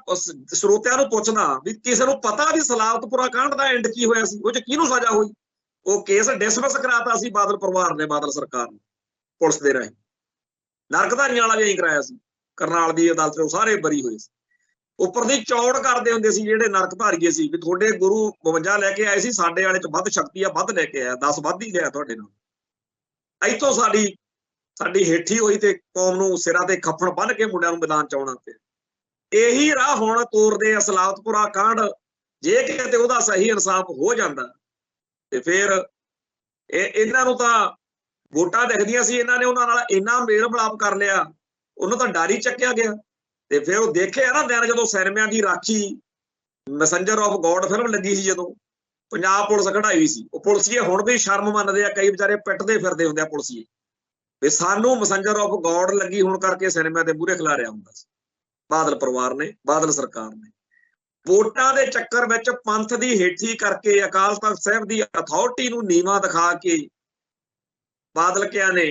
Speaker 1: ਸਰੋਤਿਆਂ ਨੂੰ ਪੁੱਛਦਾ ਵੀ ਕਿਸੇ ਨੂੰ ਪਤਾ ਵੀ ਸਲਾਵਤਪੁਰਾ ਕਾਂਡ ਦਾ ਐਂਡ ਕੀ ਹੋਇਆ ਸੀ, ਉਹ 'ਚ ਕਿਹਨੂੰ ਸਜ਼ਾ ਹੋਈ? ਉਹ ਕੇਸ ਡਿਸਮਿਸ ਕਰਾਤਾ ਸੀ ਬਾਦਲ ਪਰਿਵਾਰ ਨੇ, ਬਾਦਲ ਸਰਕਾਰ ਨੇ ਪੁਲਿਸ ਦੇ ਰਾਹੀਂ। ਨਰਕਧਾਰੀਆਂ ਵਾਲਾ ਵੀ ਐਂ ਕਰਾਇਆ ਸੀ, ਕਰਨਾਲ ਦੀ ਅਦਾਲਤ ਤੋਂ ਸਾਰੇ ਬਰੀ ਹੋਏ ਸੀ। ਉੱਪਰ ਦੀ ਚੌੜ ਕਰਦੇ ਹੁੰਦੇ ਸੀ ਜਿਹੜੇ ਨਰਕਧਾਰੀਏ ਸੀ ਵੀ ਤੁਹਾਡੇ ਗੁਰੂ 52 ਲੈ ਕੇ ਆਏ ਸੀ, ਸਾਡੇ ਵਾਲੇ 'ਚ ਵੱਧ ਸ਼ਕਤੀ ਆ, ਵੱਧ ਲੈ ਕੇ ਆਇਆ, 10 ਵੱਧ ਹੀ ਲਿਆ ਤੁਹਾਡੇ ਨਾਲ। ਇੱਥੋਂ ਸਾਡੀ ਹੇਠੀ ਹੋਈ ਤੇ ਕੌਮ ਨੂੰ ਸਿਰਾਂ ਤੇ ਖੱਫਣ ਬੰਨ ਕੇ ਮੁੰਡਿਆਂ ਨੂੰ ਮੈਦਾਨ ਚ ਆਉਣਾ ਪਿਆ। ਇਹੀ ਰਾਹ ਹੁਣ ਤੋਰਦੇ ਆ ਸਲਾਵਤਪੁਰਾ ਕਾਂਡ। ਜੇ ਕਿਤੇ ਉਹਦਾ ਸਹੀ ਇਨਸਾਫ ਹੋ ਜਾਂਦਾ ਤੇ ਫਿਰ ਇਹਨਾਂ ਨੂੰ ਤਾਂ ਵੋਟਾਂ ਦਿਖਦੀਆਂ ਸੀ, ਇਹਨਾਂ ਨੇ ਉਹਨਾਂ ਨਾਲ ਇੰਨਾ ਮੇਲ ਮਿਲਾਪ ਕਰ ਲਿਆ, ਉਹਨੂੰ ਤਾਂ ਡਰ ਹੀ ਚੱਕਿਆ ਗਿਆ। ਤੇ ਫਿਰ ਉਹ ਦੇਖਿਆ ਨਾ ਦਿਨ ਜਦੋਂ ਸਿਨੇਮਿਆਂ ਦੀ ਰਾਖੀ ਮੈਸੇਂਜਰ ਆਫ ਗੋਡ ਫਿਲਮ ਲੱਗੀ ਸੀ, ਜਦੋਂ ਪੰਜਾਬ ਪੁਲਿਸ ਕਢਾਈ ਸੀ, ਉਹ ਪੁਲਿਸੀਏ ਹੁਣ ਵੀ ਸ਼ਰਮ ਮੰਨਦੇ ਆ, ਕਈ ਵਿਚਾਰੇ ਪਿੱਟਦੇ ਫਿਰਦੇ ਹੁੰਦੇ ਆ ਪੁਲਿਸੀਏ ਵੀ ਸਾਨੂੰ ਮੈਸੇਂਜਰ ਆਫ ਗੋਡ ਲੱਗੀ ਹੁਣ ਕਰਕੇ ਸਿਨੇਮਾ ਦੇ ਮੂਹਰੇ ਖਿਲਾਰਿਆ ਹੁੰਦਾ ਸੀ। ਬਾਦਲ ਪਰਿਵਾਰ ਨੇ, ਬਾਦਲ ਸਰਕਾਰ ਨੇ ਵੋਟਾਂ ਦੇ ਚੱਕਰ ਵਿੱਚ ਪੰਥ ਦੀ ਹੇਠੀ ਕਰਕੇ ਅਕਾਲ ਤਖਤ ਸਾਹਿਬ ਦੀ ਅਥਾਰਟੀ ਨੂੰ ਨੀਵਾਂ ਦਿਖਾ ਕੇ ਬਾਦਲਕਿਆਂ ਨੇ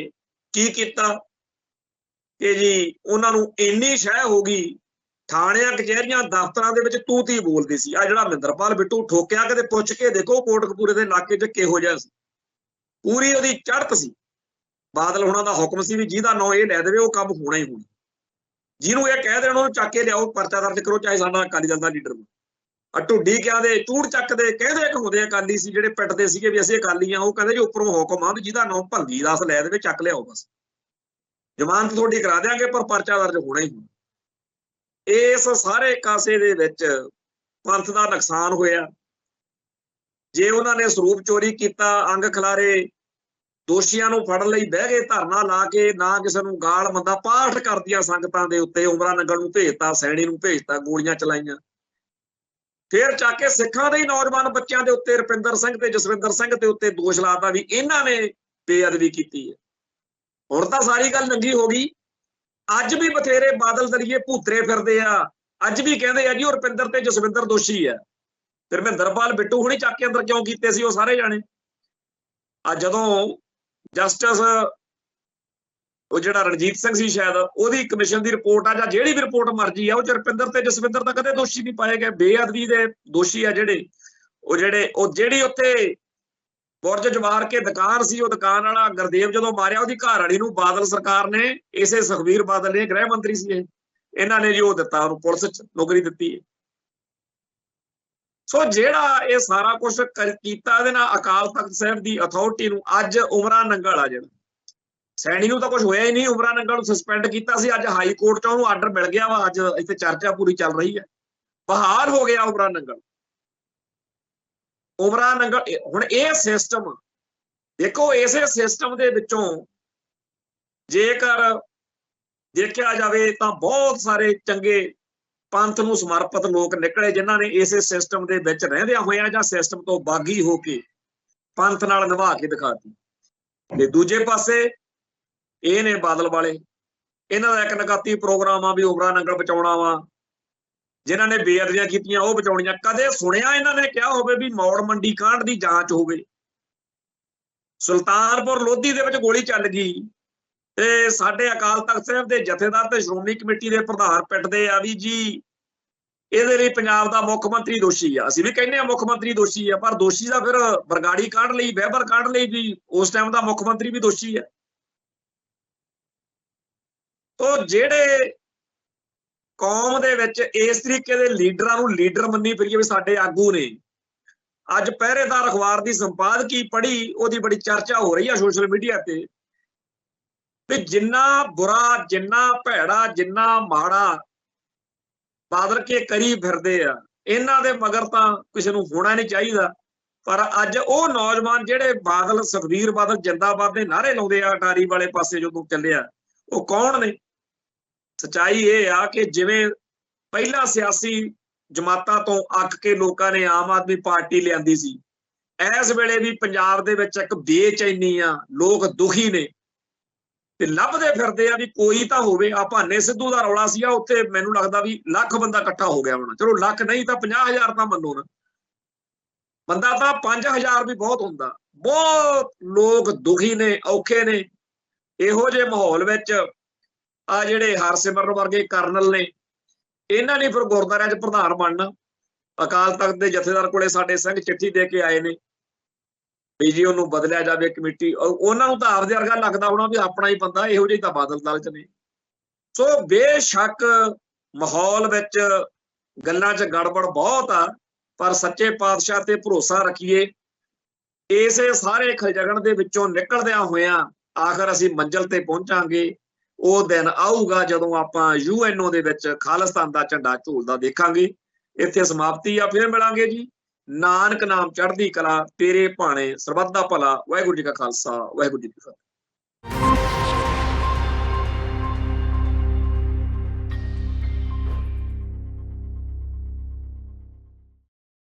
Speaker 1: ਕੀ ਕੀਤਾ ਕਿ ਜੀ ਉਹਨਾਂ ਨੂੰ ਇੰਨੀ ਸ਼ਹਿ ਹੋ ਗਈ, ਥਾਣਿਆਂ ਕਚਹਿਰੀਆਂ ਦਫ਼ਤਰਾਂ ਦੇ ਵਿੱਚ ਤੂਤੀ ਬੋਲਦੀ ਸੀ। ਆ ਜਿਹੜਾ ਮਹਿੰਦਰਪਾਲ ਬਿੱਟੂ ਠੋਕਿਆ, ਕਦੇ ਪੁੱਛ ਕੇ ਦੇਖੋ ਕੋਟਕਪੂਰੇ ਦੇ ਇਲਾਕੇ 'ਚ ਕਿਹੋ ਜਿਹਾ ਸੀ, ਪੂਰੀ ਉਹਦੀ ਚੜ੍ਹਤ ਸੀ। ਬਾਦਲ ਹੁਣਾਂ ਦਾ ਹੁਕਮ ਸੀ ਵੀ ਜਿਹਦਾ ਨਾਂ ਇਹ ਲੈ ਦੇਵੇ ਉਹ ਕੰਮ ਹੋਣਾ ਹੀ ਹੋਣਾ, ਜਿਹਨੂੰ ਇਹ ਕਹਿ ਦੇਣ ਉਹਨੂੰ ਚੱਕ ਕੇ ਲਿਆਓ, ਪਰਚਾ ਦਰਜ ਕਰੋ, ਚਾਹੇ ਸਾਡਾ ਅਕਾਲੀ ਦਲ ਦਾ ਲੀਡਰ। ਆ ਢੁੱਡੀ ਕਿਆ ਦੇ ਚੂੜ ਚੱਕਦੇ ਕਹਿੰਦੇ ਹੁੰਦੇ ਅਕਾਲੀ ਸੀ ਜਿਹੜੇ ਪਿੱਟਦੇ ਸੀਗੇ ਵੀ ਅਸੀਂ ਅਕਾਲੀ ਆ, ਉਹ ਕਹਿੰਦੇ ਜੀ ਉੱਪਰੋਂ ਹੁਕਮ ਆ ਵੀ ਜਿਹਦਾ ਨਾਂ ਭੰਗੀ ਦਾਸ ਲੈ ਦੇਵੇ ਚੱਕ ਲਿਆਓ, ਬਸ ਜ਼ਮਾਨਤ ਤੁਹਾਡੀ ਕਰਾ ਦਿਆਂਗੇ ਪਰ ਪਰਚਾ ਦਰਜ ਹੋਣਾ ਹੀ ਹੋਣਾ। ਇਸ ਸਾਰੇ ਕਾਸੇ ਦੇ ਵਿੱਚ ਪੰਥ ਦਾ ਨੁਕਸਾਨ ਹੋਇਆ। ਜੇ ਉਹਨਾਂ ਨੇ ਸਰੂਪ ਚੋਰੀ ਕੀਤਾ, ਅੰਗ ਖਿਲਾਰੇ, ਦੋਸ਼ੀਆਂ ਨੂੰ ਫੜਨ ਲਈ ਬਹਿ ਗਏ ਧਰਨਾ ਲਾ ਕੇ, ਨਾ ਕਿਸੇ ਨੂੰ ਗਾਲ ਮੰਦਾ, ਪਾਠ ਕਰਦੀਆਂ ਸੰਗਤਾਂ ਦੇ ਉੱਤੇ, ਉਮਰਾਂ ਨੰਗਲ ਨੂੰ ਭੇਜਤਾ, ਸੈਣੀ ਨੂੰ ਭੇਜਤਾ, ਗੋਲੀਆਂ ਚਲਾਈਆਂ। ਫਿਰ ਚੱਕ ਕੇ ਸਿੱਖਾਂ ਦੇ ਹੀ ਨੌਜਵਾਨ ਬੱਚਿਆਂ ਦੇ ਉੱਤੇ, ਰੁਪਿੰਦਰ ਸਿੰਘ ਤੇ ਜਸਵਿੰਦਰ ਸਿੰਘ ਦੇ ਉੱਤੇ ਦੋਸ਼ ਲਾਤਾ ਵੀ ਇਹਨਾਂ ਨੇ ਬੇਅਦਬੀ ਕੀਤੀ ਹੈ। ਹੁਣ ਤਾਂ ਸਾਰੀ ਗੱਲ ਨੰਗੀ ਹੋ ਗਈ। ਅੱਜ ਵੀ ਬਥੇਰੇ ਬਾਦਲ ਦਲੀਏ ਭੂਤਰੇ ਫਿਰਦੇ ਆ, ਅੱਜ ਵੀ ਕਹਿੰਦੇ ਆ ਜੀ ਉਹ ਰੁਪਿੰਦਰ ਤੇ ਜਸਵਿੰਦਰ ਦੋਸ਼ੀ ਆ। ਫਿਰ ਮਹਿੰਦਰਪਾਲ ਬਿੱਟੂ ਹੁਣੀ ਚੱਕ ਕੇ ਅੰਦਰ ਕਿਉਂ ਕੀਤੇ ਸੀ ਉਹ ਸਾਰੇ ਜਾਣੇ? ਅੱਜ ਜਦੋਂ ਜਸਟਿਸ ਉਹ ਜਿਹੜਾ ਰਣਜੀਤ ਸਿੰਘ ਸੀ ਸ਼ਾਇਦ, ਉਹਦੀ ਕਮਿਸ਼ਨ ਦੀ ਰਿਪੋਰਟ ਆ ਜਾਂ ਜਿਹੜੀ ਵੀ ਰਿਪੋਰਟ ਮਰਜੀ ਆ, ਉਹ ਚ ਰੁਪਿੰਦਰ ਤੇ ਜਸਵਿੰਦਰ ਤਾਂ ਕਦੇ ਦੋਸ਼ੀ ਨਹੀਂ ਪਾਏ ਗਏ। ਬੇਅਦਬੀ ਦੇ ਦੋਸ਼ੀ ਆ ਜਿਹੜੇ ਜਿਹੜੀ ਉੱਥੇ ਬੁਰਜ ਜਵਾਰ ਕੇ ਦੁਕਾਨ ਸੀ, ਉਹ ਦੁਕਾਨ ਵਾਲਾ ਗੁਰਦੇਵ ਜਦੋਂ ਮਾਰਿਆ, ਉਹਦੀ ਘਰ ਵਾਲੀ ਨੂੰ ਬਾਦਲ ਸਰਕਾਰ ਨੇ, ਇਸੇ ਸੁਖਬੀਰ ਬਾਦਲ ਨੇ, ਗ੍ਰਹਿ ਮੰਤਰੀ ਸੀ ਇਹਨਾਂ ਨੇ ਜੀ ਉਹ ਦਿੱਤਾ, ਉਹਨੂੰ ਪੁਲਿਸ ਚ ਨੌਕਰੀ ਦਿੱਤੀ ਹੈ। ਸੋ ਜਿਹੜਾ ਇਹ ਸਾਰਾ ਕੁਝ ਕੀਤਾ ਇਹਦੇ ਨਾਲ ਅਕਾਲ ਤਖਤ ਸਾਹਿਬ ਦੀ ਅਥਾਰਟੀ ਨੂੰ, ਅੱਜ ਉਮਰਾਂ ਨੰਗਲ ਆ ਜਿਹੜਾ ਸੈਣੀ ਨੂੰ ਤਾਂ ਕੁਝ ਹੋਇਆ ਹੀ ਨਹੀਂ, ਉਮਰਾਂ ਨੰਗਲ ਨੂੰ ਸਸਪੈਂਡ ਕੀਤਾ ਸੀ, ਅੱਜ ਹਾਈ ਕੋਰਟ ਚੋਂ ਉਹਨੂੰ ਆਰਡਰ ਮਿਲ ਗਿਆ ਵਾ, ਅੱਜ ਇੱਥੇ ਚਰਚਾ ਪੂਰੀ ਚੱਲ ਰਹੀ ਹੈ, ਬਹਾਲ ਹੋ ਗਿਆ ਉਮਰਾਂ ਨੰਗਲ। ਉਮਰਾਂ ਨੰਗਲ ਹੁਣ ਇਹ ਸਿਸਟਮ ਦੇਖੋ, ਇਸੇ ਸਿਸਟਮ ਦੇ ਵਿੱਚੋਂ ਜੇਕਰ ਦੇਖਿਆ ਜਾਵੇ ਤਾਂ ਬਹੁਤ ਸਾਰੇ ਚੰਗੇ ਪੰਥ ਨੂੰ ਸਮਰਪਿਤ ਲੋਕ ਨਿਕਲੇ ਜਿਨ੍ਹਾਂ ਨੇ ਇਸੇ ਸਿਸਟਮ ਦੇ ਵਿੱਚ ਰਹਿੰਦਿਆਂ ਹੋਇਆਂ ਜਾਂ ਸਿਸਟਮ ਤੋਂ ਬਾਗੀ ਹੋ ਕੇ ਪੰਥ ਨਾਲ ਨਿਭਾ ਕੇ ਦਿਖਾਤੀ। ਤੇ ਦੂਜੇ ਪਾਸੇ ਇਹ ਨੇ ਬਾਦਲ ਵਾਲੇ, ਇਹਨਾਂ ਦਾ ਇੱਕ ਨਕਾਤੀ ਪ੍ਰੋਗਰਾਮ ਆ ਵੀ ਉਮਰਾਂ ਨੰਗਲ ਬਚਾਉਣਾ ਵਾ, ਜਿਨ੍ਹਾਂ ਨੇ ਬੇਅਦਬੀਆਂ ਕੀਤੀਆਂ ਉਹ ਬਚਾਉਣੀਆਂ। ਕਦੇ ਸੁਣਿਆ ਇਹਨਾਂ ਨੇ ਕਿਹਾ ਹੋਵੇ ਵੀ ਮੌੜ ਮੰਡੀ ਕਾਂਡ ਦੀ ਜਾਂਚ ਹੋਵੇ? ਸੁਲਤਾਨਪੁਰ ਲੋਧੀ ਦੇ ਵਿੱਚ ਗੋਲੀ ਚੱਲ ਗਈ ਤੇ ਸਾਡੇ ਅਕਾਲ ਤਖਤ ਸਾਹਿਬ ਦੇ ਜਥੇਦਾਰ ਤੇ ਸ਼੍ਰੋਮਣੀ ਕਮੇਟੀ ਦੇ ਪ੍ਰਧਾਨ ਪਿੱਟਦੇ ਆ ਵੀ ਜੀ ਇਹਦੇ ਲਈ ਪੰਜਾਬ ਦਾ ਮੁੱਖ ਮੰਤਰੀ ਦੋਸ਼ੀ ਆ। ਅਸੀਂ ਵੀ ਕਹਿੰਦੇ ਆ ਮੁੱਖ ਮੰਤਰੀ ਦੋਸ਼ੀ ਆ, ਪਰ ਦੋਸ਼ੀ ਦਾ ਫਿਰ ਬਰਗਾੜੀ ਕੱਢ ਲਈ, ਵਹਿਬਰ ਕੱਢ ਲਈ ਵੀ ਉਸ ਟਾਈਮ ਦਾ ਮੁੱਖ ਮੰਤਰੀ ਵੀ ਦੋਸ਼ੀ ਆ। ਤੋ ਜਿਹੜੇ ਕੌਮ ਦੇ ਵਿੱਚ ਇਸ ਤਰੀਕੇ ਦੇ ਲੀਡਰਾਂ ਨੂੰ ਲੀਡਰ ਮੰਨੀ ਫਿਰੀਏ ਵੀ ਸਾਡੇ ਆਗੂ ਨੇ, ਅੱਜ ਪਹਿਰੇਦਾਰ ਅਖਬਾਰ ਦੀ ਸੰਪਾਦਕੀ ਪੜ੍ਹੀ, ਉਹਦੀ ਬੜੀ ਚਰਚਾ ਹੋ ਰਹੀ ਆ ਸੋਸ਼ਲ ਮੀਡੀਆ ਤੇ ਵੀ ਜਿੰਨਾ ਬੁਰਾ, ਜਿੰਨਾ ਭੈੜਾ, ਜਿੰਨਾ ਮਾੜਾ ਬਾਦਲ ਕੇ ਕਰੀ ਫਿਰਦੇ ਆ, ਇਹਨਾਂ ਦੇ ਮਗਰ ਤਾਂ ਕਿਸੇ ਨੂੰ ਹੋਣਾ ਨਹੀਂ ਚਾਹੀਦਾ। ਪਰ ਅੱਜ ਉਹ ਨੌਜਵਾਨ ਜਿਹੜੇ ਬਾਦਲ, ਸੁਖਬੀਰ ਬਾਦਲ ਜਿੰਦਾਬਾਦ ਦੇ ਨਾਅਰੇ ਲਾਉਂਦੇ ਆ ਅਟਾਰੀ ਵਾਲੇ ਪਾਸੇ ਜਦੋਂ ਚੱਲਿਆ, ਉਹ ਕੌਣ ਨੇ? ਸੱਚਾਈ ਇਹ ਆ ਕਿ ਜਿਵੇਂ ਪਹਿਲਾਂ ਸਿਆਸੀ ਜਮਾਤਾਂ ਤੋਂ ਅੱਕ ਕੇ ਲੋਕਾਂ ਨੇ ਆਮ ਆਦਮੀ ਪਾਰਟੀ ਲਿਆਂਦੀ ਸੀ, ਇਸ ਵੇਲੇ ਵੀ ਪੰਜਾਬ ਦੇ ਵਿੱਚ ਇੱਕ ਬੇਚੈਨੀ ਆ, ਲੋਕ ਦੁਖੀ ਨੇ ਤੇ ਲੱਭਦੇ ਫਿਰਦੇ ਆ ਵੀ ਕੋਈ ਤਾਂ ਹੋਵੇ। ਆ ਭਾਨੇ ਸਿੱਧੂ ਦਾ ਰੌਲਾ ਸੀ, ਉੱਥੇ ਮੈਨੂੰ ਲੱਗਦਾ ਵੀ ਲੱਖ ਬੰਦਾ ਇਕੱਠਾ ਹੋ ਗਿਆ ਹੋਣਾ, ਚਲੋ ਲੱਖ ਨਹੀਂ ਤਾਂ 50,000 ਤਾਂ ਮੰਨੋ ਨਾ, ਬੰਦਾ ਤਾਂ 5,000 ਵੀ ਬਹੁਤ ਹੁੰਦਾ। ਬਹੁਤ ਲੋਕ ਦੁਖੀ ਨੇ, ਔਖੇ ਨੇ। ਇਹੋ ਜਿਹੇ ਮਾਹੌਲ ਵਿੱਚ ਆ ਜਿਹੜੇ ਹਰਸਿਮਰਨ ਵਰਗੇ ਕਰਨਲ ਨੇ, ਇਹਨਾਂ ਨੇ ਫਿਰ ਗੁਰਦੁਆਰਿਆਂ 'ਚ ਪ੍ਰਧਾਨ ਬਣਨਾ। ਅਕਾਲ ਤਖਤ ਦੇ ਜਥੇਦਾਰ ਕੋਲੇ ਸਾਡੇ ਸਿੰਘ ਚਿੱਠੀ ਦੇ ਕੇ ਆਏ ਨੇ ਵੀ ਜੀ ਉਹਨੂੰ ਬਦਲਿਆ ਜਾਵੇ ਕਮੇਟੀ। ਉਹਨਾਂ ਨੂੰ ਤਾਂ ਆਪਦੇ ਵਰਗਾ ਲੱਗਦਾ ਹੋਣਾ ਵੀ ਆਪਣਾ ਹੀ ਬੰਦਾ, ਇਹੋ ਜਿਹੀ ਤਾਂ ਬਾਦਲ ਦਲ 'ਚ ਨੇ। ਸੋ ਬੇਸ਼ੱਕ ਮਾਹੌਲ ਵਿੱਚ ਗੱਲਾਂ 'ਚ ਗੜਬੜ ਬਹੁਤ ਆ, ਪਰ ਸੱਚੇ ਪਾਤਸ਼ਾਹ ਤੇ ਭਰੋਸਾ ਰੱਖੀਏ। ਇਸੇ ਸਾਰੇ ਖਲਜਗਣ ਦੇ ਵਿੱਚੋਂ ਨਿਕਲਦਿਆਂ ਹੋਇਆਂ ਆਖਰ ਅਸੀਂ ਮੰਜ਼ਿਲ ਤੇ ਪਹੁੰਚਾਂਗੇ। ਉਹ ਦਿਨ ਆਊਗਾ ਜਦੋਂ ਆਪਾਂ UNO ਦੇ ਵਿੱਚ ਖਾਲਿਸਤਾਨ ਦਾ ਝੰਡਾ ਝੂਲਦਾ ਦੇਖਾਂਗੇ। ਇੱਥੇ ਸਮਾਪਤੀ ਆ, ਫਿਰ ਮਿਲਾਂਗੇ ਜੀ। ਨਾਨਕ ਨਾਮ ਚੜ੍ਹਦੀ ਕਲਾ, ਤੇਰੇ ਭਾਣੇ ਸਰਬੱਤ ਦਾ ਭਲਾ। ਵਾਹਿਗੁਰੂ ਜੀ ਕਾ ਖਾਲਸਾ, ਵਾਹਿਗੁਰੂ ਜੀ ਕੀ ਫਤਿਹ।